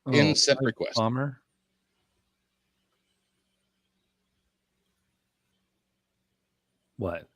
in sent request. Bomber. What?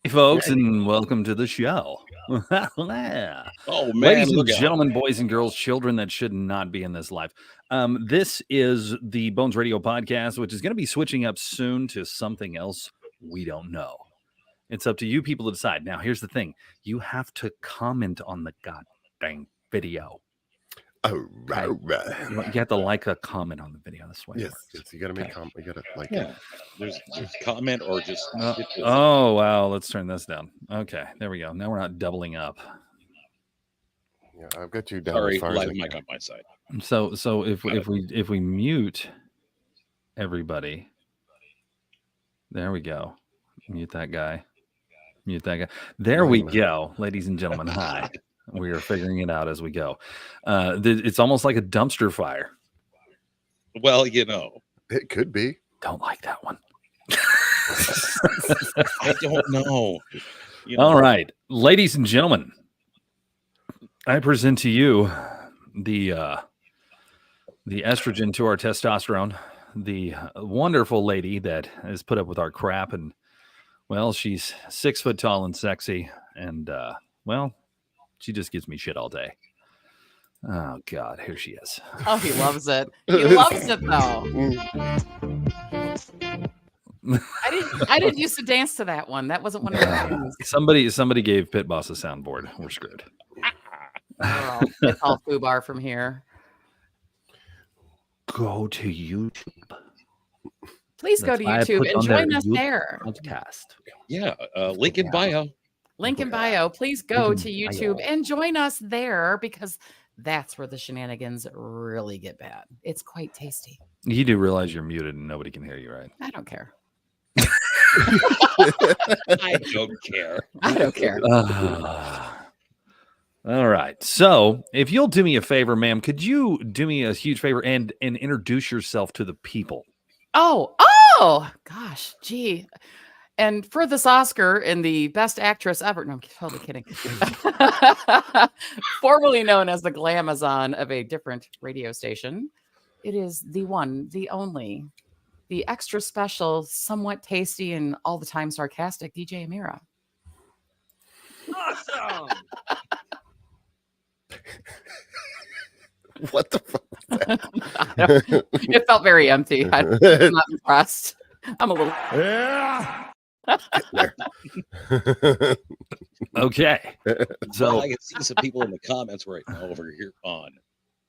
Folks, and welcome to the show. Oh man, ladies and look out. gentlemen, boys and girls, children that should not be in this life. This is the Bones Radio podcast, which is going to be switching up soon to something else we don't know. It's up to you people to decide. Now, here's the thing. You have to comment on the goddamn video. Oh, right. You have to like a comment on the video. That's why. Yes, you got to make comment. You got to like Yeah, there's comment or just. Oh, wow. Let's turn this down. Okay, there we go. Now we're not doubling up. Yeah, I've got you down. Sorry, as far live as I mic can. on my side. So if we mute everybody, there we go. Mute that guy. Mute that guy. There we go, ladies and gentlemen. Hi. We are figuring it out as we go. It's almost like a dumpster fire. Well, you know, It could be. Don't like that one. I don't know. You know. All right, ladies and gentlemen, I present to you the estrogen to our testosterone, the wonderful lady that has put up with our crap, and well, she's 6 foot tall and sexy, and well, she just gives me shit all day. Oh God, here she is. Oh, he loves it. He loves it though. I didn't used to dance to that one. That wasn't one of the things. Somebody gave Pit Boss a soundboard. We're screwed. It's all foobar from here. Go to YouTube. Please go to That's why I YouTube put and on join their us YouTube there. Podcast. Yeah, link in bio. Link in bio. Please go Link to in YouTube bio. and join us there because that's where the shenanigans really get bad. It's quite tasty. You do realize you're muted and nobody can hear you, right? I don't care. I don't care. I don't care. All right. So, if you'll do me a favor, ma'am, could you do me a huge favor and introduce yourself to the people? Oh, gosh, gee. And for this Oscar in the Best Actress ever, no, I'm totally kidding. Formerly known as the Glamazon of a different radio station, it is the one, the only, the extra special, somewhat tasty, and all the time sarcastic DJ Amira. Awesome. What the fuck? It felt very empty. I'm not impressed. I'm a little. Okay. So, Well, I can see some people in the comments right now over here on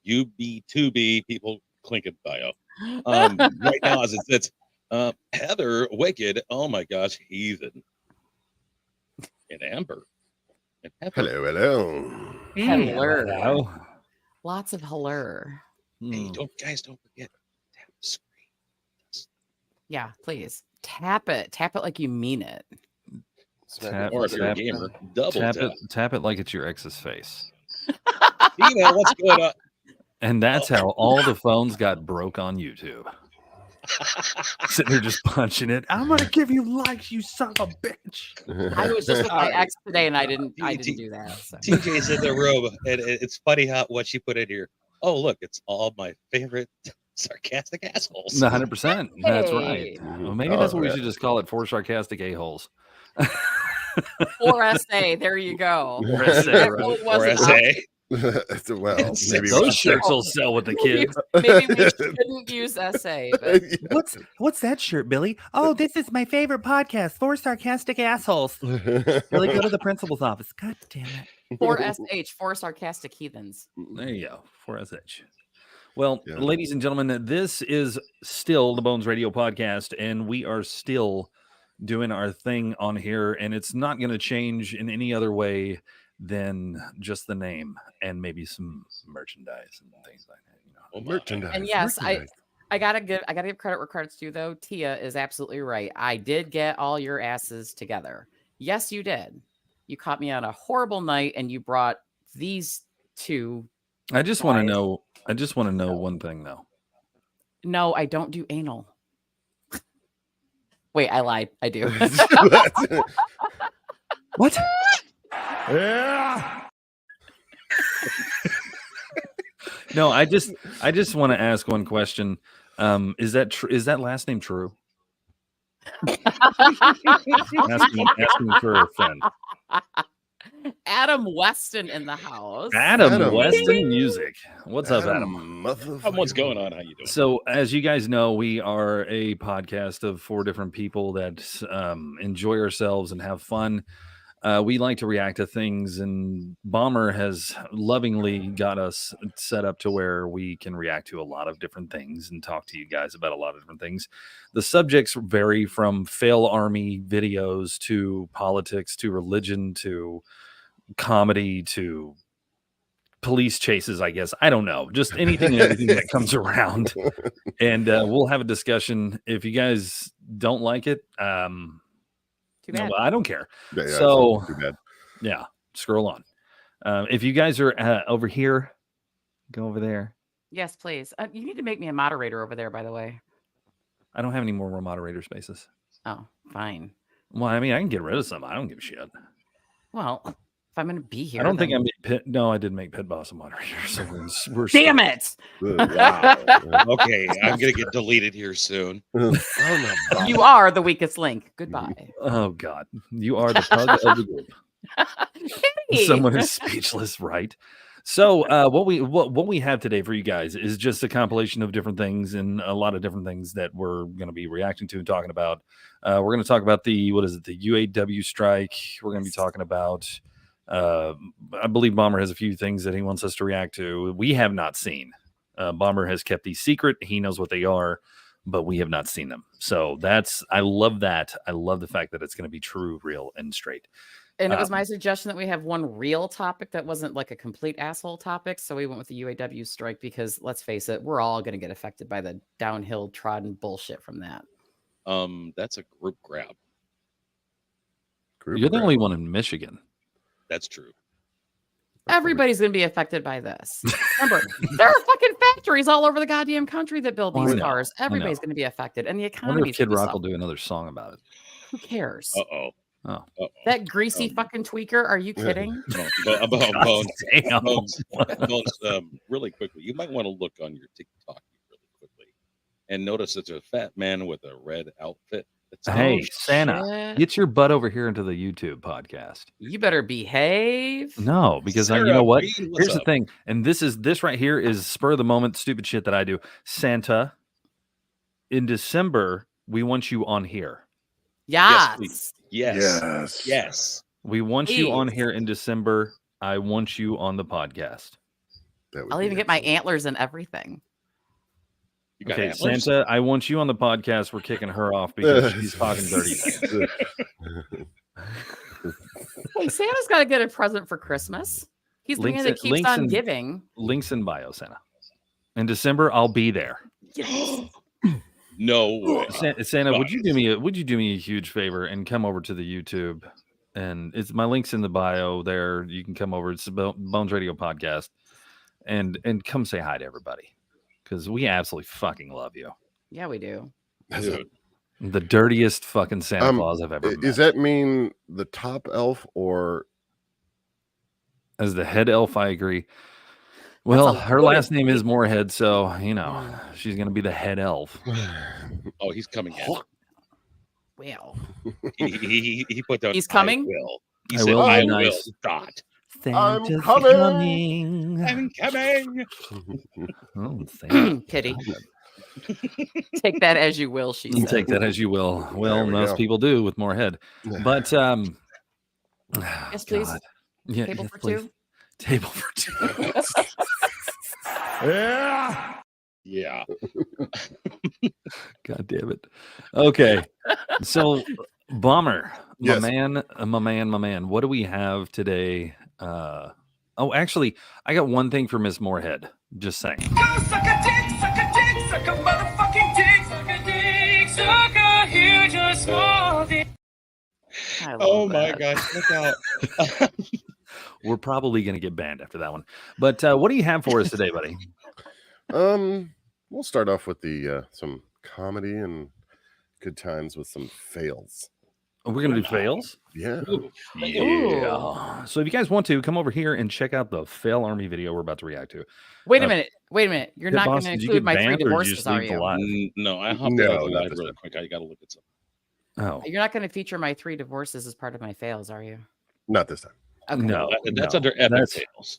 UB2B. People clinking bio. Right now, as it sits, Heather Wicked. Oh my gosh, heathen. And Amber. And Heather. Hello. Hello. Lots of hello. Hey, don't forget. Tap the screen. Yeah, please tap it. Tap it like you mean it. Or if you're a gamer, double tap. Tap it like it's your ex's face. You know what's going on. And that's how all the phones got broke on YouTube. Sitting there just punching it. I'm gonna give you likes, you son of a bitch. I was just with my Alright. ex today, and I didn't do that. So. TJ's in the room, and it's funny how what she put in here. Oh, look, it's all my favorite sarcastic assholes. 100%. That's right. Hey. Well, maybe that's what we should just call it: 4 sarcastic a-holes. 4SA, there you go. 4SA, That right. really Or wasn't SA. Well, maybe we Those should- shirts will sell with the kids. Maybe we shouldn't use SA. But What's that shirt, Billy? Oh, this is my favorite podcast, 4 sarcastic assholes. Billy, go to the principal's office. God damn it. 4SH, 4 sarcastic heathens. There you go. 4SH. Well, Yeah. ladies and gentlemen, this is still the Bones Radio podcast, and we are still doing our thing on here, and it's not going to change in any other way than just the name and maybe some merchandise and things like that. You know. Oh my. Merchandise. And yes, merchandise. I gotta give credit where credit's due, though. Tia is absolutely right. I did get all your asses together. Yes, you did. You caught me on a horrible night, and you brought these two. I just want to Guys. know. I just want to know one thing, though. No, I don't do anal. Wait, I lied. I do. What? No, I just want to ask one question. Is that last name true? Asking for a friend. Adam Weston in the house. Adam Weston Music. What's up, Adam? What's going on? How you doing? So, as you guys know, we are a podcast of 4 different people that enjoy ourselves and have fun. We like to react to things, and Bomber has lovingly got us set up to where we can react to a lot of different things and talk to you guys about a lot of different things. The subjects vary from fail army videos to politics to religion to comedy to police chases, I guess. I don't know. Just anything and everything that comes around. And we'll have a discussion. If you guys don't like it, Too bad. no, I don't care. Yeah, So- too bad. Yeah, scroll on. If you guys are over here, go over there. Yes, please. You need to make me a moderator over there, by the way. I don't have any more moderator spaces. Oh, fine. Well, I mean, I can get rid of some. I don't give a shit. Well, if I'm going to be here, I don't think then- I made Pit. No, I did make Pit Boss a moderator. So we're Damn it! Wow. Okay, I'm gonna get deleted here soon. Oh my God. You are the weakest link. Goodbye. Oh God, you are the pug of the group. Hey! Someone is speechless, right? So what we have today for you guys is just a compilation of different things and a lot of different things that we're going to be reacting to and talking about. We're going to talk about the UAW strike. We're going to be talking about I believe Bomber has a few things that he wants us to react to. We have not seen. Bomber has kept these secret. He knows what they are, but we have not seen them. So I love that. I love the fact that it's going to be true, real, and straight. And it was my suggestion that we have one real topic that wasn't like a complete asshole topic. So we went with the UAW strike because let's face it, we're all going to get affected by the downhill trodden bullshit from that. That's a group grab. Group You're the grab. only one in Michigan. That's true. Everybody's going to be affected by this. Remember, there are fucking factories all over the goddamn country that build Oh, I these know, cars. I know. Everybody's going to be affected, and the I wonder economy. if Kid Rock will do another song about it. Who cares? Uh-oh. Oh. Uh-oh. That greasy fucking tweaker. Are you kidding? Bones, Damn. Bones, really quickly, you might want to look on your TikTok really quickly and notice it's a fat man with a red outfit. Hey, Oh, Santa, shit. get your butt over here into the YouTube podcast. You better behave. No, because you Sarah know what? Green, what's Here's the up? thing, and this right here is spur of the moment stupid shit that I do. Santa, in December, we want you on here. Yes, Yes. please. Yes. Yes. We want you on Please. here in December. I want you on the podcast. That would I'll be even get my excellent. antlers and everything. You got Okay, antlers? Santa, I want you on the podcast. We're kicking her off because she's talking dirty things. Hey, Santa's got to get a present for Christmas. He's the Links man that in- keeps links on in- giving. Links in bio, Santa. In December, I'll be there. No way. Santa, would you do me a huge favor and come over to the YouTube? And it's my links in the bio there. You can come over. It's the Bones Radio podcast, and come say hi to everybody because we absolutely fucking love you. Yeah, we do. That's Dude. The dirtiest fucking Santa Claus I've ever met. Does that mean the top elf or As the head elf, I agree. Well, a her loaded last name is Moorhead, so she's gonna be the head elf. Oh, he's coming in. Well, He put down. He's coming? I will. He I said, will. I Nice. will. Dot. Santa's coming. I'm coming. Oh, Santa. Kitty. Take that as you will, she You said. take that as you will. Well, There we most go. people do with more head. But Yes, please. God. Yeah, Table yes, for please. two. Table for two. Yeah. God damn it. Okay. So Bomber, Yes. my man. What do we have today? Oh, actually, I got one thing for Miss Moorhead. Just saying. Suck a motherfucking dick, suck a dick, suck a huge or small dick. I love Oh my that. gosh! Look out. We're probably going to get banned after that one. But what do you have for us today, buddy? We'll start off with the some comedy and good times with some fails. We're going to do fails. Yeah. Yeah. So if you guys want to, come over here and check out the fail army video we're about to react to. Wait a minute. You're Pit not going Boss, to did you include get my 3 banned or did you divorces, just are leave the you? live? No, I hopped No, out of the not live this really time. quick. I got to look at something. Oh, You're not going to feature my 3 divorces as part of my fails, are you? Not this time. Okay. no. That's no. under epic That's- fails.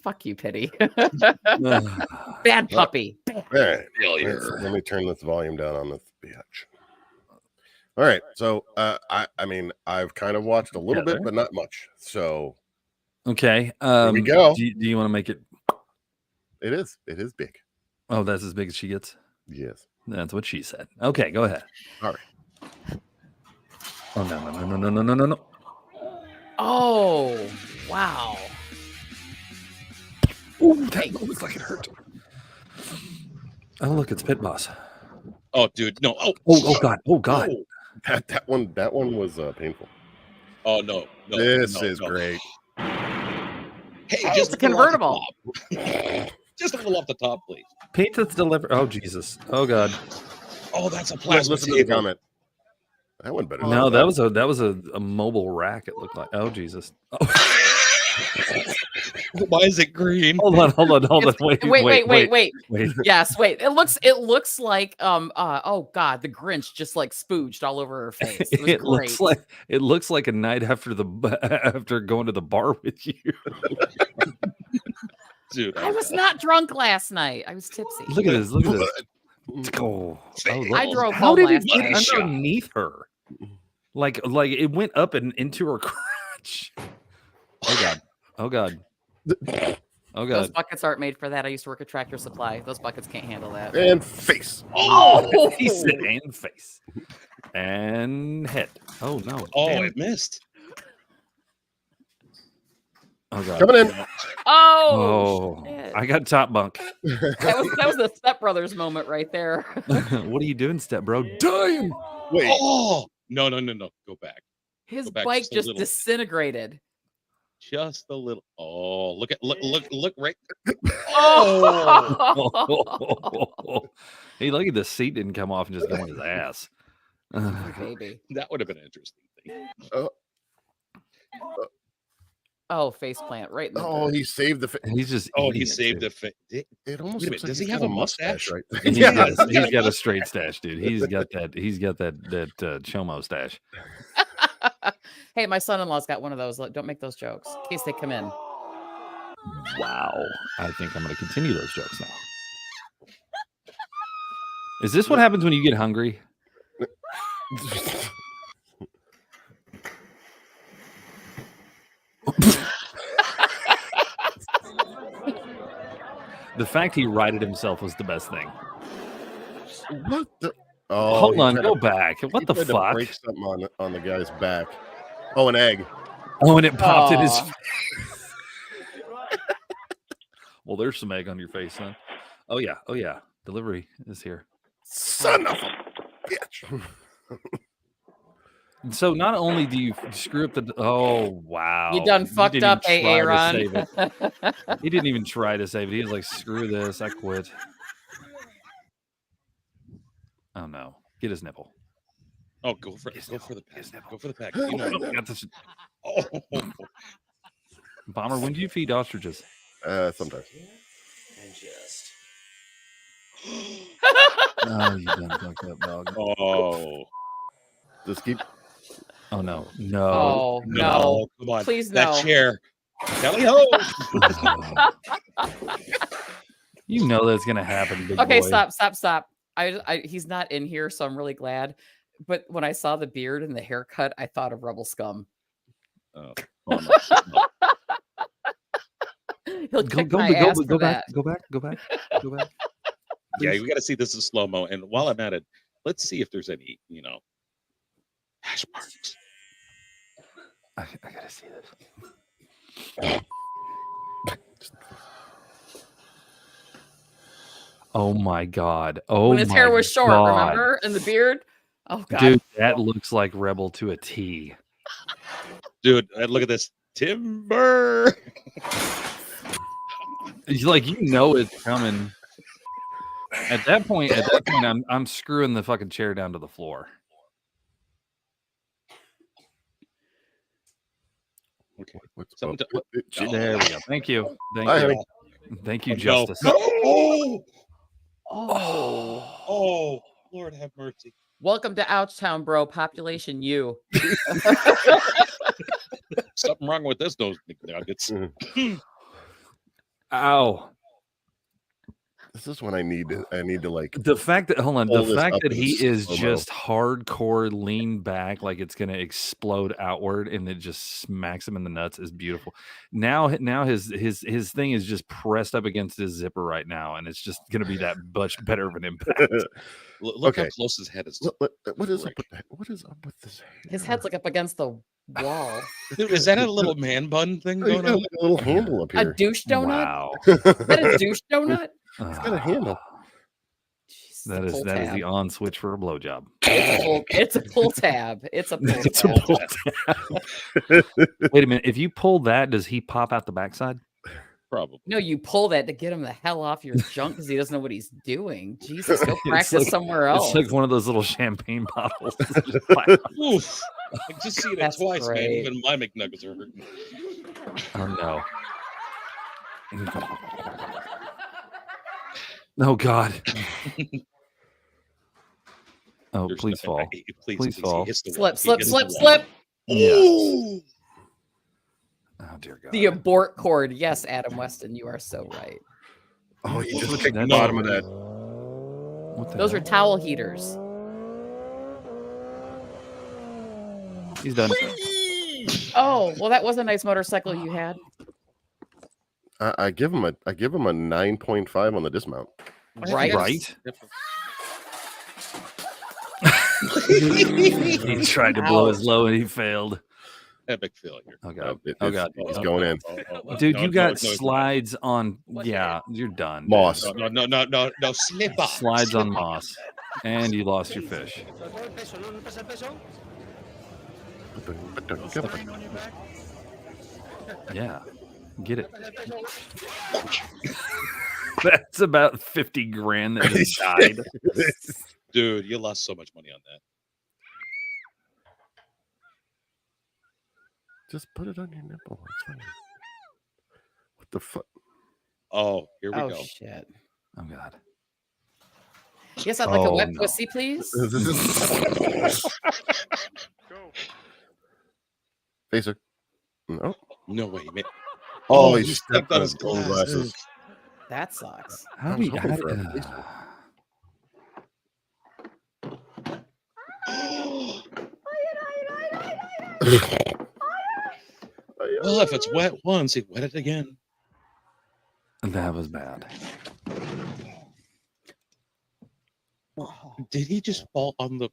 Fuck you, Pity. Ugh. Bad puppy. All right. Failure. Let me turn this volume down on this bitch. All right. So I mean, I've kind of watched a little bit, Together. but not much. So Okay. we go. Do you want to make it? it is big. Oh, that's as big as she gets. Yes. That's what she said. Okay, go ahead. All right. Oh no. Oh, wow. Ooh, that looks like it hurt. Oh, look, it's Pit Boss. Oh, dude, no. Oh, Oh God. Oh God. no. That one was painful. Oh no. This no, is no. great. Hey, Hey, just it's a a little off the convertible. top. Just a little off the top, please. Pizza's delivered. Oh Jesus. Oh God. Oh, that's a Let's plastic listen to the table. comment. That one better. No, than that was a mobile rack. It looked like. Oh Jesus. Oh. Why is it green? Hold on. Wait. Wait. Yes, wait. It looks like oh God, the Grinch just like spooged all over her face. It was great. It looks like a night after after going to the bar with you. Dude, I was not drunk last night. I was tipsy. Look at this. Look at this. that. Oh, I drove how home did it last get night. underneath her? Like it went up and into her crotch. Oh God. Oh God. Oh Those God. buckets aren't made for that. I used to work at Tractor Supply. Those buckets can't handle that. And face. Oh, face and face and head. Oh no. Oh, Damn. it missed. Oh God. Coming in. Oh, Oh, shit. I got top bunk. that was the Step Brothers moment right there. What are you doing, step bro? Dying. Wait. Oh, no. Go back. His Go back bike just a just little. disintegrated. Just a little. Oh, look right. Oh, Hey, look at the seat didn't come off and just go in his ass. baby. That would have been an interesting thing. Oh, face plant right in the Oh, dirt. he saved the. He's just. Oh, eating he it, saved too. the. It almost Wait a looks minute, like does he he's have got a mustache? right? He's Yeah. got a straight stash, dude. He's got that chomo stash. Hey, my son-in-law's got one of those. Don't make those jokes in case they come in. Wow. I think I'm going to continue those jokes now. Is this what happens when you get hungry? The fact he righted himself was the best thing. What the? Oh, Hold he on, tried go to- back. What he the tried to fuck? Break something on the guy's back. Oh, an egg. Oh, and it popped in his Aw. face. Well, there's some egg on your face, son. Oh yeah. Delivery is here. Son of a bitch. So not only do you screw up the oh wow, You done fucked didn't up, even try to Aaron. save it. He didn't even try to save it. He was like, screw this, I quit. Oh no! Get his nipple. Oh, go for His the nipple, pack. his nipple. Go for the pack. You know. Got this. Oh, Bomber, when do you feed ostriches? Sometimes. Oh, you done fucked up, dog. oh, Just keep. Oh no, no. Oh no! Come on, Please that no. chair. Kelly ho! You know that's gonna happen, big Okay, boy. stop. He's not in here, so I'm really glad. But when I saw the beard and the haircut, I thought of Rebel Scum. Oh, He'll Go, kick go, my go, ass go, for back, that. go back, go back, go back. yeah, Please. we got to see this in slow mo. And while I'm at it, let's see if there's any, hash marks. I gotta see this. Oh my god! Oh When his my hair was short, God. remember? And the beard? Oh god. Dude, that looks like Rebel to a T. Dude, look at this. Timber. It's like it's coming. At that point, I'm screwing the fucking chair down to the floor. Okay. What's Something up? There we go. Thank you. Hi, honey. Thank you, No. Justice. Oh, Oh. Lord have mercy. Welcome to Ouchtown, bro. Population U. Something wrong with this nose nuggets. Ow. This is when I need to like. The fact that Pull the this fact up that in he is slow-mo. just hardcore lean back like it's gonna explode outward and it just smacks him in the nuts is beautiful. Now his thing is just pressed up against his zipper right now, and it's just gonna be that much better of an impact. Look how Okay. close his head is. What is up with that? What is up with this? His hair? head's like up against the wall. Dude, is that a little man bun thing Oh, you going got on? like a little handle up A here. douche donut? Wow. Is that a douche donut? It's got a handle. Jeez, That it's is a pull that is tab. the on switch for a blowjob. It's a pull tab. It's a pull It's tab. a pull tab. Wait a minute. If you pull that, does he pop out the backside? Probably. No, you pull that to get him the hell off your junk because he doesn't know what he's doing. Jesus, go practice like- somewhere else. It's like one of those little champagne bottles. Oof. I just see that That's twice, man. great. Even my McNuggets are hurting. Oh no. Oh God. Oh, There's please no- fall. Please, Please he fall. hits the Slip, wall. He slip, hits slip, the wall. slip. Yeah. Ooh. Oh dear God. The abort cord. Yes, Adam Weston, you are so right. Oh, you just Look picked at the that. bottom of that. What the Those are hell? towel heaters. He's done. Oh, well, that was a nice motorcycle you had. I give him a 9.5 on the dismount. Right. Right? He tried to blow his low and he failed. Epic failure. Oh God. It- Oh it's- God. It's going in. Dude, No, you no, got no, it's not. slides on. What Yeah, you're done. dude. Moss. No, slip up. Slides on Slip up. moss. And you lost your fish. Yeah. Get it. That's about 50 grand that just died. Dude, you lost so much money on that. Just put it on your nipple. It's fine. What the fuck? Oh, here we Oh, go. shit. Oh God. Yes, I'd like a Oh, wet no. pussy, please. Facer. No. No way, man. Oh, he he stepped on his own glasses. That sucks. How I do was we? hoping How for a do- face. Well, if it's wet once, he wet it again. that was bad. Did he just fall on the?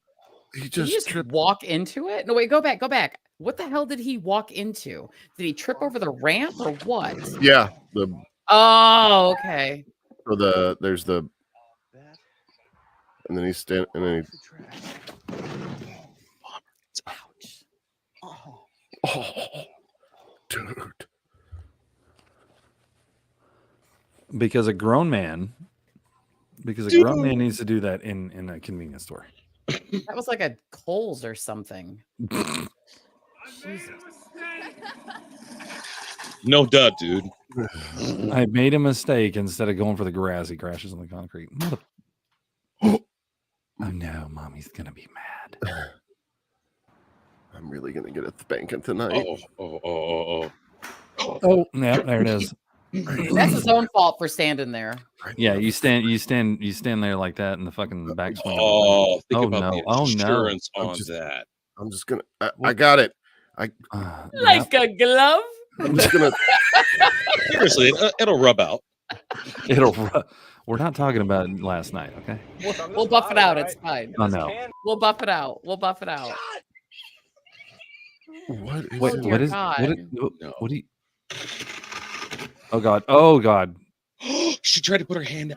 He Did just he just tripped. walk into it? No, wait, go back. What the hell did he walk into? Did he trip over the ramp or what? Yeah. Oh, okay. There's the. And then he's standing. And then Ouch. oh, dude. Because a grown man Because a grown man needs to do that in a convenience store. That was like a Kohl's or something. No duh, dude. I made a mistake. Instead of going for the grass, he crashes on the concrete. Oh no, mommy's gonna be mad. I'm really gonna get a spanking tonight. Oh. Oh, yeah, there it is. That's his own fault for standing there. Yeah, you stand there like that in the fucking backswing. Oh, think Oh, about no. the Oh, no. insurance I'm on just- that. I'm just gonna. I got it. Like a glove. I'm just gonna. Seriously, it'll rub out. We're not talking about last night, okay? We'll buff it out. It's fine. Oh no. We'll buff it out. We'll buff it out. What is Wait, it? dear what is God. what do you? Oh God! Oh God! She tried to put her hand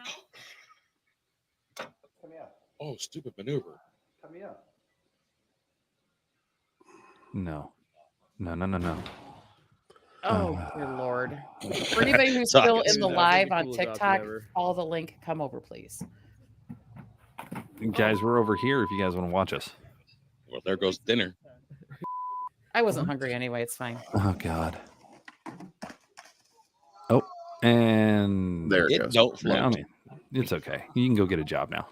out. Oh, stupid maneuver. No. Oh, dear Lord. For anybody who's Talk still us in the through that. live That'd be on cool as option TikTok, ever. follow the link. Come over, please. Guys, we're over here if you guys want to watch us. Well, there goes dinner. I wasn't hungry anyway. It's fine. Oh God. Oh, and There it It goes. don't Yeah, I float. mean, it's okay. You can go get a job now.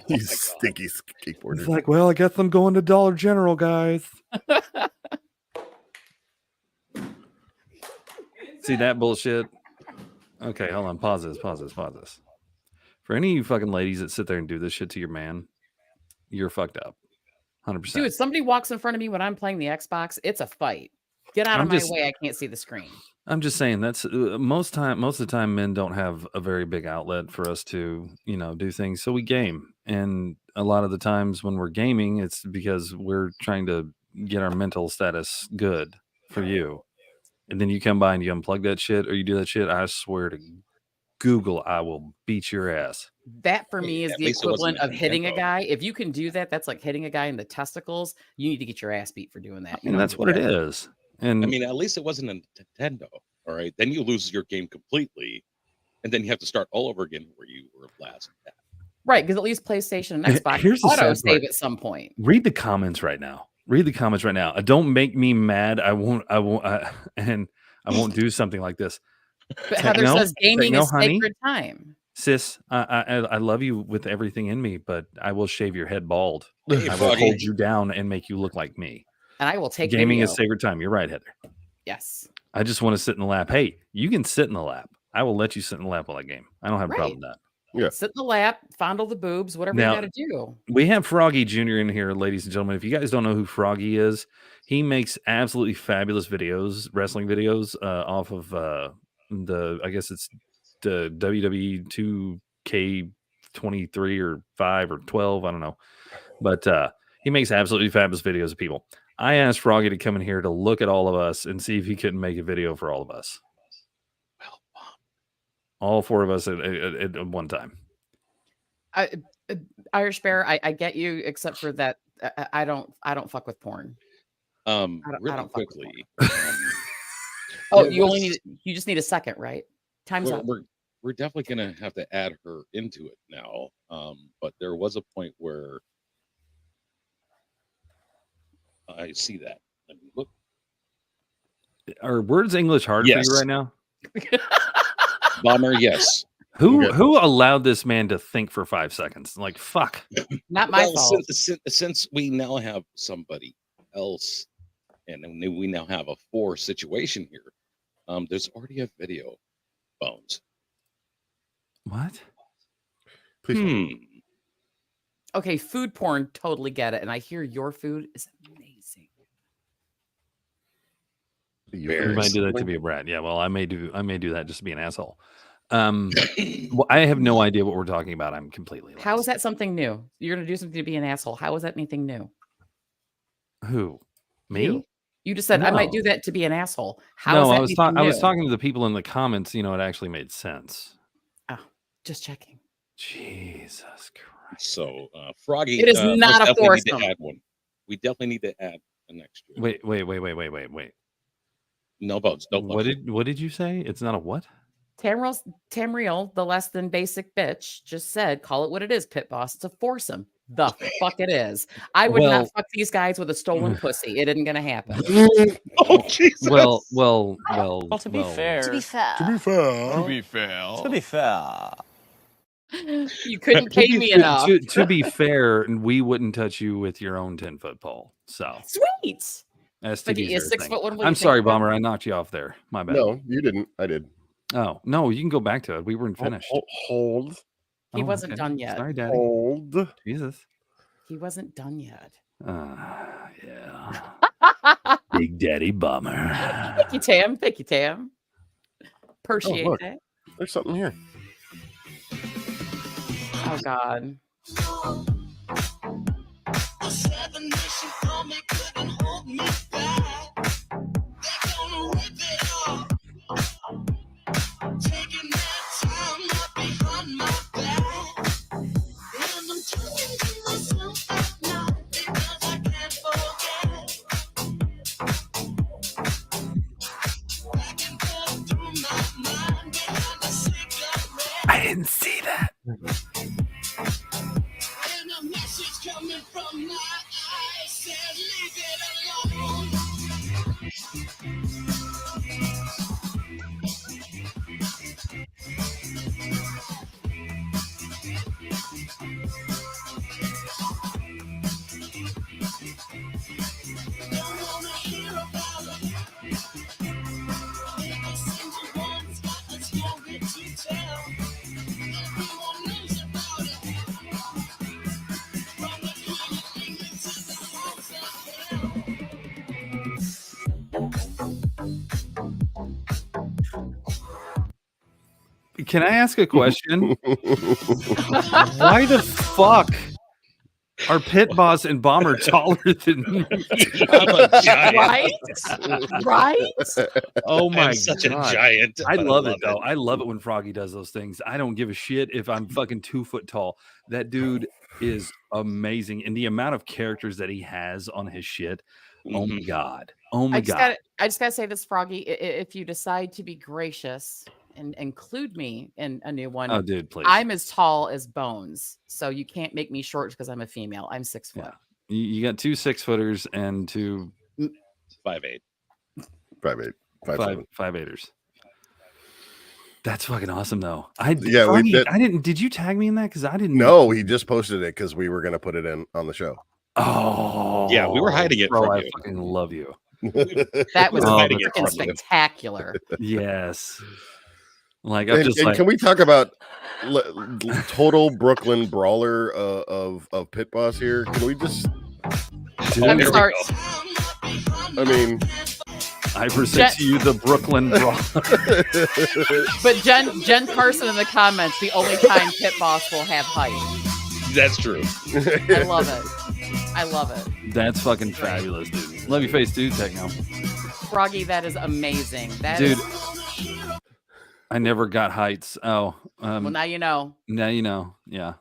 You stinky skateboarder. like, well, I guess I'm going to Dollar General, guys. See that bullshit? Okay, hold on. Pause this. For any of you fucking ladies that sit there and do this shit to your man, you're fucked up. 100%. Dude, somebody walks in front of me when I'm playing the Xbox. It's a fight. Get out I'm of my just- way. I can't see the screen. I'm just saying that's most of the time men don't have a very big outlet for us to, do things. So we game. And a lot of the times when we're gaming, it's because we're trying to get our mental status good for you. And then you come by and you unplug that shit or you do that shit, I swear to Google, I will beat your ass. That for me Hey, is at the least it wasn't equivalent a of hitting a Nintendo. guy. If you can do that, that's like hitting a guy in the testicles. You need to get your ass beat for doing that. You And don't that's do what it that. is. And I mean, at least it wasn't a Nintendo. All right. Then you lose your game completely. And then you have to start all over again where you were last at. Right, because at least PlayStation and H- Xbox here's the auto sad part. save at some point. read the comments right now. Don't make me mad. I won't do something like this. But Heather Techno? says gaming Techno, is honey? sacred time. Sis, I love you with everything in me, but I will shave your head bald. Hey, I will Froggy. hold you down and make you look like me. And I will take Gaming video. is sacred time. You're right, Heather. Yes. I just want to sit in the lap. Hey, you can sit in the lap. I will let you sit in the lap while I game. I don't have a problem with that. Sit in the lap, fondle the boobs, whatever Now- you got to do. We have Froggy Jr. in here, ladies and gentlemen. If you guys don't know who Froggy is, he makes absolutely fabulous videos, wrestling videos, off of I guess it's the WWE 2K23 or 5 or 12, I don't know. But he makes absolutely fabulous videos of people. I asked Froggy to come in here to look at all of us and see if he couldn't make a video for all of us. All four of us at one time. Irish Bear, I get you, except for that I don't fuck with porn. I Really don't fuck with quickly. Oh, there you just need a second, right? Time's up. We're definitely gonna have to add her into it now. But there was a point where I see that. Let me look. Are words English hard for Yes. you right now? Bomber, yes. Who allowed this man to think for 5 seconds? Like, fuck. Not my Well, fault. since we now have somebody else, and then we now have a 4 situation here, there's already a video, Bones. What? Please. Okay, food porn, totally get it. And I hear your food is amazing. You Bears. might do that to be a brat. Yeah, well, I may do that just to be an asshole. Well, I have no idea what we're talking about. I'm completely lost. How is that something new? You're gonna do something to be an asshole. How is that anything new? Who? Me? You. You just said I might No. do that to be an asshole. How is No, that I was anything I was new? talking to the people in the comments, it actually made sense. Just checking. Jesus Christ. So, Froggy, It is most not a definitely need to foursome. add one. We definitely need to add a next year. Wait. No Bones. No Bones. What did you say? It's not a what? Tamriel, the less than basic bitch, just said, "Call it what it is, pit boss. It's a foursome." The fuck it is. I would Well- not fuck these guys with a stolen pussy. It isn't gonna happen. Oh Jesus! Well, To be fair, To be fair. You couldn't pay me enough. to be fair, we wouldn't touch you with your own 10-foot pole. So Sweet. STDs But he is are a 6 thing. foot 1. What do I'm you think sorry, about Bomber. I knocked you off there. My bad. No, you didn't. I did. Oh no, you can go back to it. We weren't finished. Hold. He Oh, wasn't okay. done yet. Sorry, Daddy. Hold. Jesus. He wasn't done yet. Yeah. Big Daddy Bomber. Thank you, Tam. Thank you, Tam. Appreciate look. that. There's something here. Oh God. I didn't see that. Can I ask a question? Why the fuck are Pit Boss and Bomber taller than me? I'm a giant. Right? Right? Oh my I'm such god. a giant. I but love it though. I love it when Froggy does those things. I don't give a shit if I'm fucking 2 foot tall. That dude is amazing. And the amount of characters that he has on his shit. Oh my god. Oh my god. I just gotta say this, Froggy. If you decide to be gracious and include me in a new one, Oh, dude, please. I'm as tall as Bones, so you can't make me short because I'm a female. I'm 6 foot. Yeah. You got 2 6-footers and 2 5'8". 5'8". 5'7". 5'8"ers. That's fucking awesome, though. Yeah, we Froggy, did. I didn't. Did you tag me in that? Because I didn't. No, he just posted it because we were gonna put it in on the show. Oh, Yeah, we were hiding it bro. from I you. fucking love you. That was Oh, hiding it freaking from you. spectacular. Yes. Like I'm And, just and like. can we talk about total Brooklyn brawler of Pit Boss here? Can we just? Dude, I'm There we sorry. go. I mean, I present to you the Brooklyn Brawl. But Jen Carson in the comments, the only time Pit Boss will have height. That's true. I love it. I love it. That's fucking fabulous, dude. Love your face, dude. Techno, Froggy, that is amazing. That dude. is- I never got heights. Oh, well, now you know. now you know. Yeah,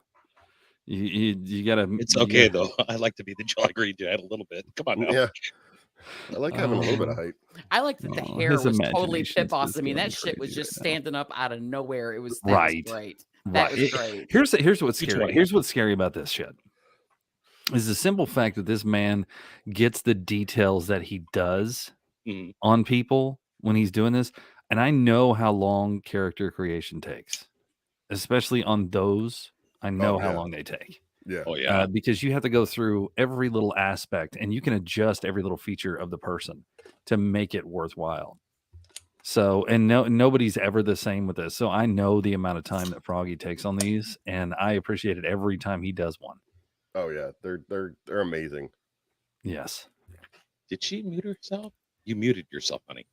you gotta. It's okay though. I like to be the Jolly Green Giant a little bit. Come on now. yeah. I like having a little bit of height. I like that the Oh, hair his was totally imagination's Pit Boss. just I mean, going that shit was crazy just right now. standing up out of nowhere. It was Right. great. That Right. was great. Here's what's Each scary. one. Here's what's scary about this shit. Is the simple fact that this man gets the details that he does Mhm. on people when he's doing this, and I know how long character creation takes, especially on those. I know how yeah. long they take. Yeah. Oh yeah. Because you have to go through every little aspect and you can adjust every little feature of the person to make it worthwhile. So, and nobody's ever the same with this. So I know the amount of time that Froggy takes on these, and I appreciate it every time he does one. Oh yeah. They're amazing. Yes. Did she mute herself? You muted yourself, honey.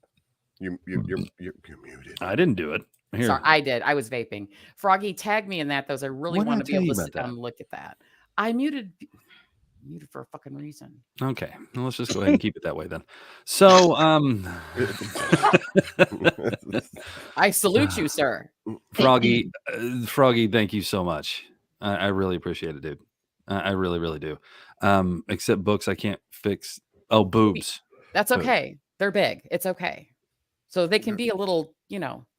You're muted. I didn't do it. Here. Sorry, I did. I was vaping. Froggy, tag me in that, though. I really What did want I to be tell able you to sit about down that? and look at that. I muted for a fucking reason. Okay. Well, let's just go ahead and keep it that way then. So, I salute you, sir. Froggy, thank you so much. I really appreciate it, dude. I really, really do. Except books, I can't fix. Oh, boobs. That's Good. okay. They're big. It's okay. So they can be a little,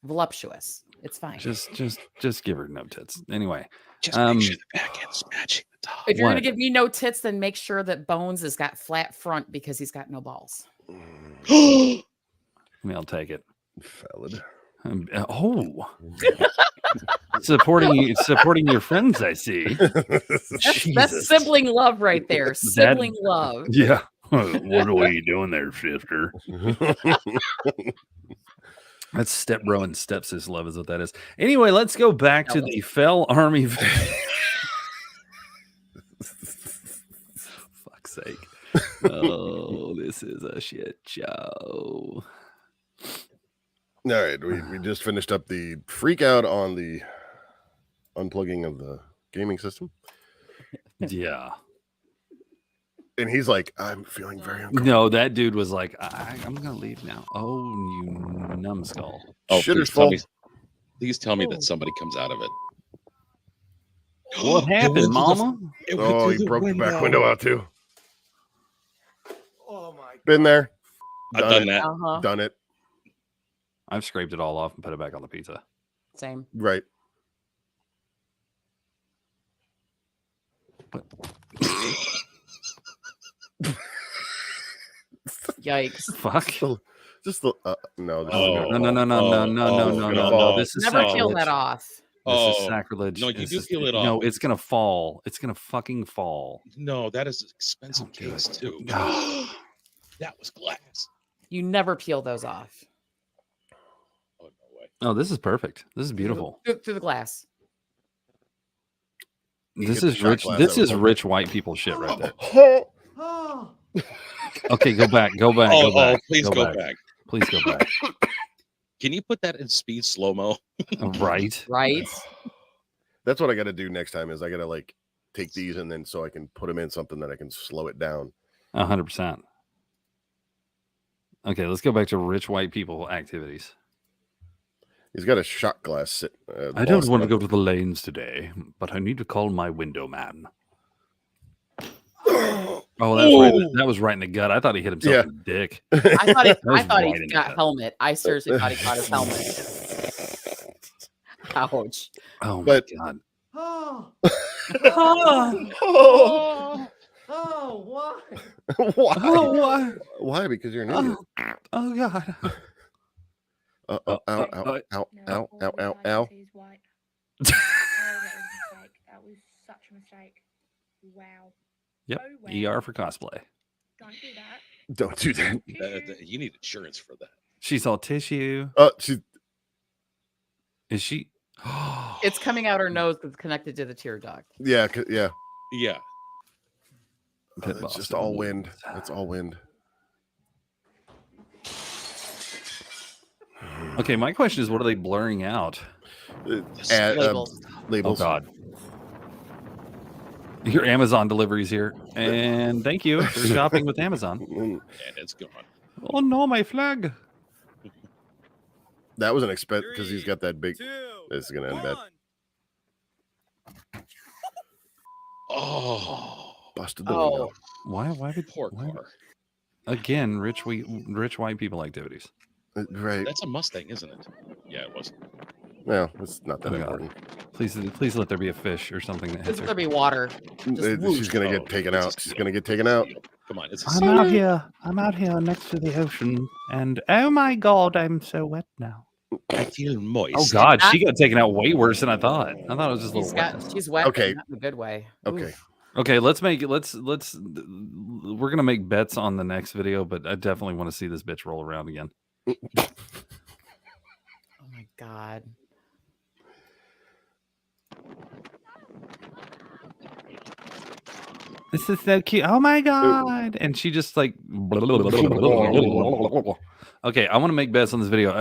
voluptuous. It's fine. Just give her no tits. Anyway, Just make sure the back end's matching the top. If you're gonna What? give me no tits, then make sure that Bones has got flat front because he's got no balls. I mean, I'll take it. Valid. Oh, supporting your friends. I see. That's Jesus. sibling love right there. Sibling love. Yeah. What are you doing there, sister? That's step bro and stepsis love is what that is. Anyway, let's go back to the Fell Army. Fuck's sake. Oh, this is a shit show. All right, we just finished up the freak out on the unplugging of the gaming system, Yeah. and he's like, "I'm feeling very uncomfortable." No, that dude was like, I'm gonna leave now. Oh, you numbskull. Oh, Shitter's please tell me that somebody comes out of it. What It went happened, through the- Mama? it went Oh, through he broke the back window. window out too. Oh my Been there, I've done it, that. Uh-huh. done it. I've scraped it all off and put it back on the pizza. Same. Right. Yikes. Fuck. Just the no. This Oh. is No, no, no, no, no, no, no, it's no, gonna no, fall. no. This is Never sacrilege. peel that off. This Oh, is sacrilege. no, you This do is- peel it No, off. it's gonna fall. It's gonna fucking fall. no, that is an expensive Don't do case it. too. Ah. That was glass. You never peel those off. Oh no way. Oh, this is perfect. This is beautiful. Through the glass. You This get the is shot rich. glass This out is of it. rich white people shit right there. Oh. Okay, go back. Go back. Oh, Go back. please go back. Please go back. Can you put that in speed slow mo? Right. Right? That's what I got to do next time. Is I got to like take these and then so I can put them in something that I can slow it down. 100%. Okay, let's go back to rich white people activities. He's got a shot glass. Sit, I don't want to go to the lanes today, but I need to call my window man. Oh, that was right in the gut. I thought he hit himself Yeah. in the dick. I thought was right he in got the- helmet. I seriously thought he got his helmet. Ouch. Oh But- my god. Oh. Oh, Oh, why? why? Oh, why? Why? Because you're an idiot. Oh god. Ow, ow, ow, ow, ow, No, ow, ow, all ow, the ow. white is white. Oh, that was a mistake. That was such a mistake. Wow. Yep. Oh, well. ER for cosplay. Don't do that. Don't do that. You need insurance for that. She's all tissue. She's Is she? It's coming out her nose because it's connected to the tear duct. yeah, yeah. Yeah. Pit It's boss just in the all woods. wind. It's all wind. Okay, my question is, what are they blurring out? Labels. Oh Labels. god. Your Amazon deliveries here, and thank you for shopping with Amazon. Mm, And it's gone. Oh no, my flag! That was an expense because he's got that big. 2, This is gonna end bad. 1. Oh, Busted the Oh, window. Why would poor why- car. Again, rich white people activities. Right. That's a Mustang, isn't it? Yeah, it was. Well, it's not that Oh, God. important. Please let there be a fish or something that there's hits gonna her. be water. She's gonna Oh, get taken it's a out. She's seal. gonna get taken out. Come on, it's a I'm seal. out here. I'm out here next to the ocean, and oh my god, I'm so wet now. I feel moist. Oh god, she got taken out way worse than I thought. I thought it was just a She's little wet. got she's wet. Okay. Okay. Not in a good way. Okay. Oof. Okay, let's make it. We're gonna make bets on the next video, but I definitely want to see this bitch roll around again. Oh my god. This is so cute. Oh my god! And she just like. Okay, I want to make bets on this video.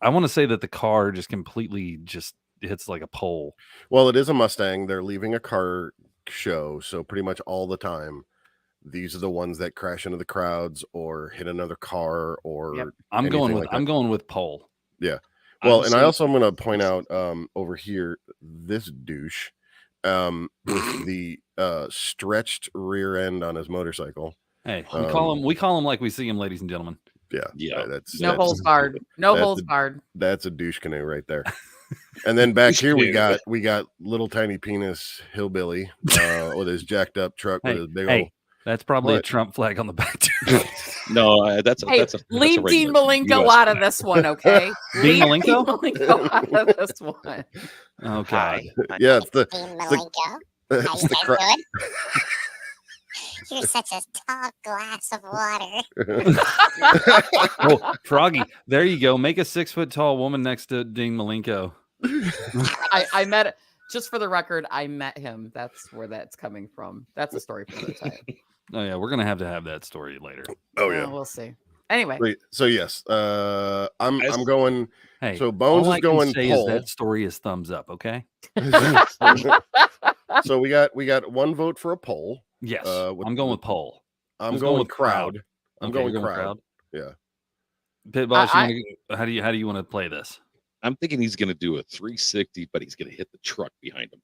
I want to say that the car just completely just hits like a pole. Well, it is a Mustang. They're leaving a car show, so pretty much all the time, these are the ones that crash into the crowds or hit another car or. Yep. I'm going anything with like that. I'm going with pole. Well, and I Honestly, also am going to point out over here this douche with the stretched rear end on his motorcycle. Hey, we call him like we see him, ladies and gentlemen. Yeah. No holds barred. No that's holds a- barred. That's a douche canoe right there. And then back Douche here we canoe. got little tiny penis hillbilly with his jacked up truck with his big Hey, that's probably a What? Trump flag on the back. Too. No, that's a Hey, that's a leave Dean regular Malenko US out of this one, okay? Dean Leave Dean Malenko? Malenko out of this one. Oh God. yeah, it's the Dean it's the, Malenko. it's How the you guys cra- doing? You're such a tall glass of water. Oh, Froggy, there you go. Make a 6 foot tall woman next to Dean Malenko. I met, just for the record, I met him. That's where that's coming from. That's a story for another time. Oh yeah, we're gonna have to have that story later. Oh yeah. We'll see. Anyway, So yes, I'm Guys- going. Hey, So Bones all is I can going say poll. is that story is thumbs up. Okay. So we got one vote for a poll. Yes, with- I'm going with poll. I'm Who's going going with with crowd? crowd. I'm Okay, going you're crowd. Yeah. Pit Boss, I- how do you want to play this? I'm thinking he's going to do a 360, but he's going to hit the truck behind him.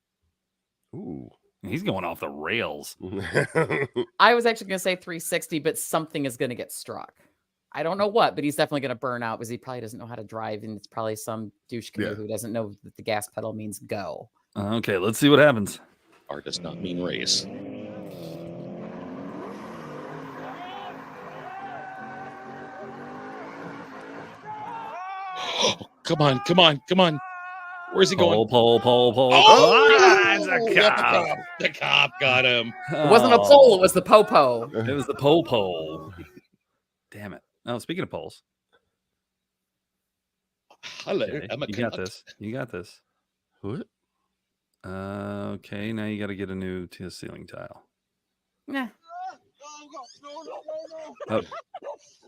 Ooh. He's going off the rails. I was actually going to say 360, but something is going to get struck. I don't know what, but he's definitely going to burn out because he probably doesn't know how to drive, and it's probably some douche canoe Yeah. who doesn't know that the gas pedal means go. Okay, let's see what happens. R does not mean race. Come on, come on, come on. Where's he going? Pole. Oh, it's a the cop. cop. The cop got him. It wasn't a pole, it was the popo. It was the pole. Damn it. Oh, speaking of poles. Hello, Okay, I'm a you got cop. this. You got this. What? Okay, now you got to get a new ceiling tile. Yeah. Oh,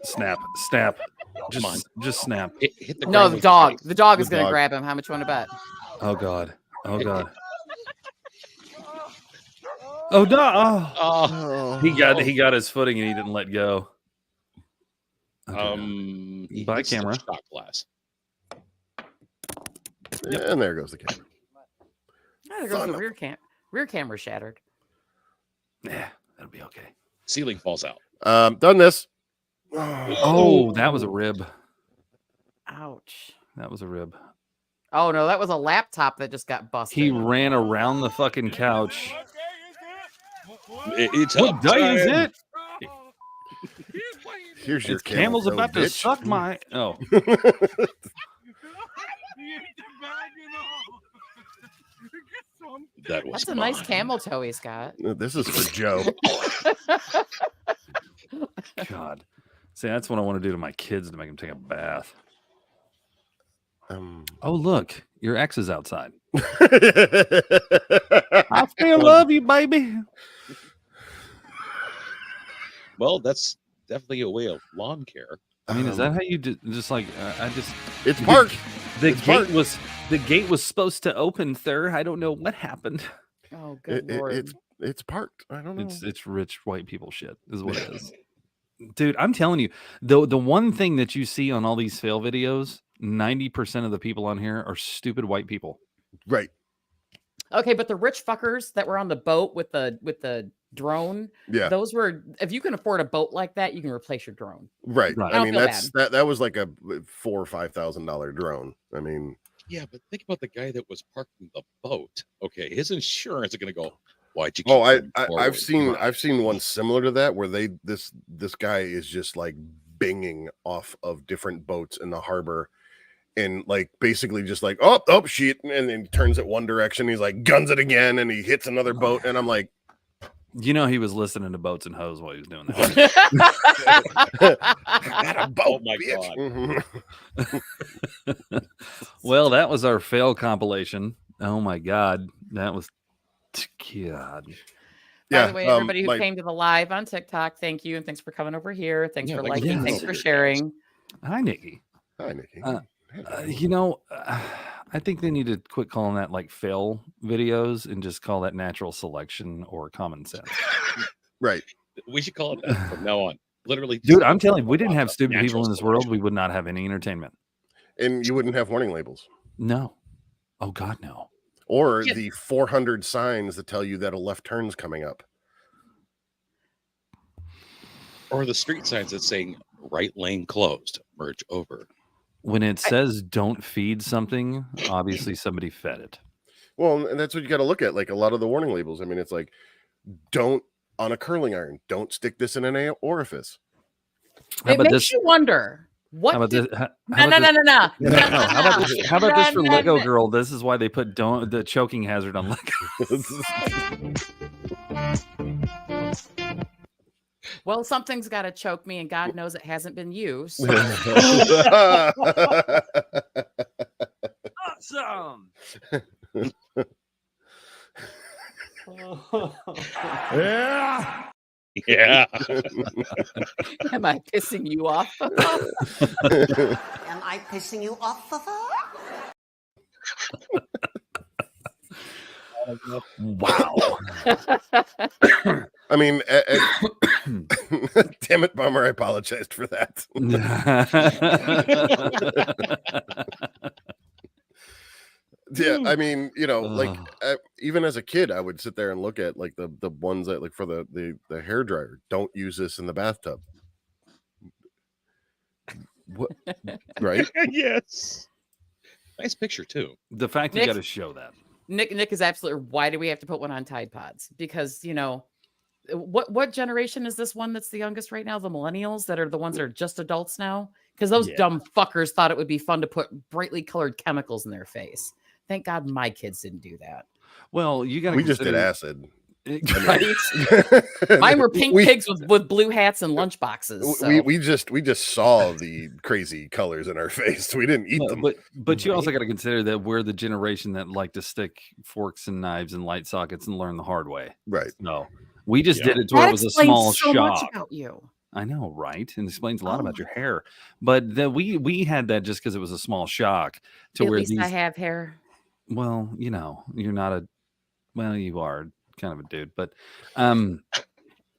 snap. Come on. Just snap. Hit the No, ground the with dog. your face. The dog is The going to dog. grab him. How much you want to bet? Oh God. Oh no. Oh, He got his footing and he didn't let go. Okay. he By hits the camera. shot glass. And there goes the camera. Oh, there goes the rear camera shattered. Yeah, that'll be okay. Ceiling falls out. Done this. Oh, that was a rib. Ouch. That was a rib. Oh no, that was a laptop that just got busted. He ran around the fucking couch. It's What up day is time. it? Here's your It's Camel's toe, about to bitch. suck my. Oh, That was That's a nice mine. camel toe he's got. This is for Joe. God. See, that's what I want to do to my kids to make them take a bath. Oh, look, your ex is outside. I still love you, baby. Well, that's definitely a way of lawn care. I mean, is that how you just like? I just It's parked. the It's gate parked. was supposed to open, sir. I don't know what happened. Oh, good lord. It's parked. I don't know. It's rich white people shit is what it is. Dude, I'm telling you, the one thing that you see on all these fail videos, 90% of the people on here are stupid white people. Right. Okay, but the rich fuckers that were on the boat with the drone, Yeah. those were, if you can afford a boat like that, you can replace your drone. Right. Right. I I don't mean, feel that was like a $4,000 or $5,000 drone. I mean, Yeah, but think about the guy that was parking the boat. Okay, his insurance is going to go. Why'd you? oh, keep moving I've forward?" seen one similar to that where this guy is just like binging off of different boats in the harbor. And like basically just like oh shit, and then he turns it one direction. He's like guns it again, and he hits another boat, and I'm like, You know, he was listening to Boats and Hoes while he was doing that. I got a boat, Oh my bitch. God. Well, that was our fail compilation. Oh my God. That was God. By Yeah, the way, everybody who like- came to the live on TikTok, thank you. And thanks for coming over here. Thanks Yeah, for thanks for liking. coming Thanks over for here, sharing. Hi, Nikki. Hi, Nikki. You know, I think they need to quit calling that like fail videos and just call that natural selection or common sense. Right. We should call it that from now on. Literally, just Dude, I'm telling you, we didn't have stupid natural people in this world. selection. We would not have any entertainment. And you wouldn't have warning labels No. Oh God, no. or Yeah. the 400 signs that tell you that a left turn's coming up. Or the street signs that's saying right lane closed. Merge over. When it says don't feed something, obviously somebody fed it. Well, and that's what you got to look at. Like a lot of the warning labels. I mean, it's like, don't on a curling iron. Don't stick this in an orifice. How It about makes this? you wonder. What? How about did- this? How No, about no, this- no, no, no. No, how about this? How about this for No, no, Lego no. Girl? This is why they put don't the choking hazard on Lego. Well, something's got to choke me, and God knows it hasn't been you. So. Awesome. Yeah. Am I pissing you off? Am I pissing you off? Wow. I mean, damn it, Bummer. I apologized for that. Yeah, I mean, you know, like even as a kid, I would sit there and look at like the ones that like for the hair dryer. Don't use this in the bathtub. What? Right? Yes. Nice picture too. The fact you Nick- got to show that. Nick is absolutely. Why do we have to put one on Tide Pods? Because you know, what generation is this one that's the youngest right now? The millennials that are the ones that are just adults now. Because those Yeah. dumb fuckers thought it would be fun to put brightly colored chemicals in their face. Thank God my kids didn't do that. Well, you got to. We just did acid. Right? Mine were pink pigs with blue hats and lunch boxes. So. We just saw the crazy colors in our face. We didn't eat them. But you also got to consider that we're the generation that like to stick forks and knives and light sockets and learn the hard way. Right. No, we just Yeah. did it to where That it was a explains small so much shop. about you. I know, right? And explains a lot Oh. about your hair. But we had that just because it was a small shock to At where least these. I have hair. Well, you know, you're not a. Well, you are kind of a dude, but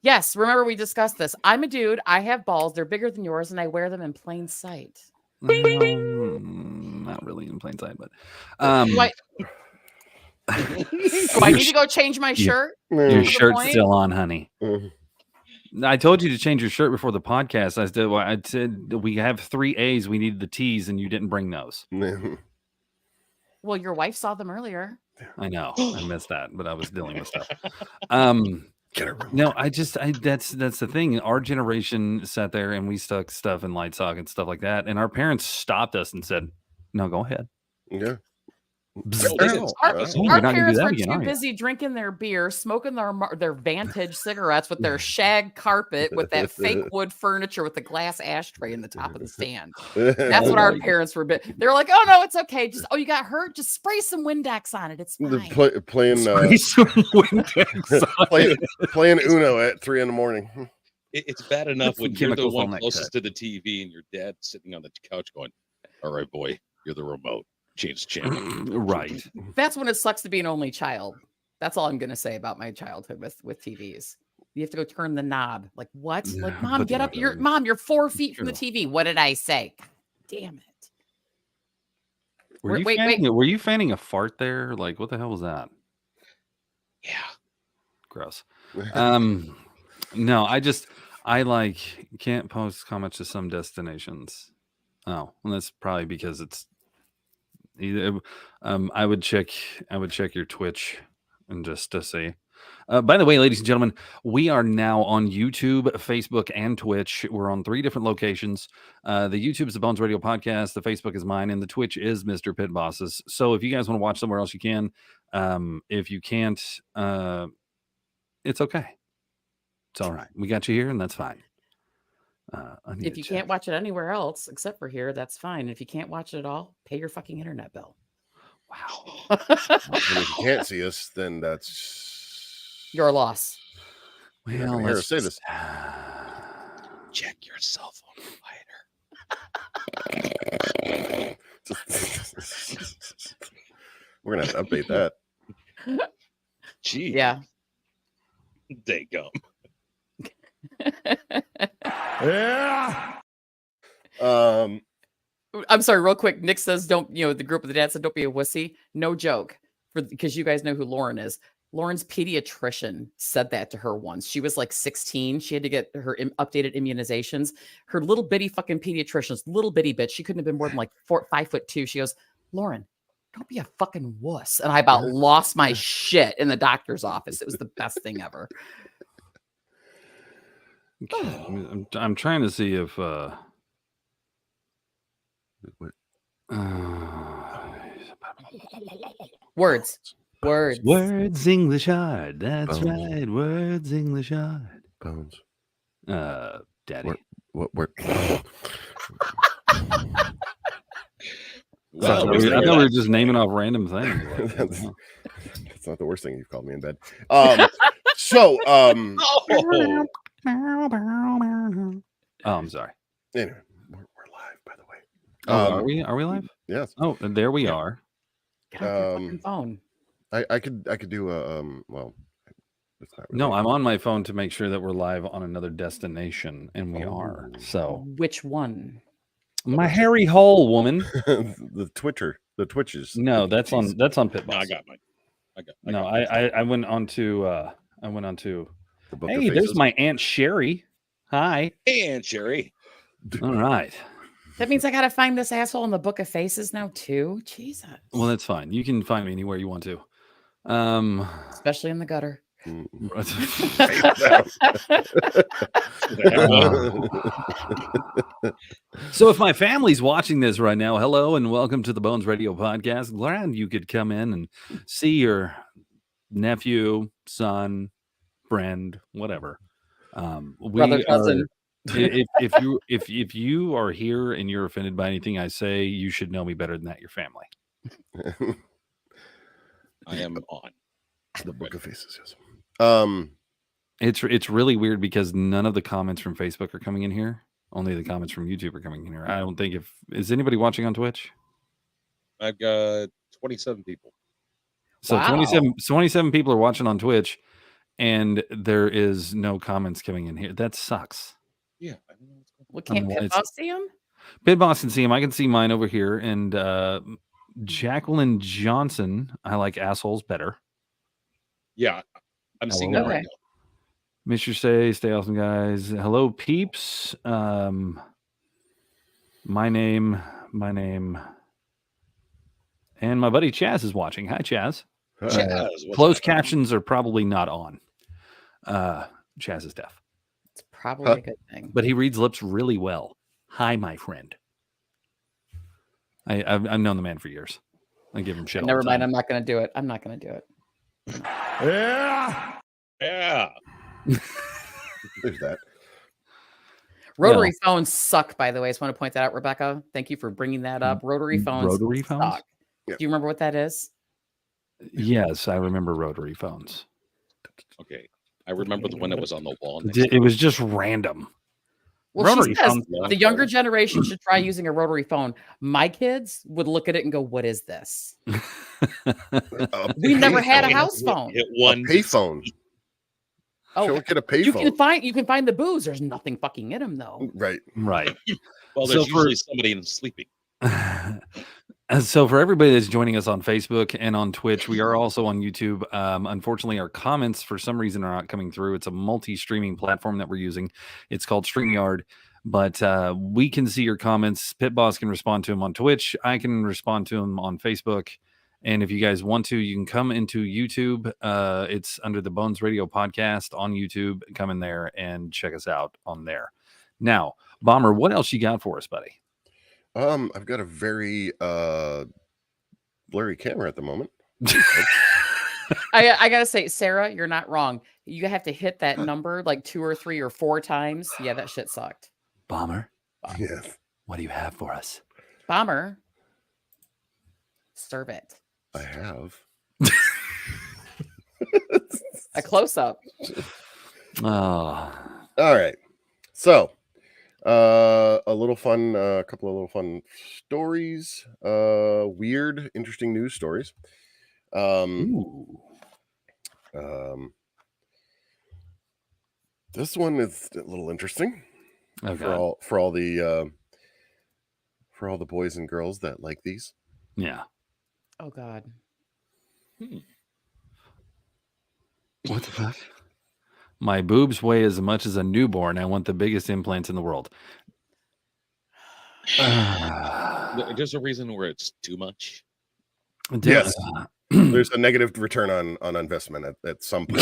Yes, remember we discussed this. I'm a dude. I have balls. They're bigger than yours, and I wear them in plain sight. not really in plain sight, but Do I need to go change my shirt? your the shirt's point? still on, honey. Mhm. I told you to change your shirt before the podcast. I said we have 3 A's. We needed the T's, and you didn't bring those. Well, your wife saw them earlier. I know. I missed that, but I was dealing with stuff. Get a room. No, that's the thing. Our generation sat there and we stuck stuff in light sockets and stuff like that, and our parents stopped us and said, "No, go ahead." Yeah. No, they didn't stop us. You're Our not gonna do parents that were again, too are you? busy drinking their beer, smoking their Vantage cigarettes with their shag carpet with that fake wood furniture with the glass ashtray in the top of the stand. That's what our parents were. They were like, "Oh no, it's okay. Just you got hurt. Just spray some Windex on it. It's fine." Playing Spray some Windex on it. playing Uno at 3 a.m. It's bad enough Put some when you're the chemicals on one that closest cut. to the TV and your dad sitting on the couch going, "All right, boy, you're the remote. Change the channel." Right. That's when it sucks to be an only child. That's all I'm going to say about my childhood with TVs. You have to go turn the knob. Like what? Like, mom, But get up. You're 4 feet from the True. TV. What did I say? God damn it. Were you Wait. Were you fanning a fart there? Like, what the hell was that? Yeah. Gross. No, I can't post comments to some destinations. Oh, well, that's probably because it's either. I would check your Twitch and just to see. By the way, ladies and gentlemen, we are now on YouTube, Facebook, and Twitch. We're on 3 different locations. The YouTube is the Bones Radio Podcast. The Facebook is mine, and the Twitch is Mr. Pit Bosses. So if you guys want to watch somewhere else, you can. If you can't, it's okay. It's all right. We got you here, and that's fine. If you can't watch it anywhere else except for here, that's fine. If you can't watch it at all, pay your fucking internet bill. Wow. And if you can't see us, then that's Your loss. You're not Well, gonna hear let's us say this. Check your cell phone provider. We're gonna have to update that. Gee. Yeah. They gum. I'm sorry, real quick. Nick says, the group of the dad said, don't be a wussy. No joke. Because you guys know who Lauren is. Lauren's pediatrician said that to her once. She was like 16. She had to get her updated immunizations. Her little bitty fucking pediatrician's little bitty bitch. She couldn't have been more than like 5'2". She goes, Lauren, don't be a fucking wuss. And I about lost my shit in the doctor's office. It was the best thing ever. Okay. I'm trying to see if Words. Words English hard. That's right. Words English hard. Bones. Daddy. What? I thought we were just naming off random things. That's not the worst thing you've called me in bed. So, oh, I'm sorry. Anyway, we're live, by the way. Are we? Are we live? Yes. Oh, there we are. Get off your fucking phone. I could do a well. It's not really No, I'm on my phone to make sure that we're live on another destination, and we are. So, Which one? my hairy hole, woman. the Twitches. No, that's on Pitboss. No, I got mine. No, I went on to The Book of hey, there's Faces. my Aunt Sherry. Hi. And Sherry. All right. That means I got to find this asshole in the Book of Faces now too. Jesus. Well, that's fine. You can find me anywhere you want to. Especially in the gutter. So if my family's watching this right now, hello and welcome to the Bones Radio Podcast. Glad you could come in and see your nephew, son, friend, whatever. Brother, cousin. If you are here and you're offended by anything I say, you should know me better than that. Your family. I am on. The Book of Faces. Yes. It's really weird because none of the comments from Facebook are coming in here. Only the comments from YouTube are coming in here. I don't think is anybody watching on Twitch? I've got 27 people. So Wow. 27 people are watching on Twitch, and there is no comments coming in here. That sucks. Yeah. I don't know what's going on. What can't Well, Pitboss see him? Bid Boston see him. I can see mine over here. And Jacqueline Johnson, I like assholes better. Yeah. I'm seeing Hello. that right Okay. now. Mr. Say, stay awesome, guys. Hello, peeps. My name, and my buddy Chaz is watching. Hi, Chaz. Chaz, what's Closed happening? captions are probably not on. Chaz is deaf, It's probably a good thing. but he reads lips really well. Hi, my friend. I've known the man for years. I give him shit. all Never the mind. time. I'm not going to do it. I'm not going to do it. Yeah. There's that. Rotary phones suck, by the way. I just want to point that out, Rebecca. Thank you for bringing that up. Rotary phones Rotary phones? suck. Yeah. Do you remember what that is? Yes, I remember rotary phones. Okay. I remember the one that was on the wall. next It was just random. Well, Rotary she says phones, the younger generation should try using a rotary phone. My kids would look at it and go, "What is this?" We never had a house phone. Hit A one. payphone. Oh, Show a kid a you payphone. can find the booze. There's nothing fucking in them though. Right. Right. Well, there's So for- usually somebody in sleeping. And so for everybody that's joining us on Facebook and on Twitch, we are also on YouTube. Unfortunately, our comments for some reason are not coming through. It's a multi-streaming platform that we're using. It's called StreamYard, but we can see your comments. Pitboss can respond to them on Twitch. I can respond to them on Facebook. And if you guys want to, you can come into YouTube. It's under the Bones Radio Podcast on YouTube. Come in there and check us out on there. Now, Bomber, what else you got for us, buddy? I've got a very blurry camera at the moment. I gotta say, Sarah, you're not wrong. You have to hit that number like 2 or 3 or 4 times. Yeah, that shit sucked. Bomber, Yes, what do you have for us? Bomber, serve it. I have. A close up. Oh, All right. So, a little fun, a couple of little fun stories, weird, interesting news stories. This one is a little interesting okay. for all the boys and girls that like these. Yeah. Oh God. What the fuck? My boobs weigh as much as a newborn. I want the biggest implants in the world. There's a reason where it's too much. Yes. There's a negative return on investment at some point.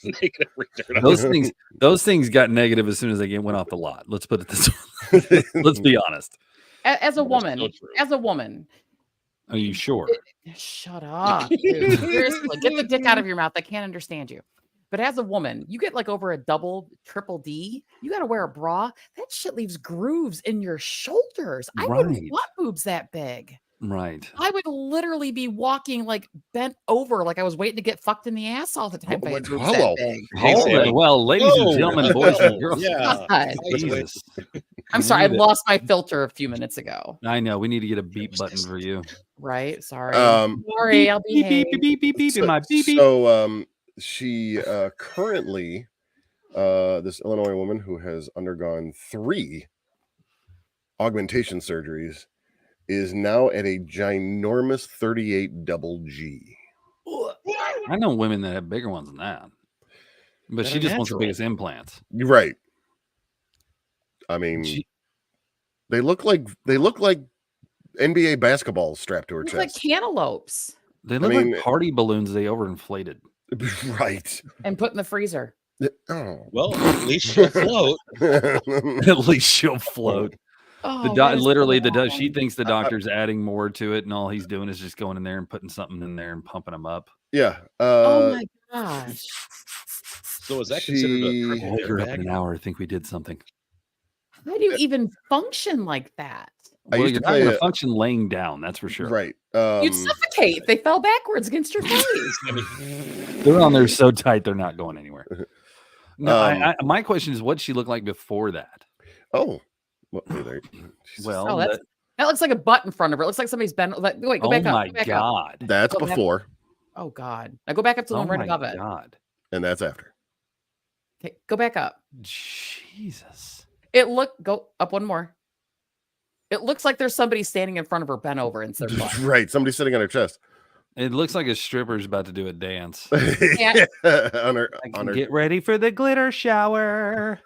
Negative return on those things got negative as soon as they went off the lot. Let's put it this way. Let's be honest. As a woman, so true. as a woman, Are you sure? shut up. Dude. Seriously, get the dick out of your mouth. I can't understand you. But as a woman, you get like over a double, triple D. You got to wear a bra. That shit leaves grooves in your shoulders. I wouldn't Right. want boobs that big. Right. I would literally be walking like bent over, like I was waiting to get fucked in the ass all the time. If I had boobs Hello. that big. Hey, Sammy. Well, ladies Whoa. and gentlemen, boys and girls. Yeah. God. Jesus. I'm sorry, I Need it. lost my filter a few minutes ago. I know. We need to get a beep button for you. Right? Sorry. Um, Sorry, I'll Beep, behave. beep, beep, beep, beep, beep, my beep, beep. So she currently this Illinois woman who has undergone 3 augmentation surgeries is now at a ginormous 38 double G. I know women that have bigger ones than that, but That she are just wants the natural. biggest implants. You're right. I mean, She- they look like NBA basketballs strapped to her It's like chest. cantaloupes They look mean- like party balloons they overinflated. Right. and put in the freezer. Oh. Well, at least she'll float. At least she'll float. Oh, The that is so literally the wrong. she thinks the doctor's adding more to it, and all he's doing is just going in there and putting something in there and pumping them up. Yeah. Oh my gosh. So is that considered a She- triple Hold her up in airbag? an hour. I think we did something. How do you even function like that? I Well, used you're to not going play to a- function laying down. That's for sure. Right. You'd suffocate if they fell backwards against your face. They're on there so tight they're not going anywhere. No, my question is, what she look like before that? Oh. Well, hey there. Well, Oh, that looks like a butt in front of her. It looks like somebody's been like, wait, go oh back up. my Go back up. god! That's Go back- before, Oh God. Now go back up to the Oh one right my above it. god! and that's after. Okay, go back up. Jesus! Go up one more. It looks like there's somebody standing in front of her bent over in their butt. Right. Somebody sitting on her chest. It looks like a stripper's about to do a dance. Yeah. on her. Get ready for the glitter shower.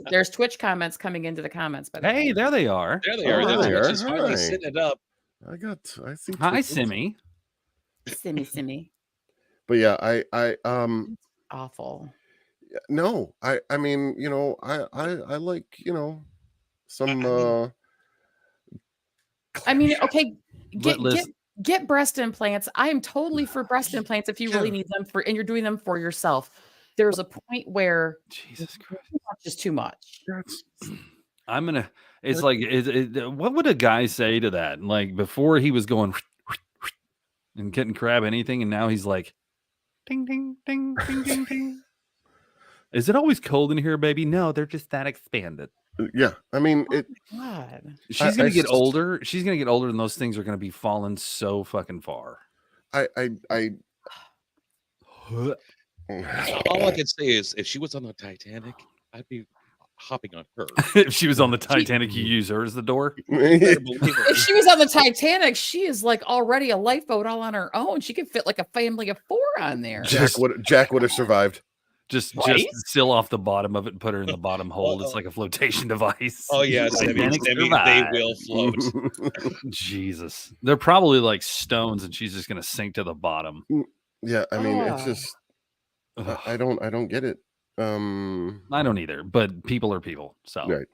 There's Twitch comments coming into the comments. By the Hey, way. there they are. There they are. Oh, That's there they Twitch are. is finally Hi. sitting it up. I see. Hi, Twitch. Simmy. Simmy. But yeah, I Awful. no, I mean, you know, I like, you know, some I mean, okay, But listen- get breast implants. I am totally for breast implants if you really need them and you're doing them for yourself. There's a point where Jesus Christ. it's just too much. I'm gonna. It's like, what would a guy say to that? Like before, he was going and couldn't grab anything, and now he's like, ding, ding, ding, ding, ding, ding. Is it always cold in here, baby? No, they're just that expanded. yeah, I mean it God. She's gonna I get s- older. She's gonna get older, and those things are gonna be falling so fucking far. I All I can say is, if she was on the Titanic, I'd be hopping on her. If she was on the Titanic, you use her as the door. Better believe it. If she was on the Titanic, she is like already a lifeboat all on her own. She could fit like a family of 4 on there. Jack would have survived. Just Right? seal off the bottom of it and put her in the bottom hold. It's like a flotation device. Oh yes, Titanic they survived. will float. Jesus, they're probably like stones, and she's just gonna sink to the bottom. Yeah, I mean it's Ah. just Ugh. I don't get it. I don't either, but people are people. So, Right.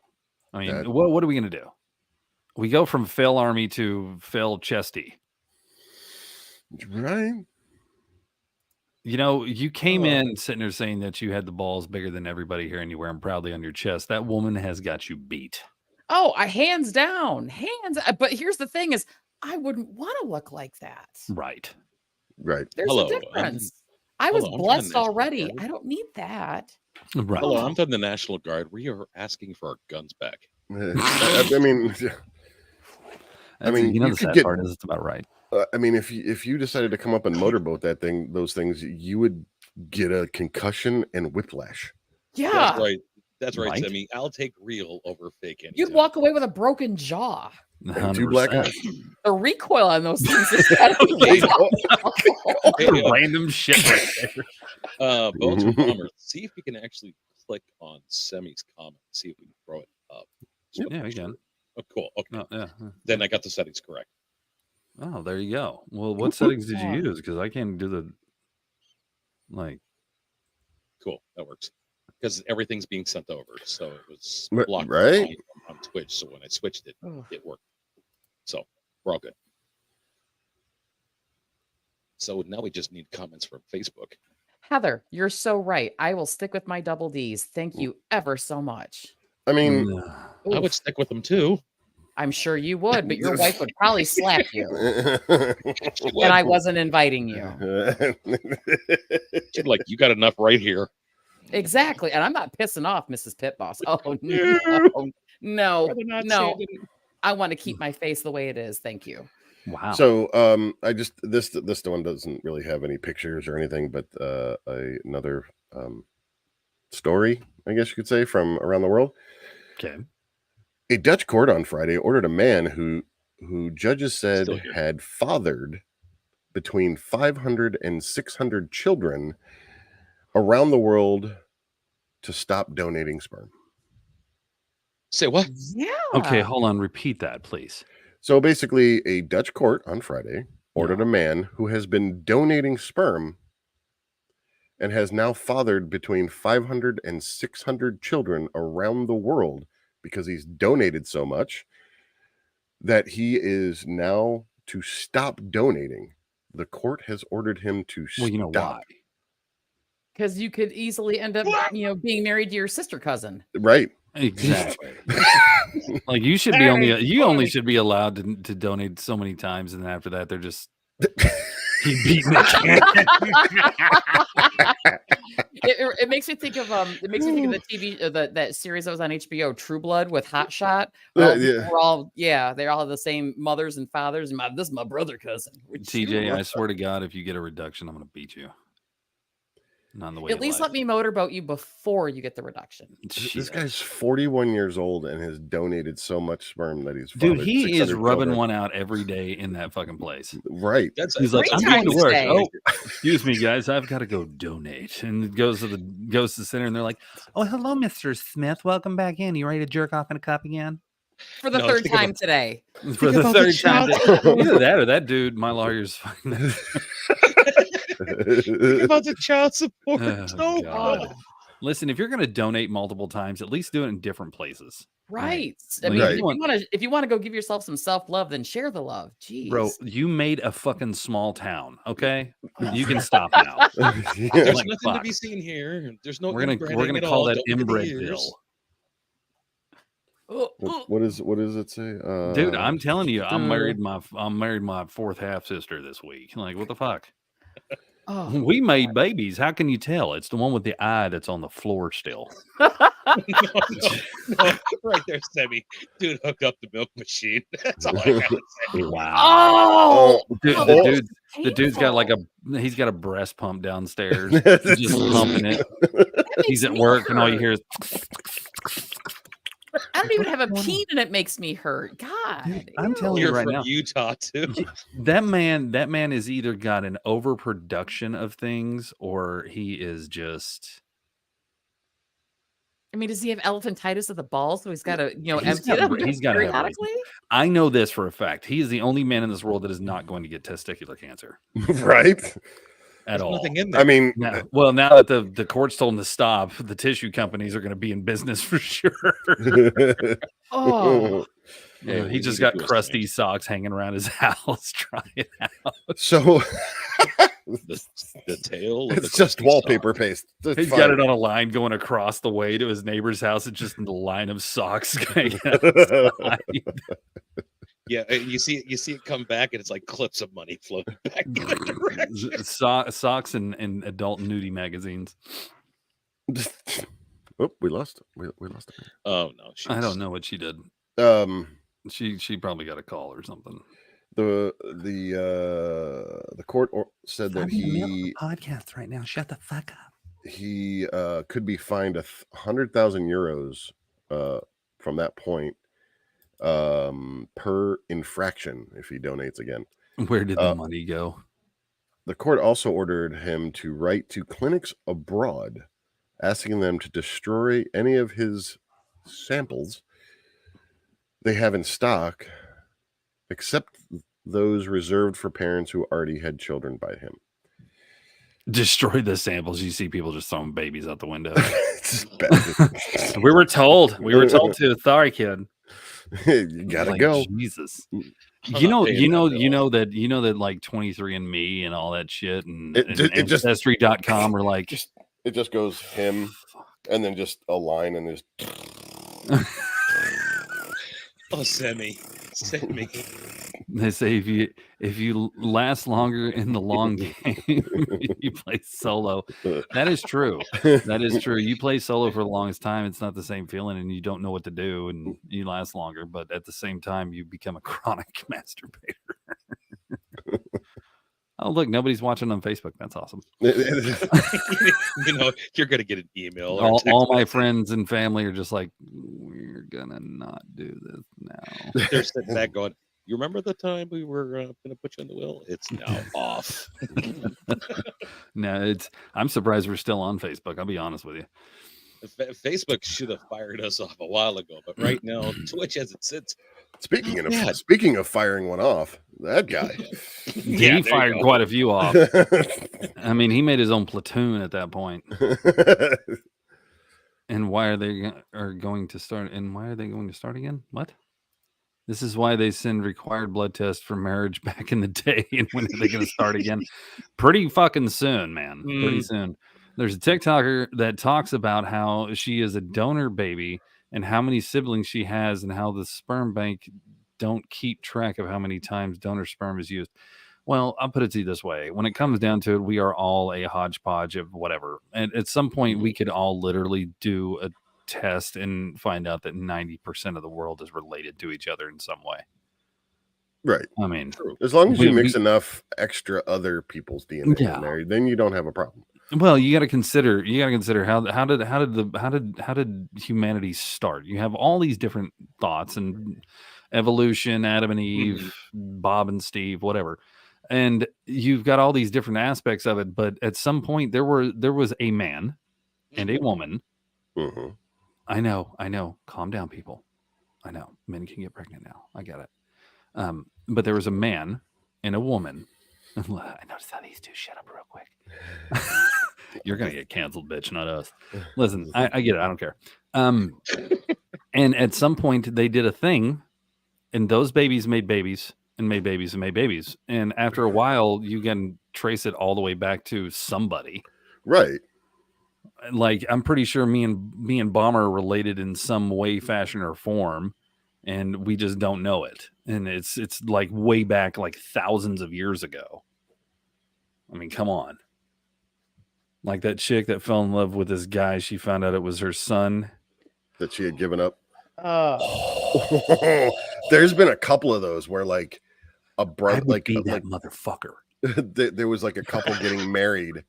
I mean, That- what are we gonna do? We go from fail army to fail chesty. Right. You know, you came in sitting there saying that you had the balls bigger than everybody here, and you wear them proudly on your chest. That woman has got you beat. Oh, hands down. But here's the thing is I wouldn't want to look like that. Right. Right. There's Hello, a difference. I was hello, I'm from blessed the National already. Guard. I don't need that. Right. Hello, I'm from the National Guard. We are asking for our guns back. I mean, mean, you know, you the could sad get- part is it's about right. I mean, if you decided to come up and motorboat those things, you would get a concussion and whiplash. Yeah. That's right. That's right, Right? Sammy. I'll take real over fake. You'd anytime. walk away with a broken jaw. And 2 black 100%. eyes. The recoil on those things is gotta be Hey, That's random shit right there. Bones or Bombers, see if you can actually click on Semi's comment. See if we can throw it up. Just wanna Yeah, make we sure. can. Oh, cool. Okay. No, yeah. Then I got the settings correct. Oh, there you go. Well, what settings did you use? Because I can't do the like. Cool. That works. Because everything's being sent over. So it was Right- blocked right? on Twitch. So when I switched it, Ugh. it worked. So we're all good. So now we just need comments from Facebook. Heather, you're so right. I will stick with my double D's. Thank you ever so much. I mean, I would stick with them too. I'm sure you would, but your wife would probably slap you. She'd And I like, wasn't inviting you. she'd like, you got enough right here. Exactly. And I'm not pissing off Mrs. Pit Boss. Oh, no. No. No. I want to keep my face the way it is. Thank you. Wow. So I just this one doesn't really have any pictures or anything, but another story, I guess you could say, from around the world. Okay. A Dutch court on Friday ordered a man who judges said Still here. had fathered between 500 and 600 children around the world to stop donating sperm. Say what? Yeah. Okay, hold on. Repeat that, please. So basically, a Dutch court on Friday ordered a man who has been donating sperm and has now fathered between 500 and 600 children around the world because he's donated so much that he is now to stop donating. The court has ordered him to Well, you know stop. why? Because you could easily end up, being married to your sister cousin. Right. Exactly. Like you should be only should be allowed to donate so many times, and then after that they're just keep beating It makes me think of the TV that series that was on HBO, True Blood with Hot Shot. Yeah. They all have the same mothers and fathers. And this is my brother cousin. TJ, I swear to God, if you get a reduction, I'm gonna beat you. Not in the way. At least let me motorboat you before you get the reduction. This guy's 41 years old and has donated so much sperm that he's Dude, fathered he is 600 rubbing children. one out every day in that fucking place. Right. That's He's like, Three I'm going to times work. a day. Oh, excuse me, guys, I've got to go donate. And goes to the center, and they're like, "Oh, hello, Mr. Smith. Welcome back in. You ready to jerk off in a cup again?" For the No, third think about- time today. For the about third the time. child. Either that or that dude, my lawyer's fucking. Think about the child support. Oh, so God. much. Listen, if you're going to donate multiple times, at least do it in different places. Right. I Like, mean, Right. if you want to go give yourself some self-love, then share the love. Jeez. Bro, you made a fucking small town, okay? You can stop now. There's Like, nothing fuck. to be seen here. There's no. We're gonna inbreeding at call all. that Don't look at the inbred ears. bill. What does it say? Dude, I'm telling you, I'm married my fourth half sister this week. Like, what the fuck? Oh, We made babies. How can you tell? It's the one with the eye that's on the floor still. no, right there, Sammy. Dude, hook up the milk machine. That's all I gotta say. Wow. Oh, Dude, oh, the dude's got like he's got a breast pump downstairs. He's He's just pumping it. He's at work and all you hear is I don't even have a peen and it makes me hurt. God. I'm ew. telling you You're right from now. Utah too. That man has either got an overproduction of things or he is just I mean, does he have elephantitis of the balls? So he's got to, He's empty got- them he's gotta have periodically? I know this for a fact. He is the only man in this world that is not going to get testicular cancer right. at There's all. nothing in there. I mean, Now, well, now that the court's told him to stop, the tissue companies are going to be in business for sure. Oh, Yeah, we He just need to got do a crusty thing. socks hanging around his house. Try it out. so The tail. Of it's the just crusty wallpaper sock. paste. It's He's fine. got it on a line going across the way to his neighbor's house. It's just in the line of socks. hanging outside. Yeah, and you see it come back, and it's like clips of money floating back in the direction. Socks and adult nudie magazines. Oh, we lost. We lost it. Oh no, I don't know what she did. She probably got a call or something. The court said that he podcast right now. Shut the fuck up. he could be fined 100,000 euros from that point per infraction if he donates again. Where did the money go? The court also ordered him to write to clinics abroad, asking them to destroy any of his samples they have in stock, except those reserved for parents who already had children by him. Destroy the samples. You see people just throwing babies out the window. We were told to. Sorry, kid. You gotta Like, go. Jesus. I'm You not know, paying you know, that you bill. know that like 23andMe and all that shit and, It and ju- it just- Ancestry.com are like It just goes him, and then just a line, and just Oh, send me. they say if you last longer in the long game, you play solo. That is true. That is true. You play solo for the longest time, it's not the same feeling, and you don't know what to do, and you last longer. But at the same time, you become a chronic masturbator. Oh, look, nobody's watching on Facebook. That's awesome. You know, you're gonna get an email. Or text All my message. friends and family are just like, we're gonna not do this now. They're sitting back going, "You remember the time we were gonna put you in the will? It's now off." No, I'm surprised we're still on Facebook. I'll be honest with you. Facebook should have fired us off a while ago, but right now, Twitch as it sits. Speaking of firing one off, that guy. He fired quite a few off. I mean, he made his own platoon at that point. And why are they going to start? And why are they going to start again? What? This is why they send required blood tests for marriage back in the day. And when are they going to start again? Pretty fucking soon, man. Pretty soon. There's a TikToker that talks about how she is a donor baby and how many siblings she has and how the sperm bank don't keep track of how many times donor sperm is used. Well, I'll put it to you this way. When it comes down to it, we are all a hodgepodge of whatever. And at some point, we could all literally do a test and find out that 90% of the world is related to each other in some way. Right. I mean, as long as you mix enough extra other people's DNA in there, then you don't have a problem. Well, you got to consider how did humanity start? You have all these different thoughts and evolution, Adam and Eve, Bob and Steve, whatever. And you've got all these different aspects of it, but at some point there was a man and a woman. Mm-hmm. I know. Calm down, people. I know men can get pregnant now. I get it. But there was a man and a woman. I noticed how these two shut up real quick. You're gonna get canceled, bitch, not us. Listen, I get it. I don't care. And at some point they did a thing, and those babies made babies and made babies and made babies. And after a while, you can trace it all the way back to somebody. Right. Like, I'm pretty sure me and Bomber are related in some way, fashion, or form, and we just don't know it. And it's like way back, like thousands of years ago. I mean, come on. Like that chick that fell in love with this guy, she found out it was her son that she had given up. There's been a couple of those where like a brother, like that motherfucker. There was like a couple getting married,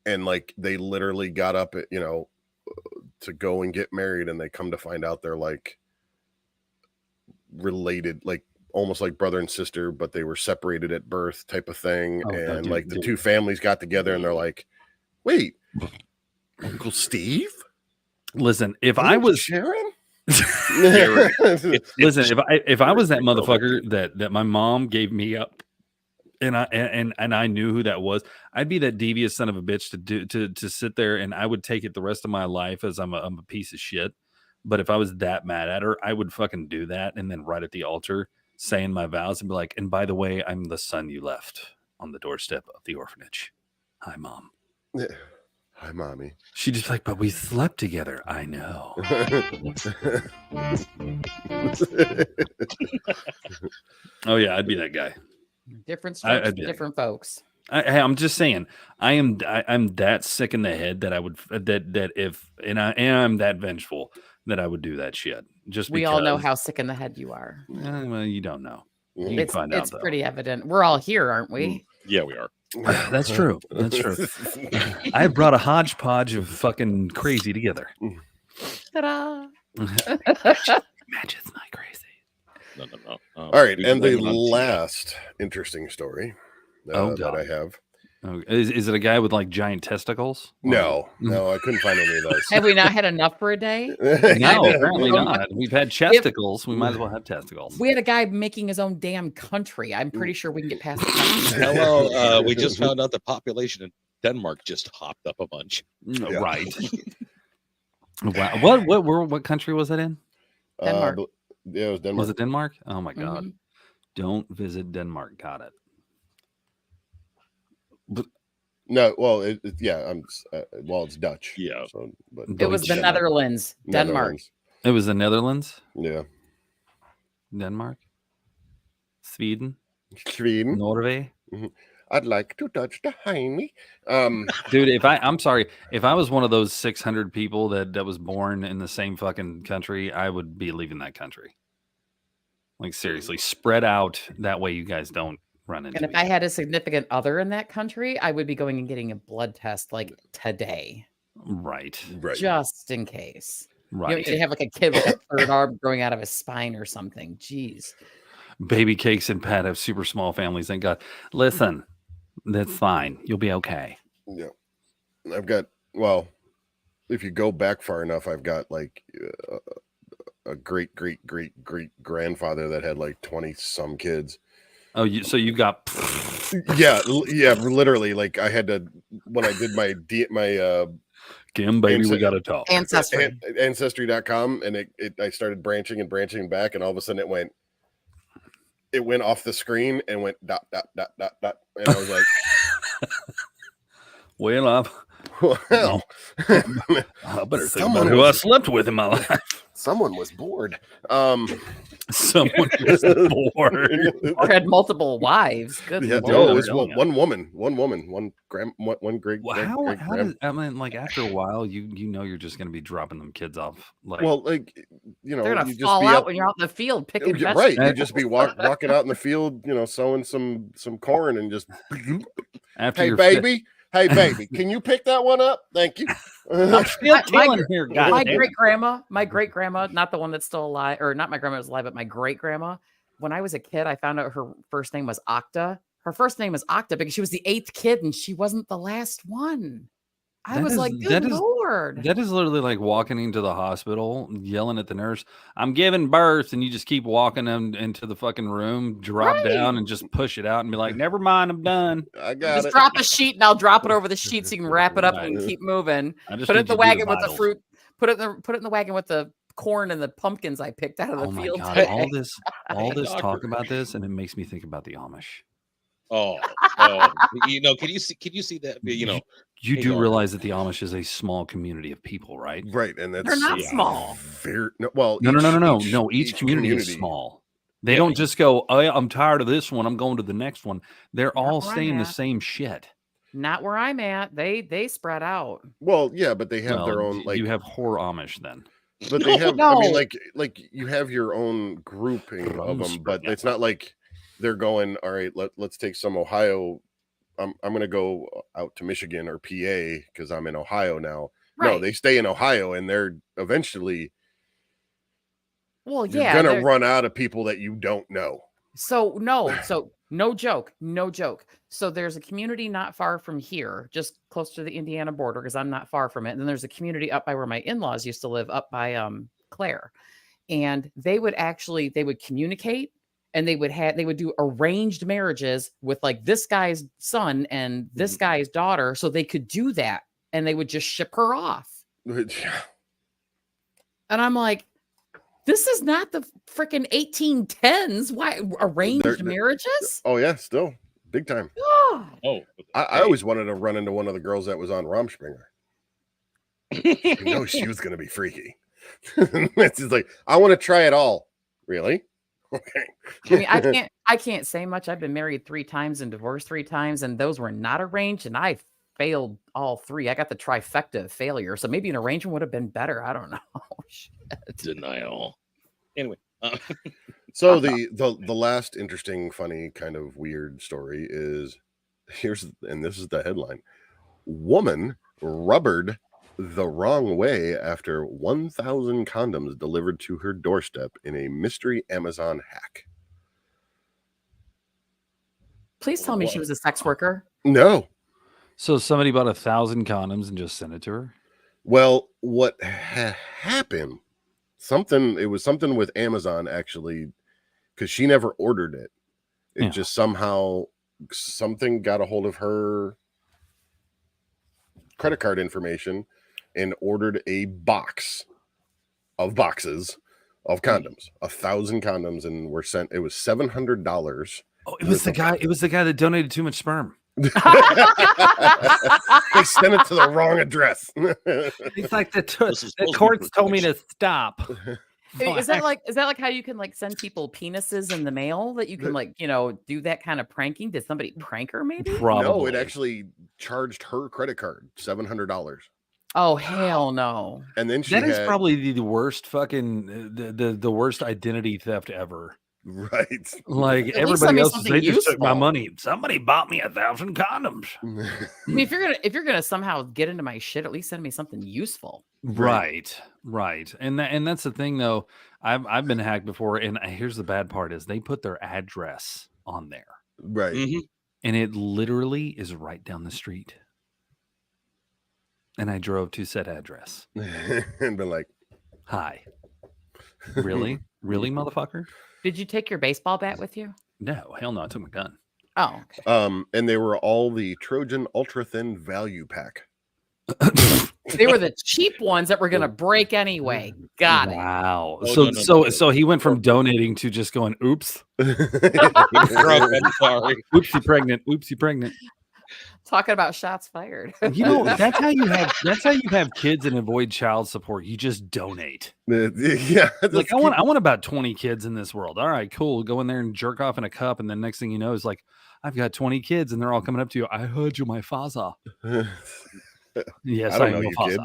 and like they literally got up at, to go and get married, and they come to find out they're like related, like almost like brother and sister, but they were separated at birth type of thing. And like the two families got together and they're like, wait, Uncle Steve? Listen, if I was Sharon, listen, if I was that motherfucker that my mom gave me up, and I knew who that was, I'd be that devious son of a bitch to sit there, and I would take it the rest of my life as I'm a piece of shit. But if I was that mad at her, I would fucking do that, and then right at the altar saying my vows and be like, and by the way, I'm the son you left on the doorstep of the orphanage. Hi, Mom. Hi, Mommy. She just like, but we slept together. I know. Oh yeah, I'd be that guy. Different strokes, different folks. I'm just saying, I'm that sick in the head that I would I'm that vengeful that I would do that shit. Just we all know how sick in the head you are. Well, you don't know. It's pretty evident. We're all here, aren't we? Yeah, we are. That's true. That's true. I brought a hodgepodge of fucking crazy together. Ta-da! Match is not crazy. No. All right, we and the blame it on Tia. last interesting story Oh, that God. I have. Oh, is it a guy with like giant testicles? No, I couldn't find any of those. Have we not had enough for a day? No, apparently not. We've had chesticles. We might as well have testicles. We had a guy making his own damn country. I'm pretty sure we can get past the country. Hello, we just found out the population in Denmark just hopped up a bunch. Yeah. Right. Wow. What country was that in? Denmark. Yeah, it was Denmark. Was it Denmark? Oh my God. Mhm. Don't visit Denmark. Got it. No, well, it's Dutch. Yeah. So, but It was the Deutsche. Netherlands, Denmark. Netherlands. It was the Netherlands, Yeah. Denmark, Sweden, Sweden. Norway. I'd like to touch the hiney. Dude, I'm sorry, if I was one of those 600 people that was born in the same fucking country, I would be leaving that country. Like seriously, spread out that way you guys don't run into. And if I had a significant other in that country, I would be going and getting a blood test like today, Right. just in case. Right. You know, you have like a kid with a third arm growing out of his spine or something. Jeez. Baby Cakes and Pat have super small families. Thank God. Listen, that's fine. You'll be okay. Yeah. I've got, well, if you go back far enough, I've got like a great grandfather that had like 20 some kids. Oh, so you got. Yeah, literally. Like I had to, when I did my Kim, baby, we got to talk. Ancestry. Ancestry.com, and I started branching back, and all of a sudden it went off the screen and went dot, and I was like, well, well, I better think about who I slept with in my life. Someone was bored. Someone was bored. Or had multiple wives. Good Yeah, Lord. no, it was one woman, one great. Well, how does, I mean, like after a while, you know you're just gonna be dropping them kids off. Like, Well, like you know, They're gonna you just fall be out up, when you're out in the field picking right. vegetables. You just be walking out in the field, you know, sowing some corn, and just after hey you're baby, can you pick that one up? Thank you. I'm still killing here, guys. My great grandma, not the one that's still alive, or not my grandma was alive, but my great grandma. When I was a kid, I found out her first name was Octa. Her first name was Octa because she was the 8th kid and she wasn't the last one. I was like, good Lord. That is literally like walking into the hospital, yelling at the nurse, I'm giving birth. And you just keep walking them into the fucking room, drop down and just push it out and be like, never mind, I'm done. I got Just it. drop a sheet and I'll drop it over the sheet so you can wrap it up and keep moving. Put it in the wagon with the fruit. Put it in the wagon with the corn and the pumpkins I picked out of the field. God, today. all this talk about this, and it makes me think about the Amish. Oh, you know, can you see that? You know, You hang do on. realize that the Amish is a small community of people, right? Right, and that's They're not small. Very well. No. Each community is small. They don't just go, oh, I'm tired of this one, I'm going to the next one. They're all where I'm saying the at. same shit. Not where I'm at. They spread out. Well, yeah, but they have Well, their own like. you have whore Amish then. But they have. No. I mean, like you have your own grouping of them, but it's not like they're going. All right, let's take some Ohio. I'm going to go out to Michigan or PA because I'm in Ohio now. Right. No, they stay in Ohio, and they're eventually. Well, You're yeah. gonna they're- run out of people that you don't know. So no joke. So there's a community not far from here, just close to the Indiana border, because I'm not far from it. And then there's a community up by where my in-laws used to live, up by Claire. And they would communicate, and they would do arranged marriages with like this guy's son and this guy's daughter, so they could do that, and they would just ship her off. And I'm like, this is not the freaking 1810s. Why arranged marriages? Oh yeah, still big time. God. Oh, I always wanted to run into one of the girls that was on Rumspringa. I know she was going to be freaky. It's just like, I want to try it all. Really? Okay. I mean, I can't say much. I've been married 3 times and divorced 3 times, and those were not arranged, and I failed all 3. I got the trifecta of failure. So maybe an arrangement would have been better. I don't know. Shit. Denial. Anyway. So the last interesting, funny, kind of weird story is and this is the headline: Woman rubbered the wrong way after 1,000 condoms delivered to her doorstep in a mystery Amazon hack. Please tell me she was a sex worker. No. So somebody bought 1,000 condoms and just sent it to her. Well, what happened? It was something with Amazon actually, because she never ordered it. It just somehow something got a hold of her credit card information and ordered a box of boxes of condoms, 1,000 condoms, and were sent. It was $700. Oh, it was the guy. It was the guy that donated too much sperm. They sent it to the wrong address. It's like the courts told me to stop. Is that like how you can like send people penises in the mail that you can like, do that kind of pranking? Did somebody prank her maybe? Probably. No, it actually charged her credit card $700. Oh hell no. And then that is probably the worst fucking the worst identity theft ever. Right. Like everybody else, they just took my money. Somebody bought me 1,000 condoms. I mean, if you're gonna somehow get into my shit, at least send me something useful. Right. And that's the thing though. I've been hacked before, and here's the bad part: is they put their address on there, right? And it literally is right down the street. And I drove to said address and been like, "Hi, really, motherfucker." Did you take your baseball bat with you? No, hell no. I took my gun. Oh, okay. And they were all the Trojan Ultra Thin Value Pack. They were the cheap ones that were going to break anyway. Got it. Wow. Oh, so he went from donating to just going, oops. I'm sorry. Oopsie pregnant. Talking about shots fired. That's how you have kids and avoid child support. You just donate. Yeah. Like I want about 20 kids in this world. All right, cool. Go in there and jerk off in a cup, and then next thing you know is like, I've got 20 kids, and they're all coming up to you. I heard you, my father. Yes, I am your father.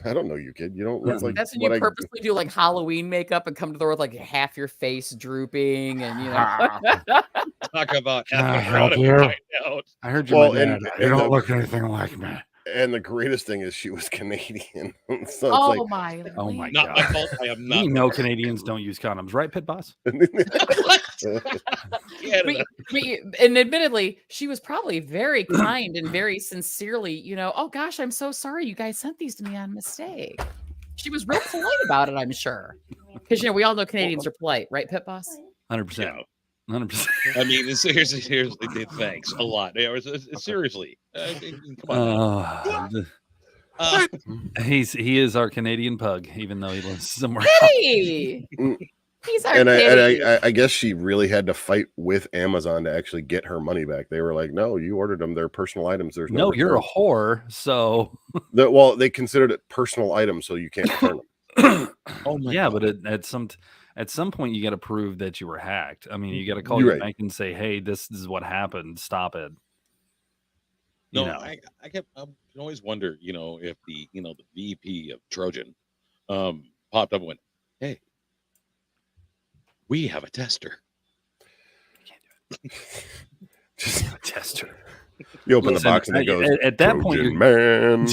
I don't know you, kid. You don't look like that's when you purposely do like Halloween makeup and come to the door with like half your face drooping and talk about I heard you. Well, and you don't look anything like me. And the greatest thing is she was Canadian. So oh my not god! My fault. I am not. We know Canadians don't use condoms, right, Pit Boss? And admittedly, she was probably very kind and very sincerely, oh gosh, I'm so sorry you guys sent these to me on mistake. She was real polite about it, I'm sure. Because we all know Canadians are polite, right, Pit Boss? 100%. 100%. I mean, seriously, thanks a lot. Seriously, come on. He is our Canadian pug, even though he lives somewhere else. He's our I guess she really had to fight with Amazon to actually get her money back. They were like, "No, you ordered them; they're personal items. There's no you're a whore." So, they considered it personal items, so you can't return them. Oh my God. But at some point, you got to prove that you were hacked. I mean, you got to call your bank and say, "Hey, this is what happened. Stop it." I can always wonder, if the VP of Trojan popped up and went, "Hey, we have a tester." Just a tester. You open the box and it goes, at that point, man.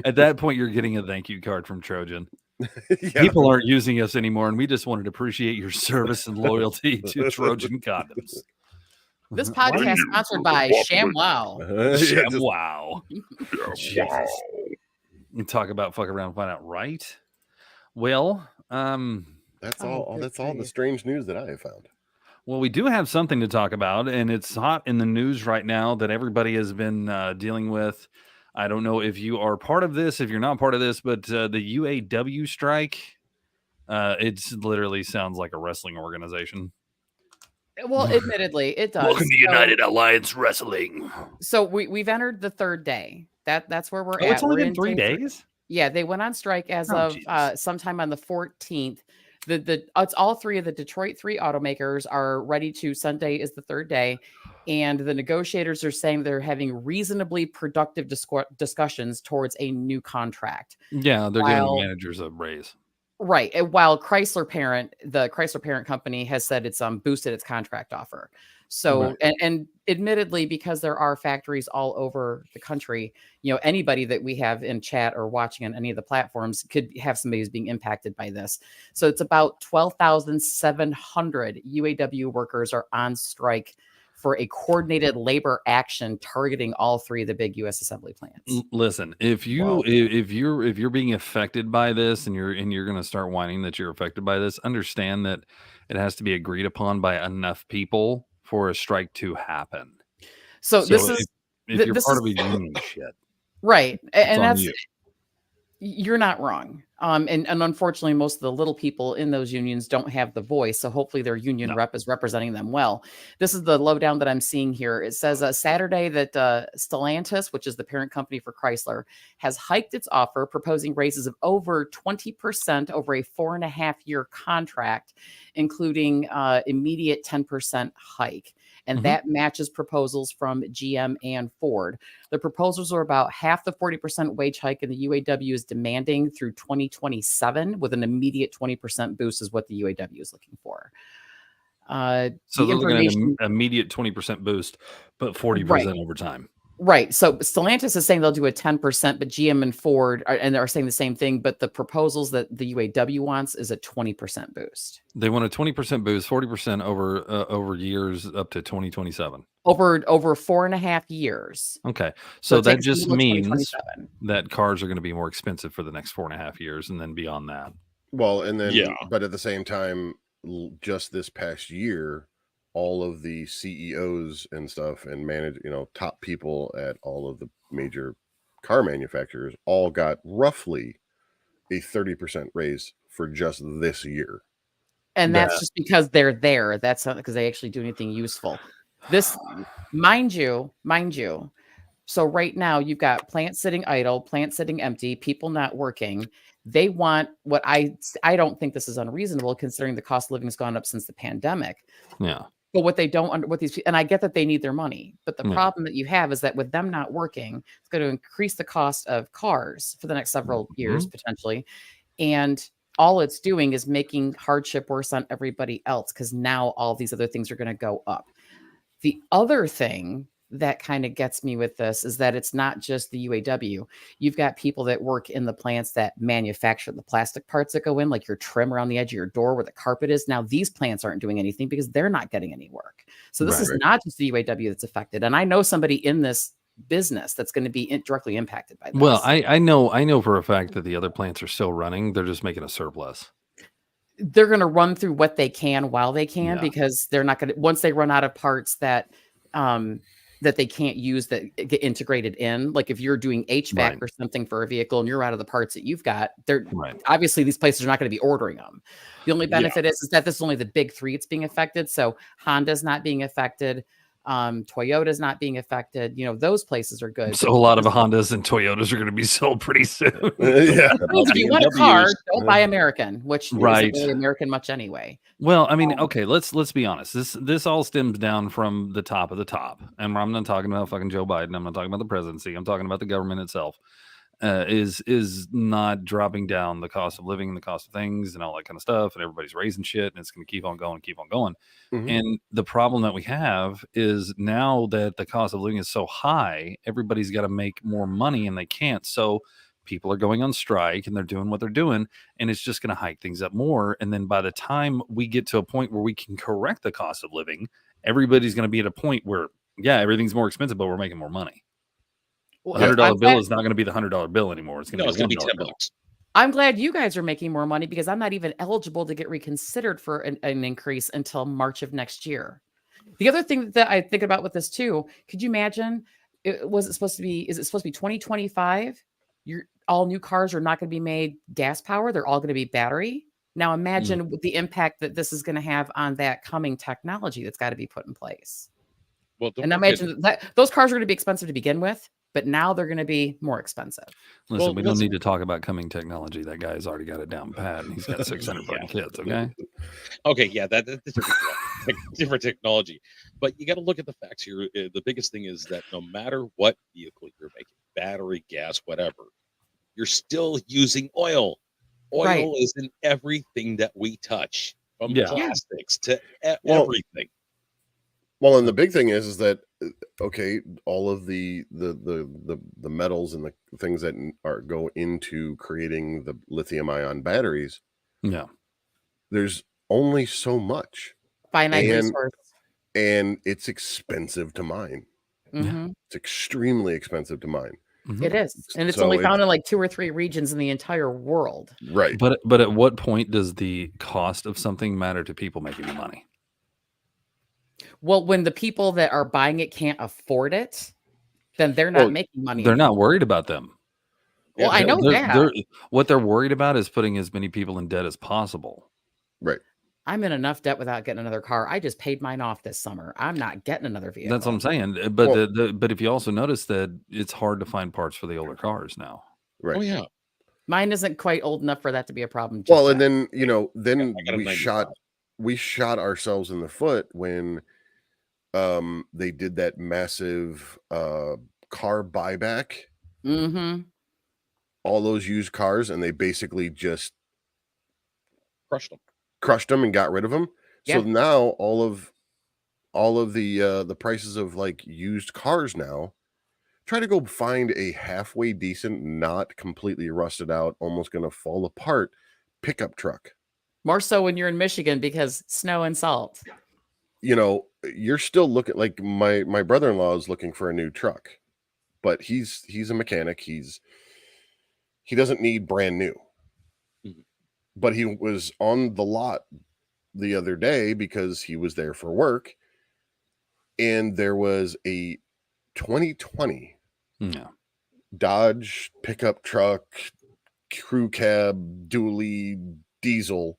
At that point, you're getting a thank you card from Trojan. Yeah. People aren't using us anymore, and we just wanted to appreciate your service and loyalty to Trojan condoms. This podcast is sponsored by ShamWow. ShamWow. Jesus. You talk about fuck around and find out, right? Well, that's all the strange news that I have found. Well, we do have something to talk about, and it's hot in the news right now that everybody has been dealing with. I don't know if you are part of this, if you're not part of this, but the UAW strike, it literally sounds like a wrestling organization. Well, admittedly, it does. Welcome to United Alliance Wrestling. So we've entered the third day. That's where we're at. It's only been 3 days? Yeah, they went on strike as of sometime on the 14th. It's all three of the Detroit 3 automakers are ready to. Sunday is the third day, and the negotiators are saying they're having reasonably productive discussions towards a new contract. Yeah, they're giving the managers a raise. Right. And while the Chrysler parent company has said it's boosted its contract offer. So, Right. and admittedly, because there are factories all over the country, anybody that we have in chat or watching on any of the platforms could have somebody who's being impacted by this. So it's about 12,700 UAW workers are on strike for a coordinated labor action targeting all three of the big U.S. assembly plants. Listen, if you're being affected by this and you're going to start whining that you're affected by this, understand that it has to be agreed upon by enough people for a strike to happen. So this if, is if you're this part is of a union, shit, right, it's and on that's you. you're not wrong. And unfortunately, most of the little people in those unions don't have the voice. So hopefully their union rep is representing them well. This is the lowdown that I'm seeing here. It says Saturday that Stellantis, which is the parent company for Chrysler, has hiked its offer, proposing raises of over 20% over a 4.5-year contract, including immediate 10% hike. And that matches proposals from GM and Ford. The proposals are about half the 40% wage hike, and the UAW is demanding through 2027 with an immediate 20% boost is what the UAW is looking for. So the they're looking at information, an immediate 20% boost, but 40% over time. right. So Stellantis is saying they'll do a 10%, but GM and Ford are saying the same thing. But the proposals that the UAW wants is a 20% boost. They want a 20% boost, 40% over years up to 2027. Over 4.5 years. Okay. So it that takes just until means 2027. that cars are going to be more expensive for the next 4.5 years and then beyond that. Well, and then, Yeah. but at the same time, just this past year, all of the CEOs and stuff and top people at all of the major car manufacturers all got roughly a 30% raise for just this year. And that's just because they're there. That's not because they actually do anything useful. This, mind you. So right now you've got plants sitting idle, plants sitting empty, people not working. They want what I don't think this is unreasonable considering the cost of living has gone up since the pandemic. Yeah. But what they don't, and I get that they need their money, but the problem that you have is that with them not working, it's going to increase the cost of cars for the next several years potentially. And all it's doing is making hardship worse on everybody else because now all these other things are going to go up. The other thing that kind of gets me with this is that it's not just the UAW. You've got people that work in the plants that manufacture the plastic parts that go in, like your trim around the edge of your door where the carpet is. Now these plants aren't doing anything because they're not getting any work. So this is not just the UAW that's affected. And I know somebody in this business that's going to be directly impacted by this. Well, I know for a fact that the other plants are still running. They're just making a surplus. They're going to run through what they can while they can because they're not going to, once they run out of parts that that they can't use that get integrated in, like if you're doing HVAC or something for a vehicle and you're out of the parts that you've got, they're obviously these places are not going to be ordering them. The only benefit is that this is only the big three it's being affected. So Honda's not being affected. Toyota's not being affected. Those places are good. So a lot of Hondas and Toyotas are going to be sold pretty soon. If you want a car, don't buy American, which isn't really American much anyway. Well, I mean, okay, let's be honest. This all stems down from the top of the top. And I'm not talking about fucking Joe Biden. I'm not talking about the presidency. I'm talking about the government itself. Is not dropping down the cost of living and the cost of things and all that kind of stuff, and everybody's raising shit, and it's going to keep on going. And the problem that we have is now that the cost of living is so high, everybody's got to make more money and they can't. So people are going on strike and they're doing what they're doing, and it's just going to hike things up more. And then by the time we get to a point where we can correct the cost of living, everybody's going to be at a point where, everything's more expensive, but we're making more money. The $100 bill is not going to be the $100 bill anymore. It's going to be $10. I'm glad you guys are making more money because I'm not even eligible to get reconsidered for an increase until March of next year. The other thing that I think about with this too, could you imagine? Is it supposed to be 2025? All new cars are not going to be made gas powered. They're all going to be battery. Now imagine the impact that this is going to have on that coming technology that's got to be put in place. Well, and imagine that those cars are going to be expensive to begin with, but now they're going to be more expensive. Listen, we don't need to talk about coming technology. That guy's already got it down pat, and he's got 600 fucking kids. Okay. Okay. Yeah. That's different technology, but you got to look at the facts here. The biggest thing is that no matter what vehicle you're making, battery, gas, whatever, you're still using oil. Oil Right. is in everything that we touch, from Yeah. plastics to Well, everything. Well, and the big thing is that okay, all of the metals and the things that go into creating the lithium ion batteries, Yeah. there's only so much, Finite and resource. it's expensive to mine. Mhm. It's extremely expensive to mine. It Mhm. is, and it's So only it's found in like 2 or 3 regions in the entire world. right. But at what point does the cost of something matter to people making the money? Well, when the people that are buying it can't afford it, then they're not Well, making money. They're not anymore. worried about them. Well, I know that. What they're worried about is putting as many people in debt as possible. Right. I'm in enough debt without getting another car. I just paid mine off this summer. I'm not getting another vehicle. That's what I'm saying. But Well- but if you also notice that it's hard to find parts for the older cars now. Right. Oh yeah. Mine isn't quite old enough for that to be a problem. Just Well, and yet. then then I got a we 95. shot ourselves in the foot when they did that massive car buyback, Mhm. all those used cars, and they basically just Crushed them. and got rid of them. Yeah. So now all of the prices of like used cars now, try to go find a halfway decent, not completely rusted out, almost going to fall apart pickup truck. More so when you're in Michigan because snow and salt. You know, you're still looking like my brother-in-law is looking for a new truck, but he's a mechanic. He doesn't need brand new. Mhm. But he was on the lot the other day because he was there for work, and there was a 2020 Yeah. Dodge pickup truck, crew cab, dually, diesel,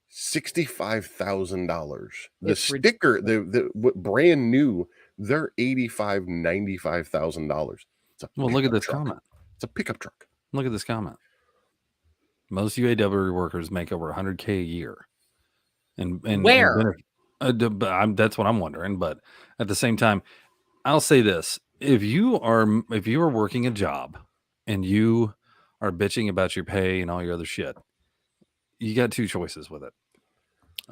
$65,000. The It's sticker, the brand new, they're $85,000-$95,000. It's a Well, look at pickup this truck. comment. It's a pickup truck. Look at this comment. Most UAW workers make over 100K a year. And Where? that's what I'm wondering. But at the same time, I'll say this: if you are working a job and you are bitching about your pay and all your other shit, you got two choices with it.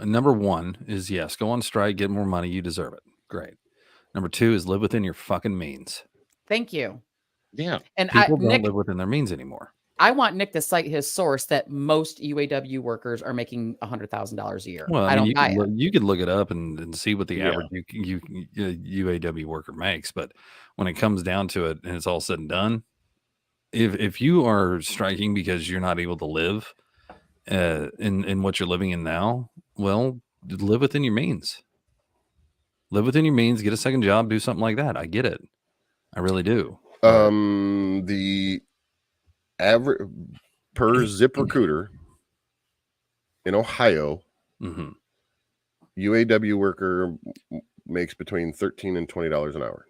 Number one is yes, go on strike, get more money, you deserve it. Great. Number two is live within your fucking means. Thank you. Yeah. And People don't Nick, live within their means anymore. I want Nick to cite his source that most UAW workers are making $100,000 a year. Well, I don't you buy can it. you could look it up and see what the Yeah. average UAW worker makes. But when it comes down to it and it's all said and done, if you are striking because you're not able to live in what you're living in now, well, live within your means. Live within your means, get a second job, do something like that. I get it. I really do. The average per ZipRecruiter in Ohio, Mhm. UAW worker makes between $13 and $20 an hour.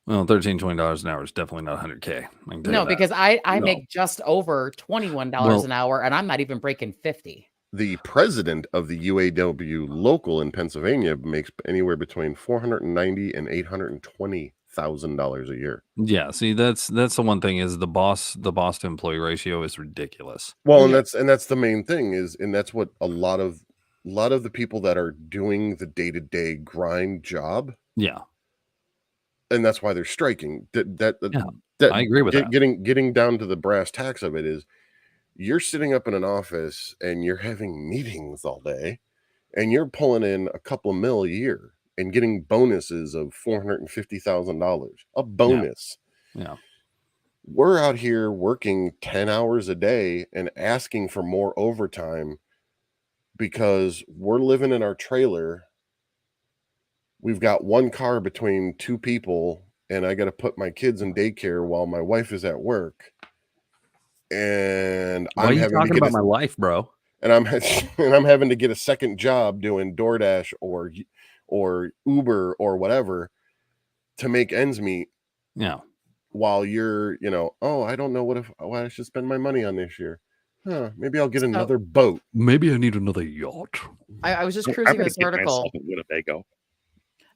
Well, $13, $20 an hour is definitely not 100K. I can tell you No, that. because I No. make just over $21 Well- an hour, and I'm not even breaking 50. The president of the UAW local in Pennsylvania makes anywhere between $490,000 and $820,000 a year. Yeah, see, that's the one thing is the boss to employee ratio is ridiculous. Well, Yeah. and that's the main thing and that's what a lot of the people that are doing the day-to-day grind job, Yeah, and that's why they're striking. That I agree with that. Getting down to the brass tacks of it is you're sitting up in an office and you're having meetings all day and you're pulling in a couple of mil a year and getting bonuses of $450,000 a bonus. Yeah. We're out here working 10 hours a day and asking for more overtime because we're living in our trailer. We've got one car between two people and I got to put my kids in daycare while my wife is at work. And Why are you talking about my life, bro? And I'm having to get a second job doing DoorDash or Uber or whatever to make ends meet. Yeah. While you're, oh, I don't know what I should spend my money on this year. Maybe I'll get another boat. Maybe I need another yacht. I was just I'm cruising gonna this get article. myself a Winnebago.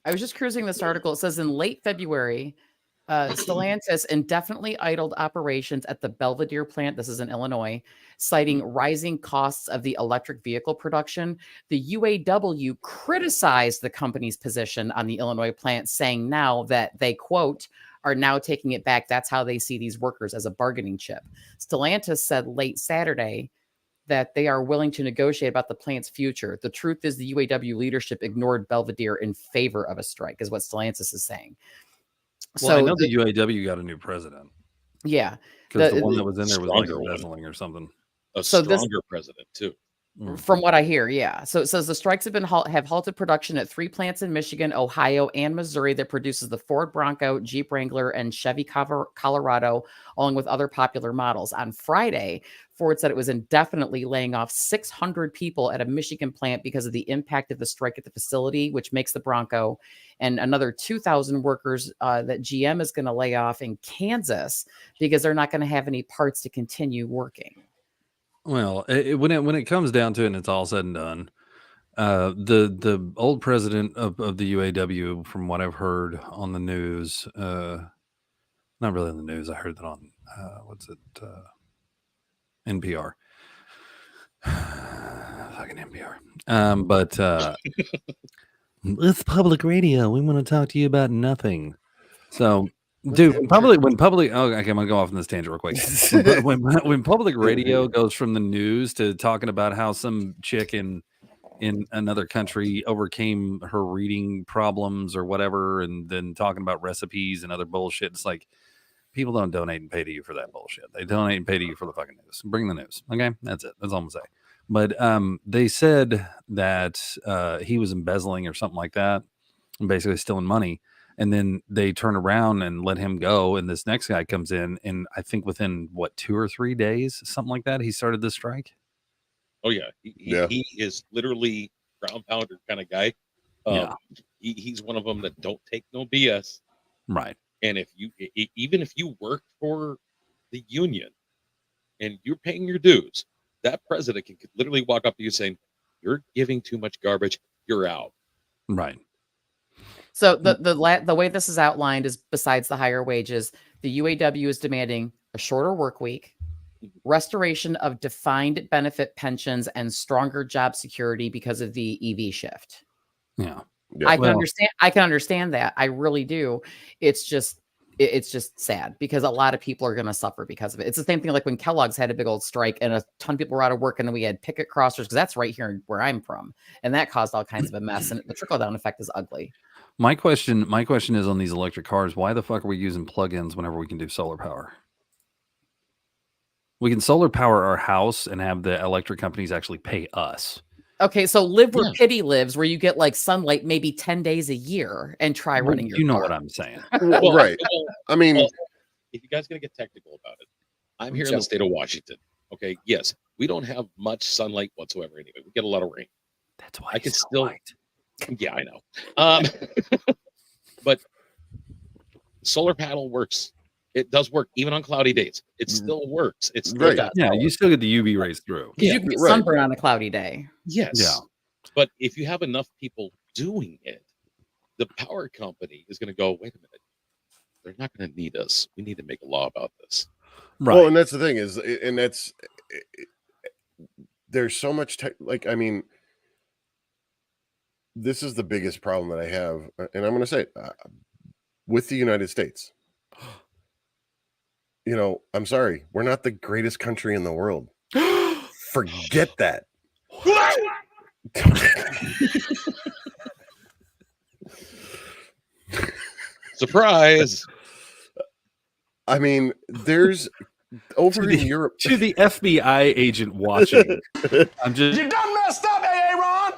I was just cruising this article. It says in late February, Stellantis indefinitely idled operations at the Belvedere plant. This is in Illinois citing rising costs of the electric vehicle production. The UAW criticized the company's position on the Illinois plant, saying now that they, quote, are now taking it back. That's how they see these workers, as a bargaining chip. Stellantis said late Saturday that they are willing to negotiate about the plant's future. The truth is the UAW leadership ignored Belvedere in favor of a strike, is what Stellantis is saying. Well, So I know the UAW got a new president yeah, because the one that was in there was like stronger one. embezzling or something. A So this- stronger president too. from what I hear, yeah. So it says the strikes have halted production at 3 plants in Michigan, Ohio, and Missouri that produces the Ford Bronco, Jeep Wrangler, and Chevy Colorado, along with other popular models. On Friday, Ford said it was indefinitely laying off 600 people at a Michigan plant because of the impact of the strike at the facility, which makes the Bronco, and another 2,000 workers that GM is going to lay off in Kansas because they're not going to have any parts to continue working. Well, when it comes down to it and it's all said and done, the old president of the UAW, from what I've heard on the news, not really on the news, I heard that on NPR. Fucking NPR. But it's public radio. We want to talk to you about nothing. So, dude, when public, oh, okay, I'm gonna go off on this tangent real quick. When public radio goes from the news to talking about how some chick in another country overcame her reading problems or whatever, and then talking about recipes and other bullshit, it's like people don't donate and pay to you for that bullshit. They donate and pay to you for the fucking news. Bring the news, okay? That's it. That's all I'm gonna say. But they said that he was embezzling or something like that, and basically stealing money. And then they turn around and let him go. And this next guy comes in, and I think within 2 or 3 days, something like that, he started this strike. Oh yeah, he is literally ground pounder kind of guy. He's one of them that don't take no BS. Right. And if you even if you work for the union and you're paying your dues, that president can literally walk up to you saying, "You're giving too much garbage. You're out." Right. So the way this is outlined is, besides the higher wages, the UAW is demanding a shorter work week, restoration of defined benefit pensions, and stronger job security because of the EV shift. Yeah. I can understand that. I really do. It's just sad because a lot of people are going to suffer because of it. It's the same thing like when Kellogg's had a big old strike and a ton of people were out of work, and then we had picket crossers, because that's right here where I'm from, and that caused all kinds of a mess. And the trickle down effect is ugly. My question is on these electric cars. Why the fuck are we using plugins whenever we can do solar power? We can solar power our house and have the electric companies actually pay us. Okay, so live where pity lives, where you get like sunlight maybe 10 days a year, and try running your car. What I'm saying. Well, right. I mean, if you guys gonna get technical about it, I'm here in the state of Washington. Okay, yes, we don't have much sunlight whatsoever anyway. We get a lot of rain. That's why I can still. White. Yeah, I know. But solar panel works. It does work even on cloudy days. It still works. It's still got yeah. You still get the UV rays through. You can get sunburn on a cloudy day. Yes. Yeah. But if you have enough people doing it, the power company is going to go, wait a minute. They're not going to need us. We need to make a law about this. Right. Well, and that's the thing is, and that's there's so much I mean, this is the biggest problem that I have, and I'm going to say it, with the United States. You know, I'm sorry, we're not the greatest country in the world. Forget that. Surprise. I mean, there's over in Europe. To the FBI agent watching, I'm just. You done messed up, AA Ron.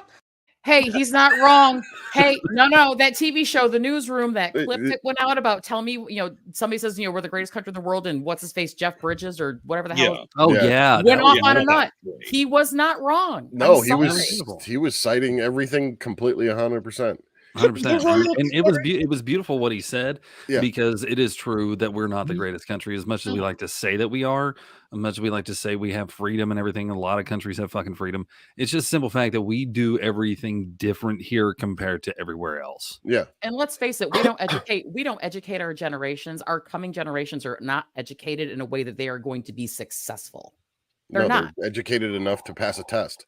Hey, he's not wrong. Hey, no, that TV show, The Newsroom, that clip that went out about, tell me, somebody says, we're the greatest country in the world, and what's his face, Jeff Bridges or whatever the hell. Oh yeah, went off on a nut. He was not wrong. No, he was citing everything completely 100%. 100%. And it was beautiful what he said, yeah. Because it is true that we're not the greatest country. As much as we like to say that we are, as much as we like to say we have freedom and everything, a lot of countries have fucking freedom. It's just simple fact that we do everything different here compared to everywhere else. Yeah. And let's face it, we don't educate our generations. Our coming generations are not educated in a way that they are going to be successful. They're not. They're educated enough to pass a test.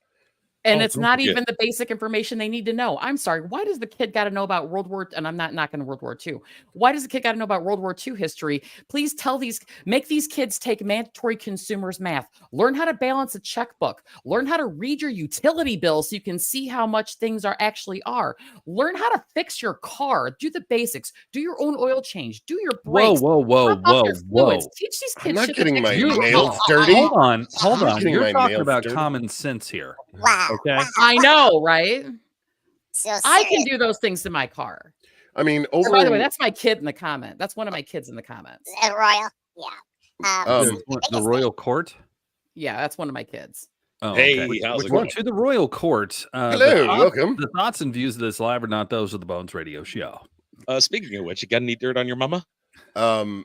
And Oh, it's don't not forget- even the basic information they need to know. I'm sorry. Why does the kid got to know about World War? And I'm not knocking World War II. Why does the kid got to know about World War II history? Please make these kids take mandatory consumers math. Learn how to balance a checkbook. Learn how to read your utility bill so you can see how much things actually are. Learn how to fix your car. Do the basics. Do your own oil change. Do your Whoa, brakes. whoa, Top off your whoa. fluids. Teach these I'm kids not shit to getting fix my your nails car. dirty. Hold on. I'm getting You're my talking nails about dirty. common sense here. Wow. Okay. wow. I know, right? So I can serious. do those things to my car. I mean, Oh, over by the way, in- that's my kid in the comment. That's one of my kids in the comments. Royal. Yeah. The royal court. Yeah, that's one of my kids. Oh, Hey, okay. how's it Well, going? to the royal court. hello, welcome. The thoughts and views of this live are not those of the Bones Radio Show. Speaking of which, you got any dirt on your mama?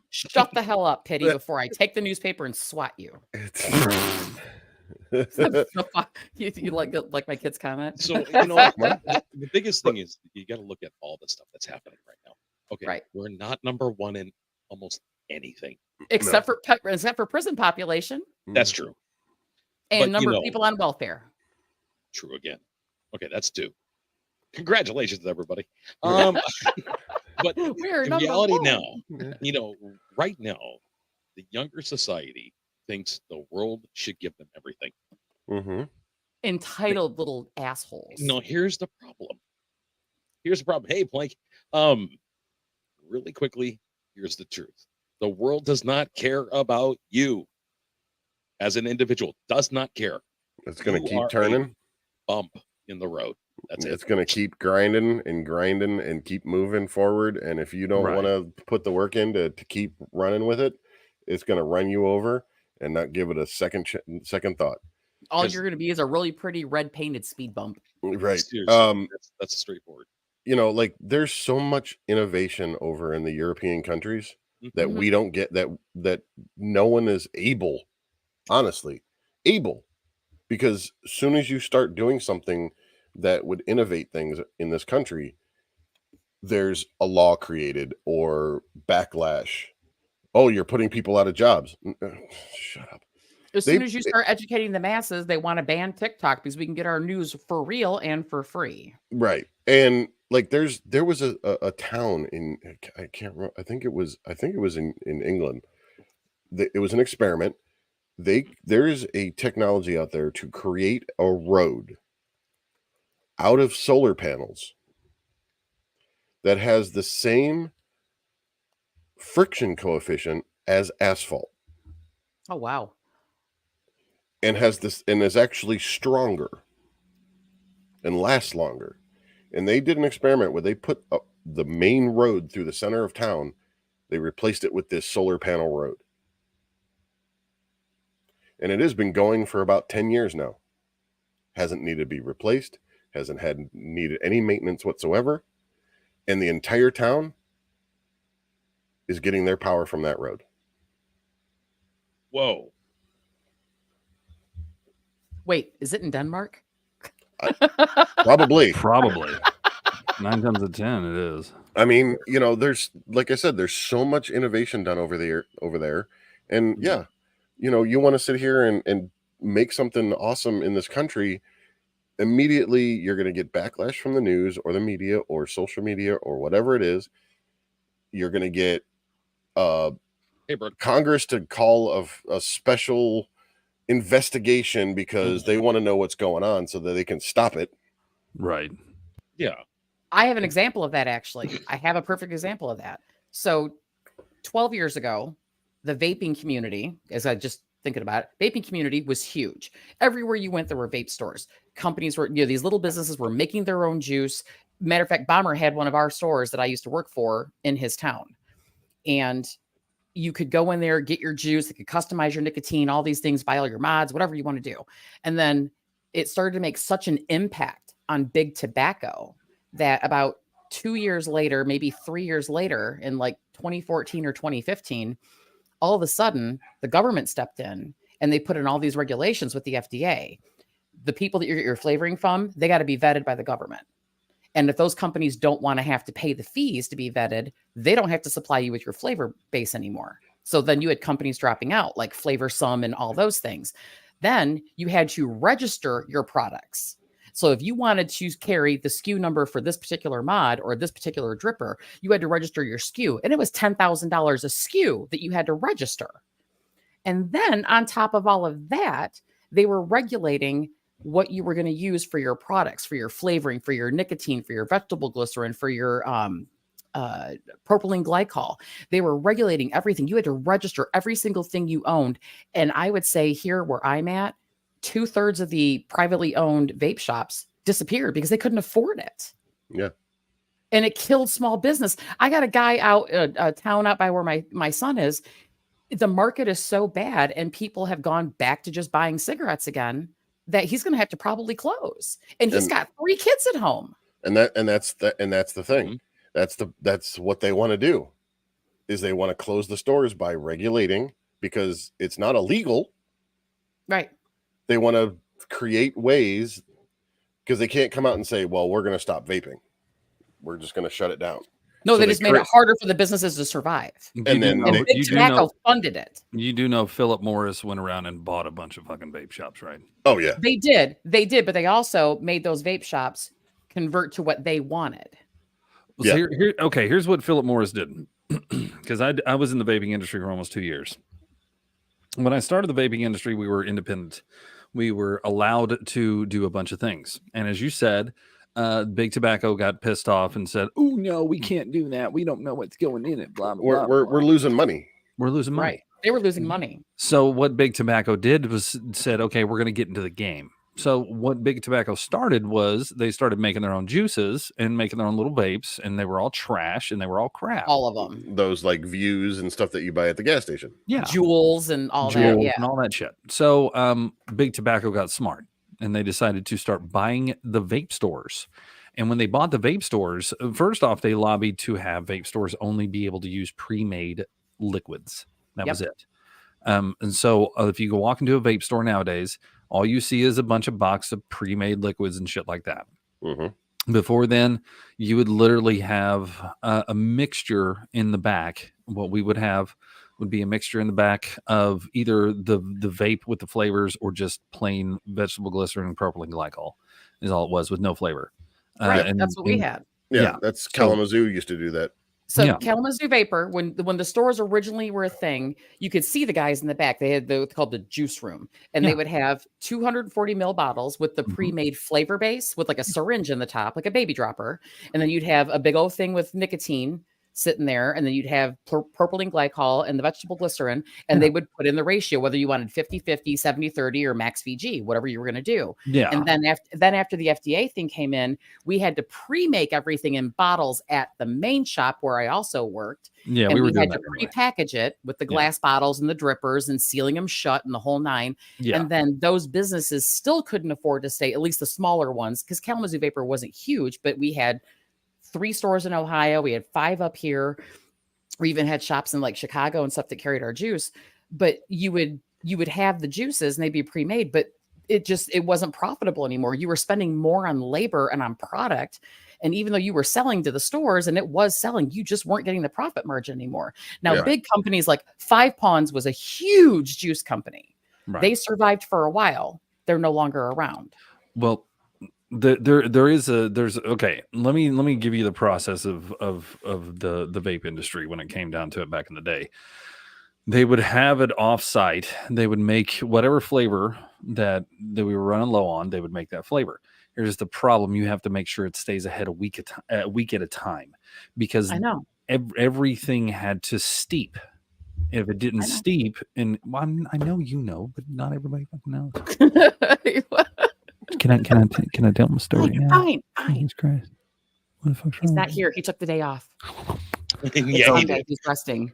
Shut the hell up, Pity, before I take the newspaper and swat you. You like my kid's comment? So you know, the biggest thing is you got to look at all the stuff that's happening right now. Okay, Right. we're not number one in almost anything. except for prison population That's true. and But, you number know- of people on welfare. True again. Okay, that's two. Congratulations, everybody. But We're the number reality one. now, you know, right now, the younger society thinks the world should give them everything. Mm-hmm. Entitled little assholes. No, here's the problem. Here's the problem. Hey, Plank. Really quickly, here's the truth. The world does not care about you as an individual. Does not care. It's going You to are keep turning. Bump in the road. That's It's it. going to keep grinding and keep moving forward. And if you don't Right. want to put the work in to keep running with it, it's going to run you over and not give it a second thought. All 'Cause- you're going to be is a really pretty red painted speed bump. Right. Seriously, that's straightforward. You know, like there's so much innovation over in the European countries that Mhm. we don't get, that no one is able, honestly, because as soon as you start doing something that would innovate things in this country, there's a law created or backlash. Oh, you're putting people out of jobs. Shut up. As They- soon as you start educating the masses, they want to ban TikTok because we can get our news for real and for free. Right. And like there was a town in, I can't remember, I think it was in England. It was an experiment. There is a technology out there to create a road out of solar panels that has the same friction coefficient as asphalt Oh, wow. and is actually stronger and lasts longer. And they did an experiment where they put up the main road through the center of town. They replaced it with this solar panel road. And it has been going for about 10 years now. Hasn't needed to be replaced, hasn't needed any maintenance whatsoever. And the entire town is getting their power from that road. Whoa. Wait, is it in Denmark? Probably. Probably 9 times out of 10, it is. I mean, you know, there's, like I said, there's so much innovation done over there. And yeah, you know, you want to sit here and make something awesome in this country, immediately you're going to get backlash from the news or the media or social media or whatever it is. You're going to get Hey, bro. Congress to call a special investigation because they want to know what's going on so that they can stop it. Right. Yeah. I have an example of that, actually. I have a perfect example of that. So 12 years ago, the vaping community, as I just thinking about it, vaping community was huge. Everywhere you went, there were vape stores. Companies were, these little businesses were making their own juice. Matter of fact, Bomber had one of our stores that I used to work for in his town. And you could go in there, get your juice, they could customize your nicotine, all these things, buy all your mods, whatever you want to do. And then it started to make such an impact on big tobacco that about 2 years later, maybe 3 years later, in like 2014 or 2015, all of a sudden the government stepped in and they put in all these regulations with the FDA. The people that you're flavoring from, they got to be vetted by the government. And if those companies don't want to have to pay the fees to be vetted, they don't have to supply you with your flavor base anymore. So then you had companies dropping out like Flavor Some and all those things. Then you had to register your products. So if you wanted to carry the SKU number for this particular mod or this particular dripper, you had to register your SKU, and it was $10,000 a SKU that you had to register. And then on top of all of that, they were regulating what you were going to use for your products, for your flavoring, for your nicotine, for your vegetable glycerin, for your propylene glycol. They were regulating everything. You had to register every single thing you owned. And I would say here where I'm at, 2/3 of the privately owned vape shops disappeared because they couldn't afford it. Yeah. And it killed small business. I got a guy out a town out by where my son is. The market is so bad and people have gone back to just buying cigarettes again that he's going to have to probably close. And he's got 3 kids at home. And that's the thing. That's what they want to do, is they want to close the stores by regulating, because it's not illegal. Right. They want to create ways, because they can't come out and say, well, we're going to stop vaping. We're just going to shut it down. No, they just made it harder for the businesses to survive. And then Big Tobacco funded it. You do know Philip Morris went around and bought a bunch of fucking vape shops, right? Oh, yeah. They did, but they also made those vape shops convert to what they wanted. So here's what Philip Morris did. Because I was in the vaping industry for almost 2 years. When I started the vaping industry, we were independent. We were allowed to do a bunch of things. And as you said, Big Tobacco got pissed off and said, "Oh no, we can't do that. We don't know what's going in it." Blah blah. We're losing money. We're losing money. Right. They were losing money. So what Big Tobacco did was said, "Okay, we're going to get into the game." So what Big Tobacco started was they started making their own juices and making their own little vapes, and they were all trash and they were all crap. All of them. Those like Views and stuff that you buy at the gas station. Yeah. Jewels and all that. Yeah. And all that shit. So Big Tobacco got smart and they decided to start buying the vape stores. And when they bought the vape stores, first off, they lobbied to have vape stores only be able to use pre-made liquids. That was it. And so if you go walk into a vape store nowadays, all you see is a bunch of boxes of pre-made liquids and shit like that. Mm-hmm. Before then, you would literally have a mixture in the back. What we would have would be a mixture in the back of either the vape with the flavors or just plain vegetable glycerin and propylene glycol is all it was, with no flavor. Right. That's what we had. Yeah. That's Kalamazoo used to do that. So Kalamazoo Vapor, when the stores originally were a thing, you could see the guys in the back. They had called the juice room, and they would have 240 ml bottles with the pre-made flavor base with like a syringe in the top, like a baby dropper. And then you'd have a big old thing with nicotine sitting there, and then you'd have propylene glycol and the vegetable glycerin, and they would put in the ratio, whether you wanted 50-50, 70-30, or max VG, whatever you were going to do. Yeah. And then after the FDA thing came in, we had to pre-make everything in bottles at the main shop where I also worked. Yeah, and we were had doing to that pre-package it with the glass bottles and the drippers and sealing them shut and the whole nine. Yeah. And then those businesses still couldn't afford to stay, at least the smaller ones, because Kalamazoo Vapor wasn't huge, but we had 3 stores in Ohio. We had 5 up here. We even had shops in like Chicago and stuff that carried our juice. But you would have the juices and they'd be pre-made, but it wasn't profitable anymore. You were spending more on labor and on product. And even though you were selling to the stores and it was selling, you just weren't getting the profit margin anymore. Now, big companies like Five Ponds was a huge juice company. Right. They survived for a while. They're no longer around. Well, there's okay. Let me give you the process of the vape industry when it came down to it back in the day. They would have it off-site. They would make whatever flavor that we were running low on. They would make that flavor. Here's the problem: you have to make sure it stays ahead a week at a time, because I know everything had to steep. If it didn't steep, and I know you know, but not everybody fucking knows. Can I tell him a story now? Fine. Jesus Christ. What the fuck's wrong? He's not here. He took the day off. Yeah, he's resting.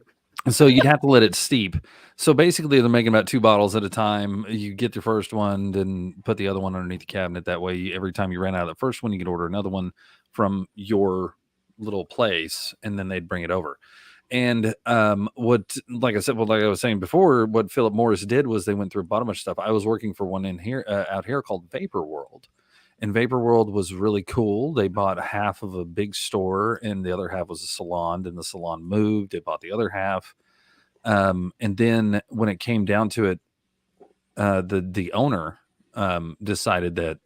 So you'd have to let it steep. So basically, they're making about 2 bottles at a time. You get the first one, then put the other one underneath the cabinet. That way, every time you ran out of the first one, you could order another one from your little place, and then they'd bring it over. And like I was saying before, what Philip Morris did was they went through a bunch of stuff. I was working for one out here called Vapor World, and Vapor World was really cool. They bought half of a big store, and the other half was a salon. Then the salon moved. They bought the other half, and then when it came down to it, the owner decided that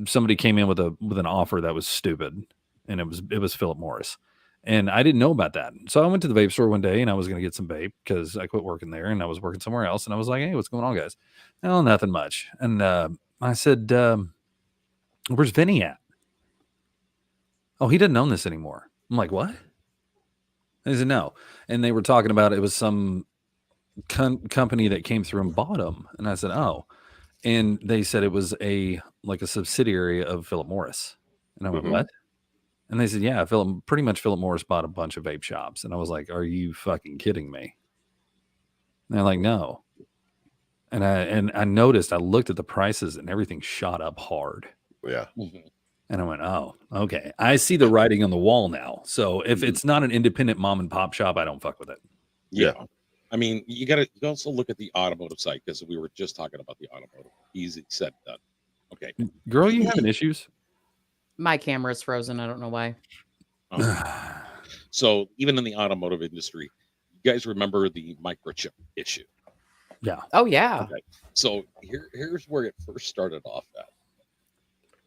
somebody came in with an offer that was stupid, and it was Philip Morris. And I didn't know about that. So I went to the vape store one day and I was going to get some vape because I quit working there and I was working somewhere else. And I was like, hey, what's going on, guys? No, nothing much. And I said, where's Vinny at? Oh, he doesn't own this anymore. I'm like, what? They said, no. And they were talking about it was some company that came through and bought them. And I said, oh. And they said it was a subsidiary of Philip Morris. And I went, what? And they said, yeah, pretty much Philip Morris bought a bunch of vape shops. And I was like, are you fucking kidding me? And they're like, no. And I noticed, I looked at the prices and everything shot up hard. Yeah. And I went, oh, okay. I see the writing on the wall now. So if it's not an independent mom and pop shop, I don't fuck with it. Yeah. I mean, you also look at the automotive side because we were just talking about the automotive. Easy said, done. Okay. Girl, you having issues? My camera is frozen. I don't know why. So even in the automotive industry, you guys remember the microchip issue? Yeah. Oh, yeah. Okay. So here's where it first started off at.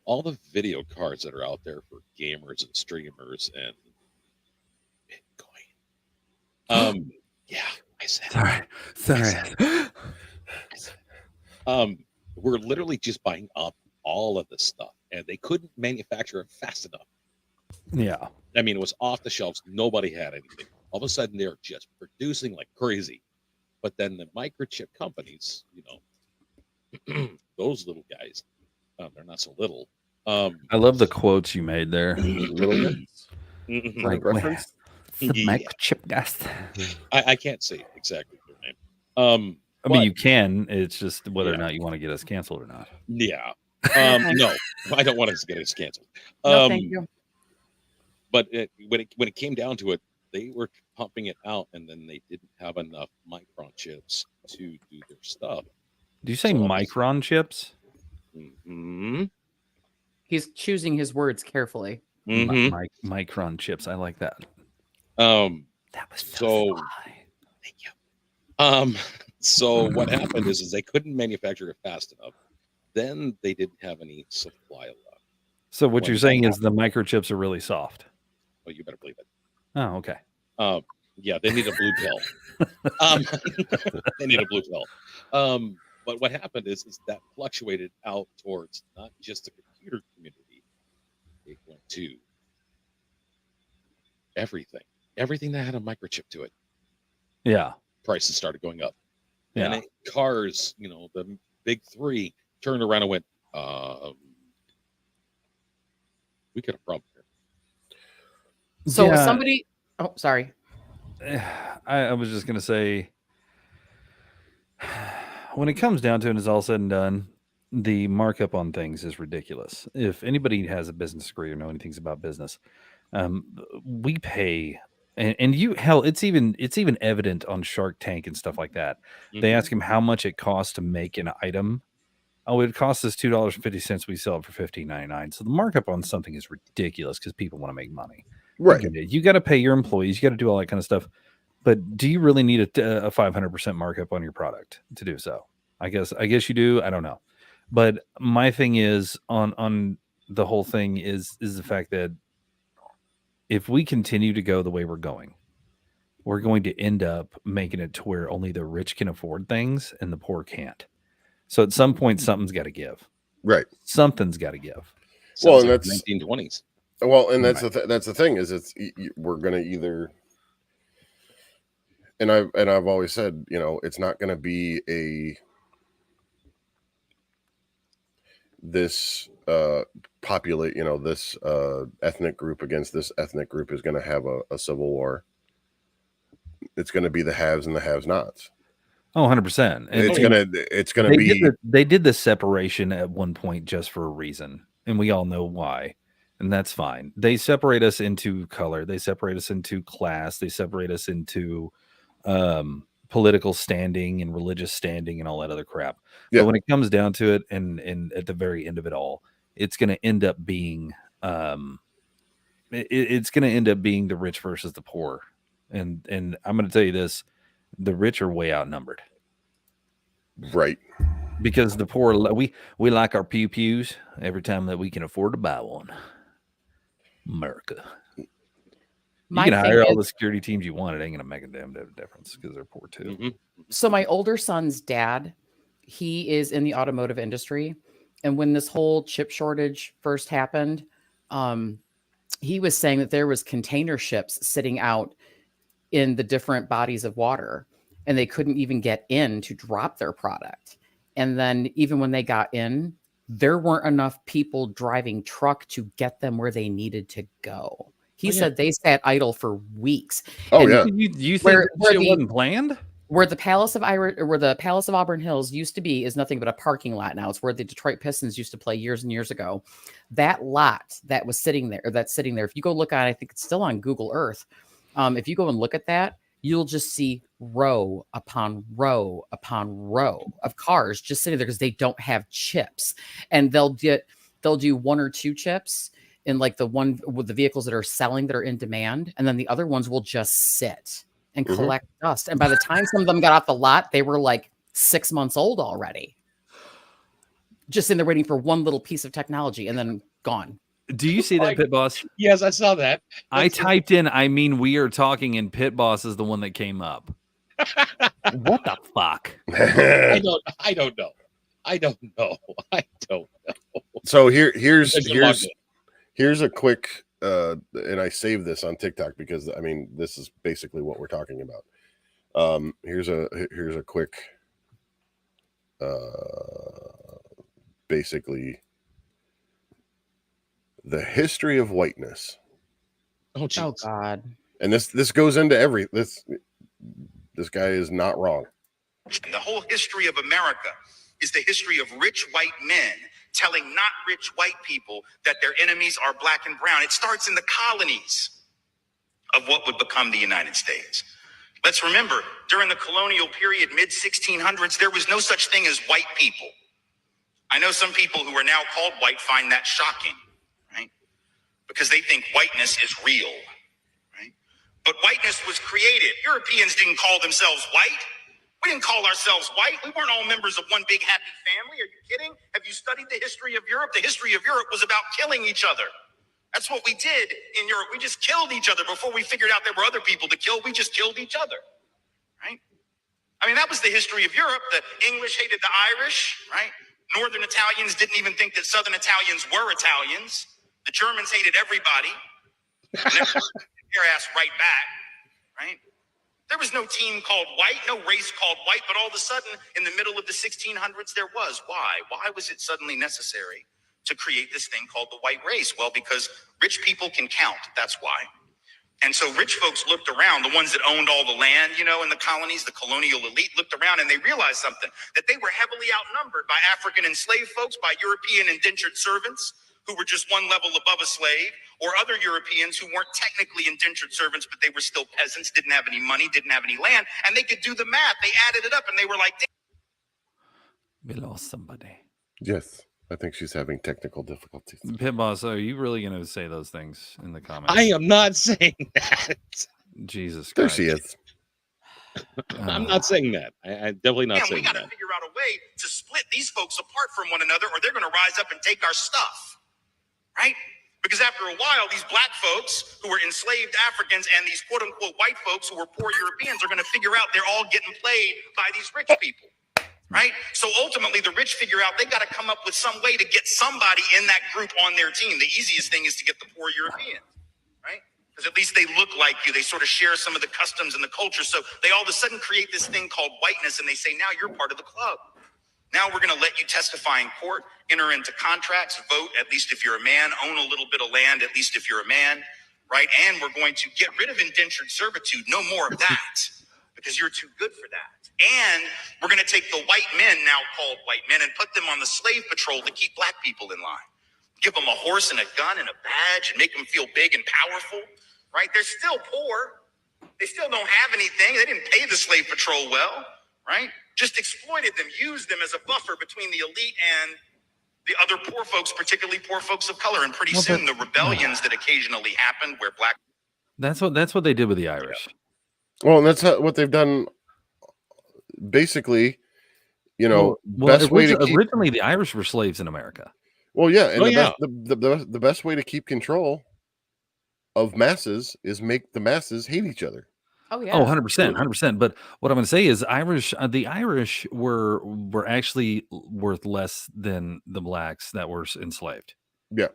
All the video cards that are out there for gamers and streamers and Bitcoin. Yeah, I said. Sorry. We're literally just buying up all of this stuff, and they couldn't manufacture it fast enough. Yeah. I mean, it was off the shelves. Nobody had anything. All of a sudden, they're just producing like crazy. But then the microchip companies, those little guys, they're not so little. I love the quotes you made there. Like reference? The microchip guys. I can't say exactly their name. I mean, you can. It's just whether or not you want to get us canceled or not. Yeah. No, I don't want us to get us canceled. No, thank you. But when it came down to it, they were pumping it out, and then they didn't have enough Micron chips to do their stuff. Do you say Micron chips? Mm-hmm. He's choosing his words carefully. Mm-hmm. Micron chips. I like that. That was so. Thank you. So what happened is they couldn't manufacture it fast enough. Then they didn't have any supply left. So what you're saying is the microchips are really soft. Well, you better believe it. Oh, okay. Yeah, they need a blue pill. They need a blue pill. But what happened is that fluctuated out towards not just the computer community. It went to everything that had a microchip to it. Yeah. Prices started going up. Yeah. And cars, the big three turned around and went, we got a problem here. So somebody, oh, sorry. I was just going to say, when it comes down to it and it's all said and done, the markup on things is ridiculous. If anybody has a business degree or know anything about business, we pay, and it's even evident on Shark Tank and stuff like that. Mm-hmm. They ask him how much it costs to make an item. Oh, it costs us $2.50. We sell it for $15.99. So the markup on something is ridiculous because people want to make money. Right. You got to pay your employees. You got to do all that kind of stuff. But do you really need a 500% markup on your product to do so? I guess you do. I don't know. But my thing is on the whole thing is the fact that if we continue to go the way we're going to end up making it to where only the rich can afford things and the poor can't. So at some point, something's got to give. Right. Something's got to give. Well, and that's 1920s. Well, and that's the thing is we're going to either, and I've always said, it's not going to be this populate, this ethnic group against this ethnic group is going to have a civil war. It's going to be the haves and the have-nots. Oh, 100%. It's gonna be. They did the separation at one point just for a reason, and we all know why, and that's fine. They separate us into color. They separate us into class. They separate us into political standing and religious standing and all that other crap. Yeah. But when it comes down to it, and at the very end of it all, it's going to end up being it's going to end up being the rich versus the poor, and I'm going to tell you this. The rich are way outnumbered. Right. Because the poor we like our pew pews every time that we can afford to buy one. America. My You can thing hire all is- the security teams you want. It ain't gonna make a damn difference because they're poor too. Mhm. So my older son's dad, he is in the automotive industry, and when this whole chip shortage first happened, he was saying that there was container ships sitting out in the different bodies of water, and they couldn't even get in to drop their product. And then even when they got in, there weren't enough people driving truck to get them where they needed to go. He Oh, yeah. said they sat idle for weeks. Oh, And yeah. You think Where- that where shit the- wasn't planned? where the Palace of Auburn Hills used to be is nothing but a parking lot now. It's where the Detroit Pistons used to play years and years ago. That lot that was sitting there, or that's sitting there, if you go look at it, I think it's still on Google Earth. If you go and look at that, you'll just see row upon row upon row of cars just sitting there because they don't have chips, and they'll do one or two chips in like the one with the vehicles that are selling that are in demand, and then the other ones will just sit and Mhm. collect dust. And by the time some of them got off the lot, they were like 6 months old already. Just in there waiting for one little piece of technology and then gone. Do you see that, Like- Pit Boss? Yes, I saw that. I That's- typed in, I mean, we are talking, and Pit Boss is the one that came up. What the fuck? I don't know. I don't know. So here's There's a lot of- here's a quick and I saved this on TikTok because I mean this is basically what we're talking about. Here's a quick basically the history of whiteness. Oh, Oh geez. God. And this goes into this guy is not wrong. The whole history of America is the history of rich white men telling not rich white people that their enemies are black and brown. It starts in the colonies of what would become the United States. Let's remember, during the colonial period, mid-1600s, there was no such thing as white people. I know some people who are now called white find that shocking, right? Because they think whiteness is real, right? But whiteness was created. Europeans didn't call themselves white. We didn't call ourselves white. We weren't all members of one big happy family. Are you kidding? Have you studied the history of Europe? The history of Europe was about killing each other. That's what we did in Europe. We just killed each other before we figured out there were other people to kill. We just killed each other, right? I mean, that was the history of Europe. The English hated the Irish, right? Northern Italians didn't even think that Southern Italians were Italians. The Germans hated everybody. And they their ass right back, right? There was no team called white, no race called white, but all of a sudden, in the middle of the 1600s, there was. Why? Why was it suddenly necessary to create this thing called the white race? Well, because rich people can count. That's why. And so rich folks looked around, the ones that owned all the land, you know, in the colonies, the colonial elite looked around and they realized something, that they were heavily outnumbered by African enslaved folks, by European indentured servants who were just one level above a slave, or other Europeans who weren't technically indentured servants, but they were still peasants, didn't have any money, didn't have any land, and they could do the math. They added it up and they were like, We lost somebody. Yes, I think she's having technical difficulties. Pit Boss, are you really going to say those things in the comments? I am not saying that. Jesus There Christ. she is. I'm not saying that. I'm definitely not man, we saying got to that. figure out a way to split these folks apart from one another, or they're going to rise up and take our stuff, right? Because after a while, these black folks who were enslaved Africans and these quote unquote white folks who were poor Europeans are going to figure out they're all getting played by these rich people, right? So ultimately, the rich figure out they got to come up with some way to get somebody in that group on their team. The easiest thing is to get the poor Europeans, right? Because at least they look like you. They sort of share some of the customs and the culture. So they all of a sudden create this thing called whiteness, and they say, now you're part of the club. Now we're going to let you testify in court, enter into contracts, vote, at least if you're a man, own a little bit of land, at least if you're a man, right? And we're going to get rid of indentured servitude. No more of that, because you're too good for that. And we're going to take the white men, now called white men, and put them on the slave patrol to keep black people in line. Give them a horse and a gun and a badge and make them feel big and powerful, right? They're still poor. They still don't have anything. They didn't pay the slave patrol well, right? Just exploited them, used them as a buffer between the elite and the other poor folks, particularly poor folks of color. And pretty soon the rebellions that occasionally happened where black... That's what they did with the Irish. Well, and that's what they've done. Basically, You know, Well, best way to keep. originally the Irish were slaves in America. Well, yeah, and Oh, the yeah. best the best way to keep control of masses is make the masses hate each other. Oh yeah. Oh, 100%, 100%. But what I'm going to say is the Irish were actually worth less than the blacks that were enslaved. Yeah.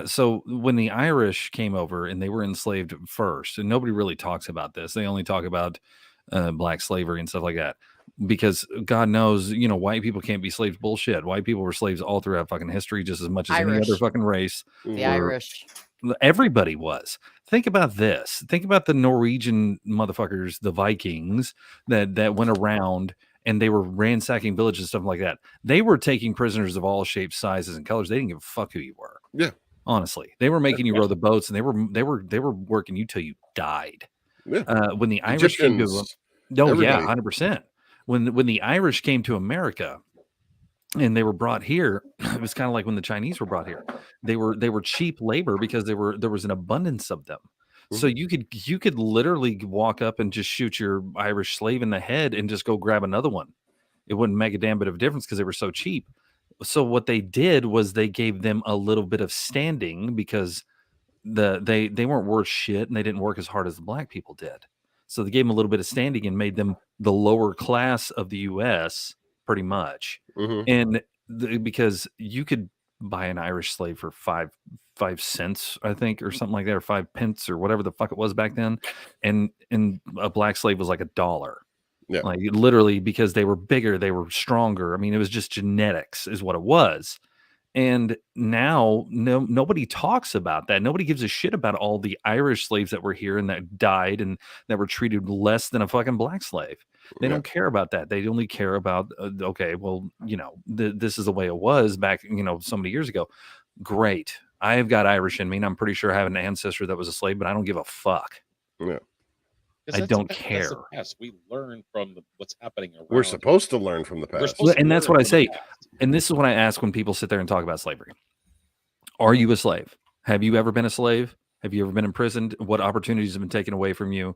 So when the Irish came over and they were enslaved first, and nobody really talks about this, they only talk about black slavery and stuff like that. Because God knows, white people can't be slaves. Bullshit. White people were slaves all throughout fucking history, just as much as any other Irish. fucking race. The Mhm. Irish. Everybody was. Think about this. Think about the Norwegian motherfuckers, the Vikings that went around and they were ransacking villages and stuff like that. They were taking prisoners of all shapes, sizes, and colors. They didn't give a fuck who you were. Yeah. Honestly, they were making you row the boats, and they were working you till you died. Yeah. When the Irish came to, Egyptians, yeah, everybody. 100%. When the Irish came to America, and they were brought here, it was kind of like when the Chinese were brought here. They were cheap labor because there was an abundance of them. So you could literally walk up and just shoot your Irish slave in the head and just go grab another one. It wouldn't make a damn bit of difference because they were so cheap. So what they did was they gave them a little bit of standing because they weren't worth shit and they didn't work as hard as the black people did. So they gave them a little bit of standing and made them the lower class of the U.S. pretty much. Mhm. And because you could buy an Irish slave for 5 cents, I think, or something like that, or 5 pence, or whatever the fuck it was back then, and a black slave was like $1. Yeah. Like literally, because they were bigger, they were stronger. I mean, it was just genetics, is what it was. And now nobody talks about that. Nobody gives a shit about all the Irish slaves that were here and that died and that were treated less than a fucking black slave. They Yeah. don't care about that. They only care about, okay, well, this is the way it was back, so many years ago. Great. I've got Irish in me, and I'm pretty sure I have an ancestor that was a slave, but I don't give a fuck. Yeah. 'Cause I that's don't the care. past. We learn from what's happening around. We're supposed to learn from the We're past. supposed to And that's learn what I from the say. past. And this is what I ask when people sit there and talk about slavery. Are you a slave? Have you ever been a slave? Have you ever been imprisoned? What opportunities have been taken away from you?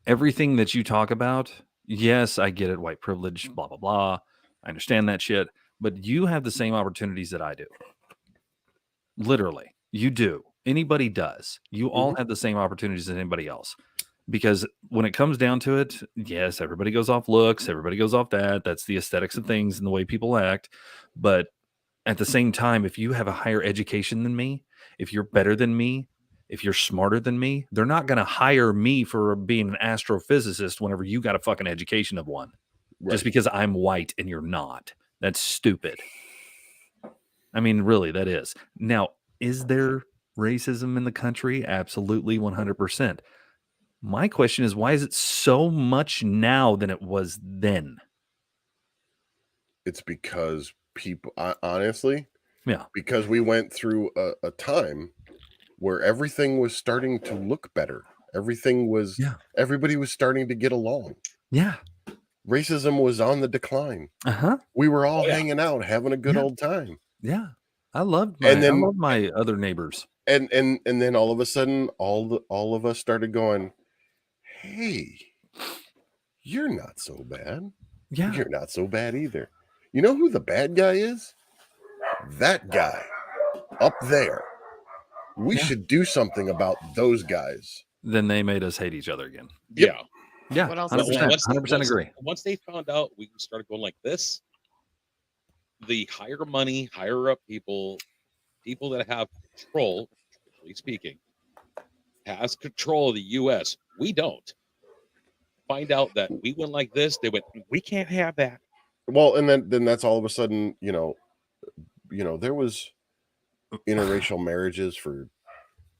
Everything that you talk about, yes, I get it, white privilege, blah, blah, blah. I understand that shit. But you have the same opportunities that I do. Literally, you do. Anybody does. You all have the same opportunities as anybody else. Because when it comes down to it, yes, everybody goes off looks, everybody goes off that. That's the aesthetics of things and the way people act. But at the same time, if you have a higher education than me, if you're better than me, if you're smarter than me, they're not going to hire me for being an astrophysicist whenever you got a fucking education of one. Right. Just because I'm white and you're not. That's stupid. I mean, really, that is. Now, is there racism in the country? Absolutely, 100%. My question is, why is it so much now than it was then? It's because people, honestly, Yeah. because we went through a time where everything was starting to look better. Everybody was starting to get along. Yeah. Racism was on the decline. Uh-huh. We were all hanging out, having a good old time. Yeah. I loved And I then- loved my other neighbors. And then all of a sudden, all of us started going, hey, you're not so bad. Yeah. You're not so bad either. You know who the bad guy is? That guy up there. We should do something about those guys. Then they made us hate each other again. Yeah. Yeah. What else 100%, is 100% agree. Once they found out we started going like this, the higher money, higher up people that have control, strictly speaking, has control of the U.S. We don't. Find out that we went like this, they went, we can't have that. Well, and then that's all of a sudden, there was interracial marriages for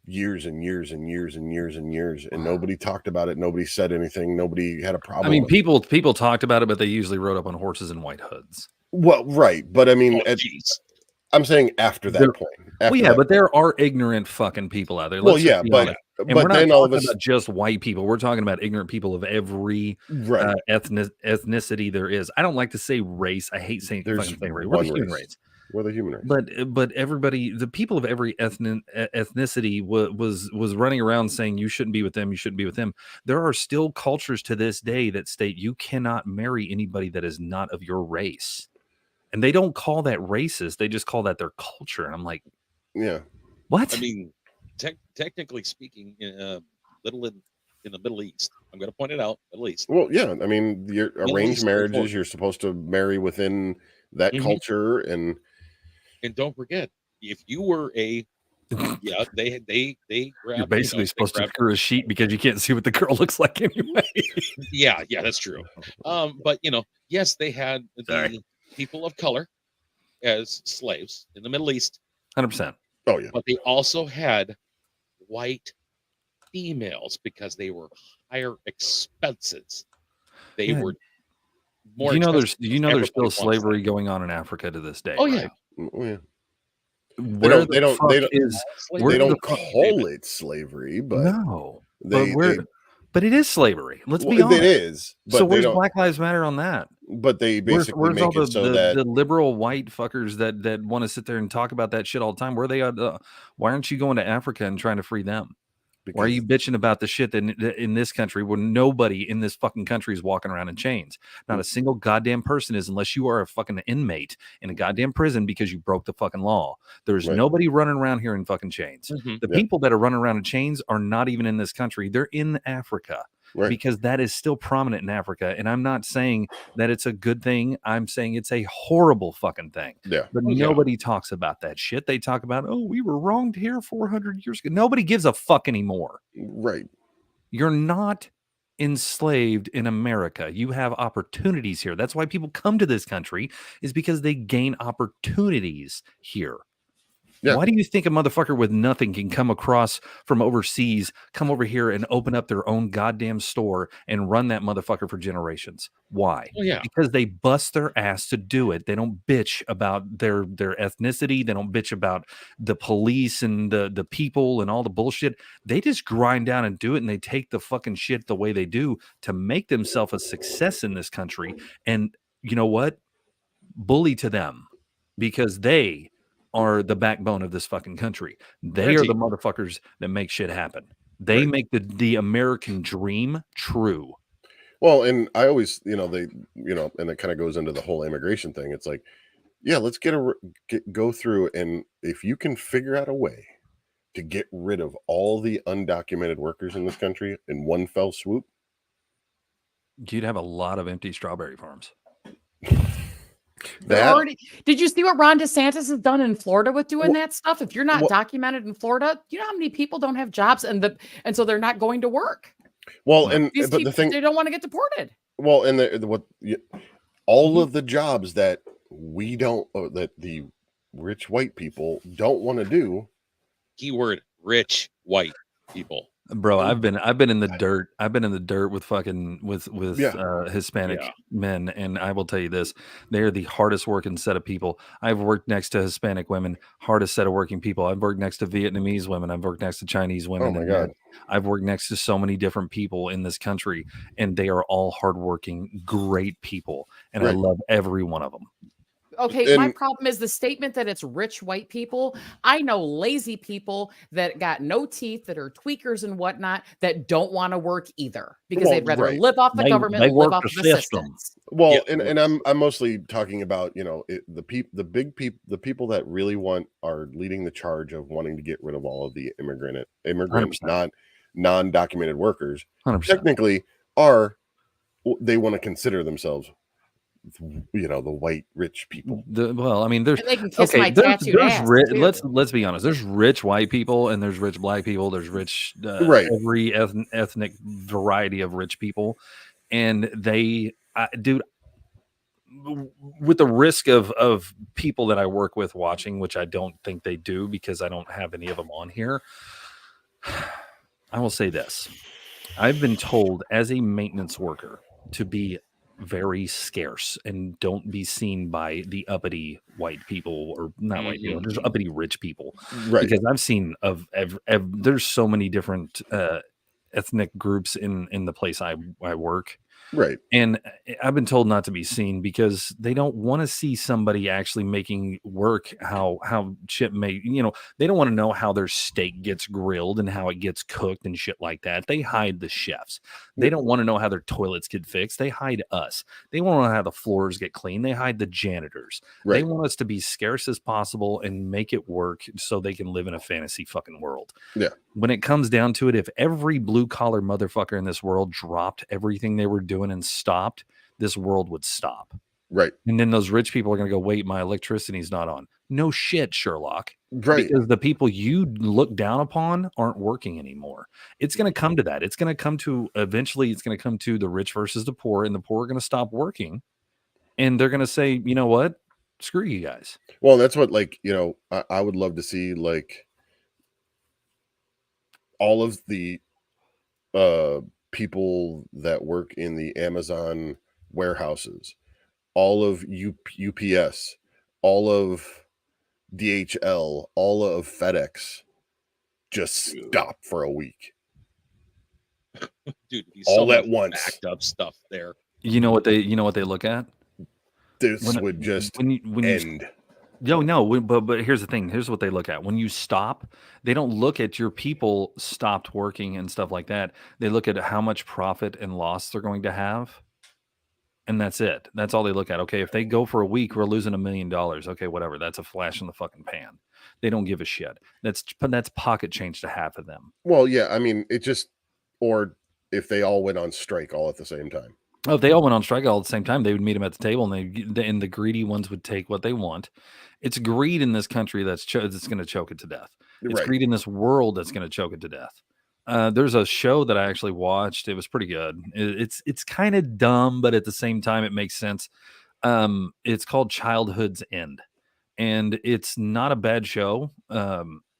years and years and years and years and years, and nobody talked about it. Nobody said anything. Nobody had a problem. I mean, with it. people talked about it, but they usually rode up on horses and white hoods. Well, right, but I mean, Oh, jeez. I'm saying after that There- point. Well, After yeah, that but point. there are ignorant fucking people out there. Well, Let's just yeah, be but honest. And we're but not then all of talking us, about just white people. We're talking about ignorant people of every right? ethnicity there is. I don't like to say race. I hate saying There's fucking saying race. We're one the human race. race. We're the human race. But everybody, the people of every ethnicity was running around saying you shouldn't be with them, you shouldn't be with them. There are still cultures to this day that state you cannot marry anybody that is not of your race, and they don't call that racist. They just call that their culture. And I'm like, yeah, what? I mean, technically speaking, in the Middle East, I'm going to point it out, Middle East. Well, yeah, I mean, your arranged marriages, you're supposed to marry within that culture, and don't forget, if you were they grab, You're basically supposed to screw a sheet because you can't see what the girl looks like anyway. yeah, that's true. But yes, they had the people of color as slaves in the Middle East. 100%. Oh yeah. But they also had white females because they were higher expenses. They were more. There's still slavery going on in Africa to this day. Oh yeah. Right? Oh yeah. They don't call it slavery, but no. But it is slavery. Let's be honest. It is. But so where's Black Lives Matter on that? But they basically where's make all it so that the liberal white fuckers that want to sit there and talk about that shit all the time. Where they why aren't you going to Africa and trying to free them? Why are you bitching about the shit that in this country where nobody in this fucking country is walking around in chains? Not a single goddamn person is, unless you are a fucking inmate in a goddamn prison because you broke the fucking law. There's nobody running around here in fucking chains. The people that are running around in chains are not even in this country. They're in Africa. Because that is still prominent in Africa. And I'm not saying that it's a good thing. I'm saying it's a horrible fucking thing. Yeah. But nobody talks about that shit. They talk about, oh, we were wronged here 400 years ago. Nobody gives a fuck anymore. Right. You're not enslaved in America. You have opportunities here. That's why people come to this country, is because they gain opportunities here. Yeah. Why do you think a motherfucker with nothing can come across from overseas, come over here and open up their own goddamn store and run that motherfucker for generations? Why? Well, yeah. Because they bust their ass to do it. They don't bitch about their ethnicity. They don't bitch about the police and the people and all the bullshit. They just grind down and do it, and they take the fucking shit the way they do to make themselves a success in this country. And you know what? Bully to them, because they are the backbone of this fucking country. They are the motherfuckers that make shit happen. They make the American dream true. Well, and I always, and it kind of goes into the whole immigration thing. It's like, yeah, let's go through, and if you can figure out a way to get rid of all the undocumented workers in this country in one fell swoop, you'd have a lot of empty strawberry farms. Did you see what Ron DeSantis has done in Florida with doing that stuff? If you're not documented in Florida, you know how many people don't have jobs and so they're not going to work. Well, the thing, they don't want to get deported. Well, and all of the jobs that that the rich white people don't want to do. Keyword: rich white people. Bro, I've been in the dirt. I've been in the dirt with Hispanic men, and I will tell you this: they are the hardest working set of people. I've worked next to Hispanic women, hardest set of working people. I've worked next to Vietnamese women. I've worked next to Chinese women. Oh my God! I've worked next to so many different people in this country, and they are all hardworking, great people, and I love every one of them. Okay, my problem is the statement that it's rich white people. I know lazy people that got no teeth, that are tweakers and whatnot, that don't want to work either because they'd rather live off the government and live off of assistance. Well, and I'm mostly talking about the people that really are leading the charge of wanting to get rid of all of the immigrants, 100%. Non-documented workers. 100%. Technically, they want to consider themselves the white rich people. Well, I mean, there's they can kiss my tattooed ass, let's be honest. There's rich white people and there's rich black people. There's rich every ethnic variety of rich people, and they, dude, with the risk of people that I work with watching, which I don't think they do because I don't have any of them on here. I will say this: I've been told as a maintenance worker to be very scarce and don't be seen by the uppity white people, or not white people, just uppity rich people, because I've seen there's so many different ethnic groups in the place I work, Right. And I've been told not to be seen because they don't want to see somebody actually making work how shit may, they don't want to know how their steak gets grilled and how it gets cooked and shit like that. They hide the chefs. They don't want to know how their toilets get fixed. They hide us. They want to know how the floors get clean. They hide the janitors. They Right. want us to be scarce as possible and make it work so they can live in a fantasy fucking world. Yeah. When it comes down to it, if every blue collar motherfucker in this world dropped everything they were doing and stopped, this world would stop. Right. And then those rich people are going to go, wait, my electricity's not on. No shit, Sherlock. Right. Because the people you look down upon aren't working anymore. It's going to come to that. It's going to come to eventually, it's going to come to the rich versus the poor, and the poor are going to stop working. And they're going to say, you know what? Screw you guys. Well, that's what, like, I would love to see, like, all of the people that work in the Amazon warehouses, all of UPS, all of DHL, all of FedEx just stop for a week. Dude, he's all so at much once. backed up stuff there. You know what they look at? This When- would just when you end. but here's the thing. Here's what they look at. When you stop, they don't look at your people stopped working and stuff like that. They look at how much profit and loss they're going to have. And that's it. That's all they look at. Okay, if they go for a week, we're losing $1 million. Okay, whatever. That's a flash in the fucking pan. They don't give a shit. That's pocket change to half of them. Well, yeah, I mean, it just, or if they all went on strike all at the same time. Oh, if they all went on strike all at the same time, they would meet them at the table, and the greedy ones would take what they want. It's greed in this country that's going to choke it to death. It's Right. greed in this world that's going to choke it to death. There's a show that I actually watched. It was pretty good. It's kind of dumb, but at the same time, it makes sense. It's called Childhood's End, and it's not a bad show.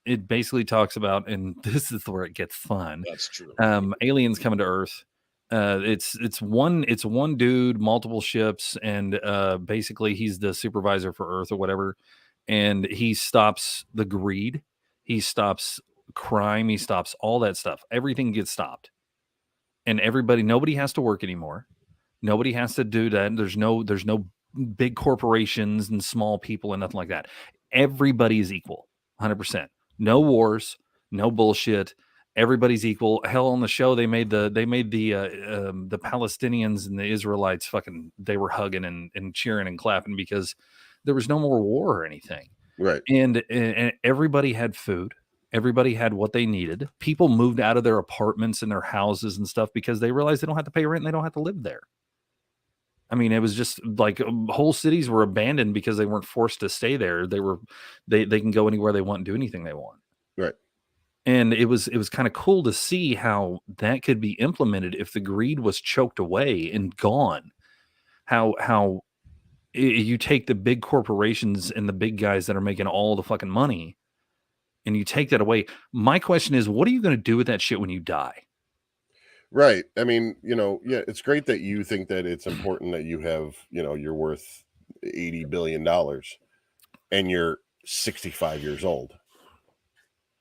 It basically talks about, and this is where it gets fun. That's true. Aliens coming to Earth. It's one dude, multiple ships, and basically he's the supervisor for Earth or whatever, and he stops the greed, he stops crime, he stops all that stuff. Everything gets stopped, and nobody has to work anymore. Nobody has to do that. There's no big corporations and small people and nothing like that. Everybody is equal, 100%. No wars, no bullshit. Everybody's equal. Hell, on the show they made the Palestinians and the Israelites fucking, they were hugging and cheering and clapping because there was no more war or anything. Right. And everybody had food. Everybody had what they needed. People moved out of their apartments and their houses and stuff because they realized they don't have to pay rent and they don't have to live there. I mean, it was just like whole cities were abandoned because they weren't forced to stay there. They can go anywhere they want and do anything they want. Right. And it was kind of cool to see how that could be implemented if the greed was choked away and gone. How you take the big corporations and the big guys that are making all the fucking money and you take that away. My question is, what are you going to do with that shit when you die? Right. I mean, yeah, it's great that you think that it's important that you have, you're worth $80 billion and you're 65 years old.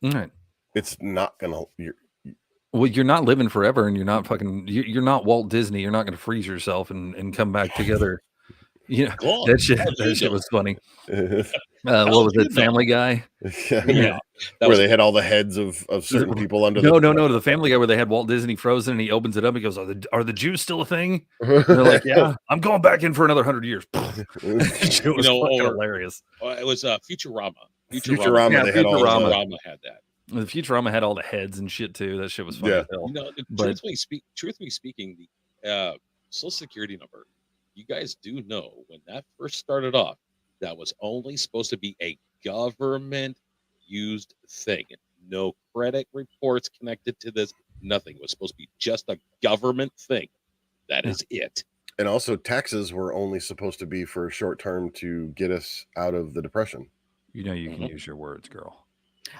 All right. It's not gonna. Well, you're not living forever, and you're not fucking. You're not Walt Disney. You're not going to freeze yourself and come back together. God, That shit was funny. What was it? Family Guy. Yeah. Where they had all the heads of certain people under. No, the Family Guy where they had Walt Disney frozen, and he opens it up. He goes, "Are the Jews still a thing?" And they're like, "Yeah, I'm going back in for another 100 years." It was fucking hilarious. It was Futurama. Futurama. Yeah, They had all. Futurama had that. The Futurama had all the heads and shit too. That shit was funny. Yeah. As hell. Truthfully speaking, the Social Security number, you guys do know when that first started off, that was only supposed to be a government used thing. No credit reports connected to this. Nothing. It was supposed to be just a government thing. That is it. And also, taxes were only supposed to be for short term to get us out of the depression. You can use your words, girl.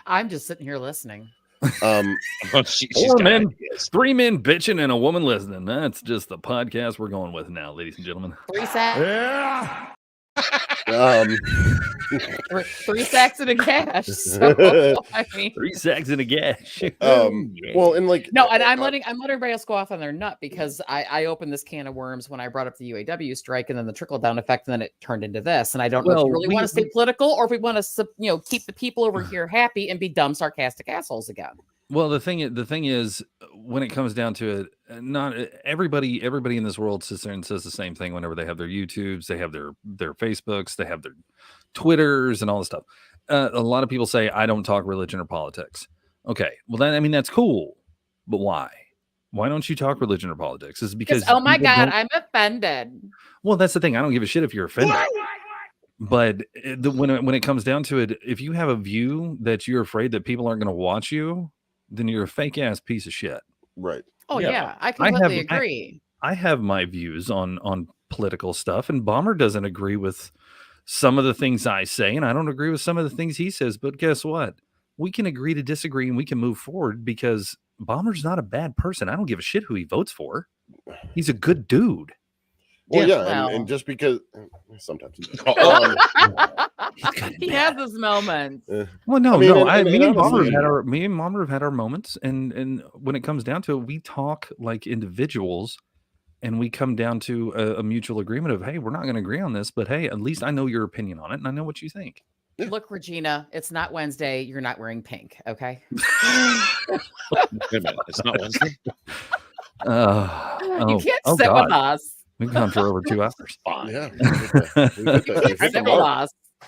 I'm just sitting here listening. She's Four got men, ideas. 3 men bitching, and a woman listening. That's just the podcast we're going with now, ladies and gentlemen. 3 sec. Yeah. Three sacks and a gash. So, I mean, 3 sacks in a gash. Well, and like no, and I'm letting everybody else go off on their nut because I opened this can of worms when I brought up the UAW strike and then the trickle down effect, and then it turned into this. And I don't know if you really want to stay political or if we want to, keep the people over here happy and be dumb, sarcastic assholes again. Well, the thing is, when it comes down to it, not everybody in this world sits there and says the same thing whenever they have their YouTubes, they have their Facebooks, they have their Twitters and all this stuff. A lot of people say, I don't talk religion or politics. Okay, well then, that's cool, but why? Why don't you talk religion or politics? Is because oh my God, I'm offended. Well, that's the thing. I don't give a shit if you're offended. But when it comes down to it, if you have a view that you're afraid that people aren't going to watch you, then you're a fake ass piece of shit. Right. Oh yeah, I completely agree. I have my views on political stuff, and Bomber doesn't agree with some of the things I say, and I don't agree with some of the things he says. But guess what? We can agree to disagree, and we can move forward because Bomber's not a bad person. I don't give a shit who he votes for. He's a good dude. Well, and just because sometimes he has his moments. Well, no, me and Bomber have had our moments, and when it comes down to it, we talk like individuals, and we come down to a mutual agreement of, hey, we're not going to agree on this, but hey, at least I know your opinion on it, and I know what you think. Look, Regina, it's not Wednesday. You're not wearing pink, okay? Wait a minute, it's not Wednesday. You can't sit with us. We've gone for over 2 hours. Fine. Yeah.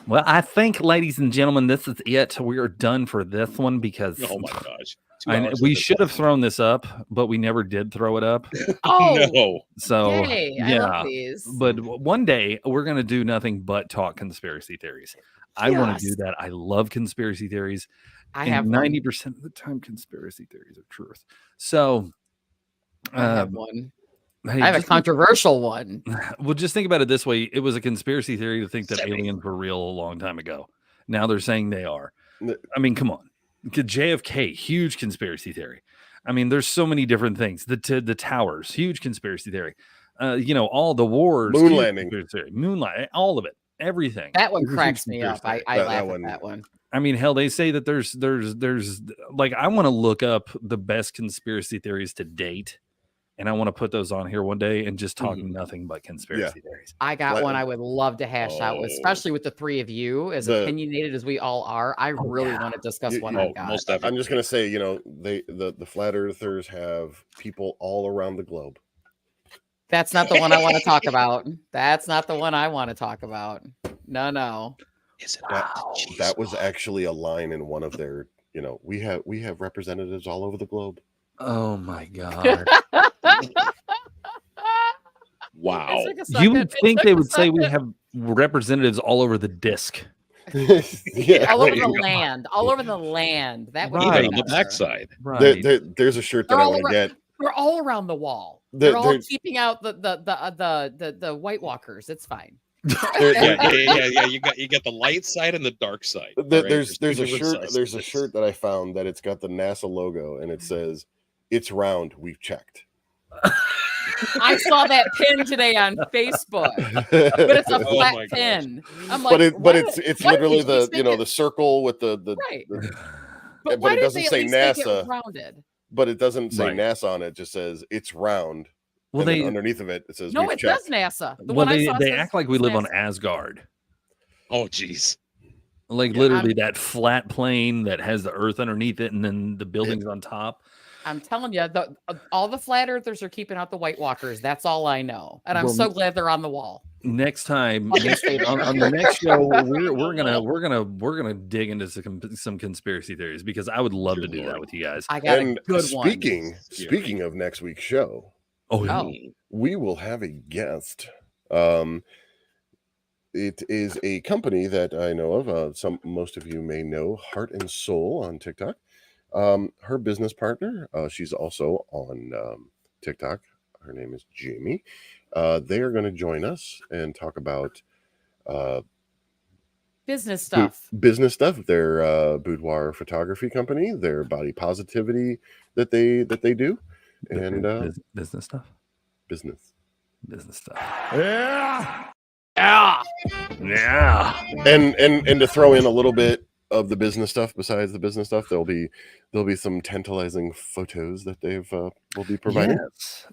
Well, I think, ladies and gentlemen, this is it. We are done for this one because Oh my gosh. we should have thrown this up, but we never did throw it up. Oh No. So yay, I love these. But one day we're going to do nothing but talk conspiracy theories. I want to do that. I love conspiracy theories. I have 90% of the time conspiracy theories are truth. So I have one. Hey, I have a controversial one. Well, just think about it this way. It was a conspiracy theory to think that aliens were real a long time ago. Now they're saying they are. I mean, come on. JFK, huge conspiracy theory. I mean, there's so many different things. The towers, huge conspiracy theory. All the wars. Moon landing. Moonlight, all of it. Everything. That one cracks me up. I laugh at that one. I mean, hell, they say that there's like, I want to look up the best conspiracy theories to date. And I want to put those on here one day and just talk nothing but conspiracy theories. I got one I would love to hash out with, especially with the three of you, as opinionated as we all are. I really want to discuss one I got. Most I'm just going to say, the flat earthers have people all around the globe. That's not the one I want to talk about. That's not the one I want to talk about. No. Is it that was actually a line in one of their, we have representatives all over the globe. Oh my God. Wow. You would think they would say we have representatives all over the disc. All over the land. All over the land. That would be on the backside. Right. There's a shirt that I want to get. They're all around the wall. They're all keeping out the White Walkers. It's fine. Yeah. You got the light side and the dark side. There's a shirt that I found that it's got the NASA logo and it says, "It's round. We've checked." I saw that pin today on Facebook, but it's a flat pin. I'm like, but it's literally the circle with the right. But it doesn't say NASA. Rounded? But it doesn't say NASA on it. It just says it's round. Well, underneath of it says no. It checked. does NASA. They act like we live on Asgard. Oh, geez. Like literally that flat plane that has the Earth underneath it, and then the buildings on top. I'm telling you, all the flat earthers are keeping out the White Walkers. That's all I know, and I'm so glad they're on the wall. Next time on the next show, we're gonna dig into some conspiracy theories because I would love to do that with you guys. I got a good one. Speaking of next week's show, we will have a guest. It is a company that I know of. Most of you may know Heart and Soul on TikTok. Her business partner, she's also on TikTok. Her name is Jamie. They are going to join us and talk about business stuff. Their boudoir photography company, their body positivity that they do, and business stuff. Business stuff. Yeah. Yeah. Yeah. And to throw in a little bit of the business stuff, besides the business stuff, there'll be some tantalizing photos that they've will be providing.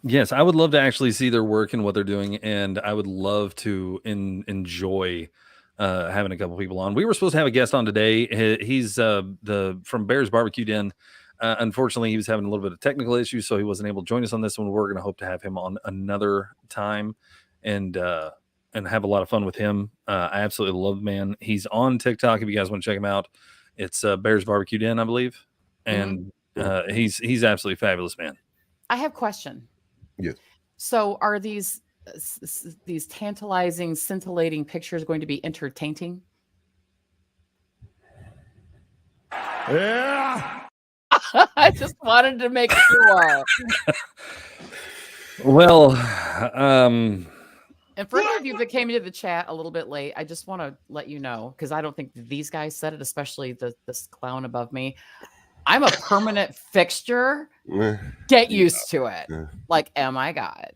Yes, I would love to actually see their work and what they're doing, and I would love to enjoy having a couple people on. We were supposed to have a guest on today. He's from Bears Barbecue Den. Unfortunately, he was having a little bit of technical issues, so he wasn't able to join us on this one. We're going to hope to have him on another time and have a lot of fun with him. I absolutely love the man. He's on TikTok if you guys want to check him out. It's Bears Barbecue Den, I believe, and he's absolutely fabulous, man. I have a question. Yes. So are these tantalizing, scintillating pictures going to be entertaining? Yeah. I just wanted to make sure. Well, and for any of you that came into the chat a little bit late, I just want to let you know, because I don't think these guys said it, especially this clown above me. I'm a permanent fixture. Get used to it. Like, oh my God.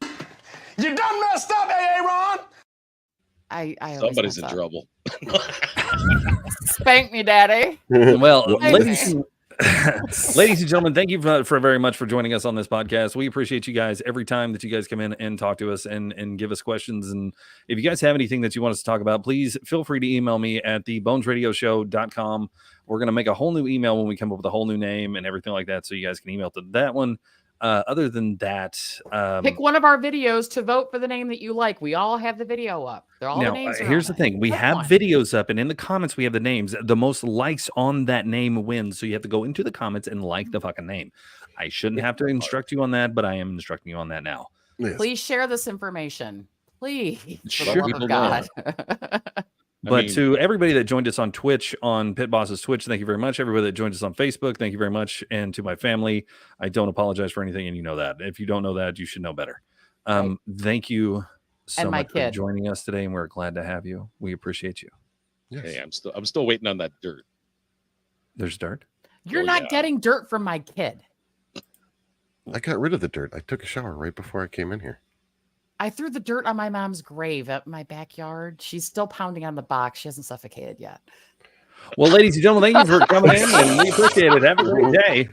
You done messed up, Aaron. I always Somebody's in mess up. trouble. Spank me, daddy. Well, Thanks. ladies and gentlemen, thank you for very much for joining us on this podcast. We appreciate you guys every time that you guys come in and talk to us and give us questions. And if you guys have anything that you want us to talk about, please feel free to email me at thebonesradioshow.com. We're going to make a whole new email when we come up with a whole new name and everything like that, so you guys can email to that one. Other than that, pick one of our videos to vote for the name that you like. We all have the video up. They're all now, the names. here's the thing. We have videos up, and in the comments, we have the names. The most likes on that name wins. So you have to go into the comments and like the fucking name. I shouldn't have to instruct you on that, but I am instructing you on that now. Yes. Please share this information. Please. For Sure. the love of God. But to everybody that joined us on Twitch, on Pit Boss's Twitch, thank you very much. Everybody that joined us on Facebook, thank you very much. And to my family, I don't apologize for anything, and you know that. If you don't know that, you should know better. Thank you so much for joining us today, and we're glad to have you. We appreciate you. Yes. Hey, I'm still waiting on that dirt. There's dirt? You're not getting dirt from my kid. I got rid of the dirt. I took a shower right before I came in here. I threw the dirt on my mom's grave at my backyard. She's still pounding on the box. She hasn't suffocated yet. Well, ladies and gentlemen, thank you for coming in, and we appreciate it. Have a great day.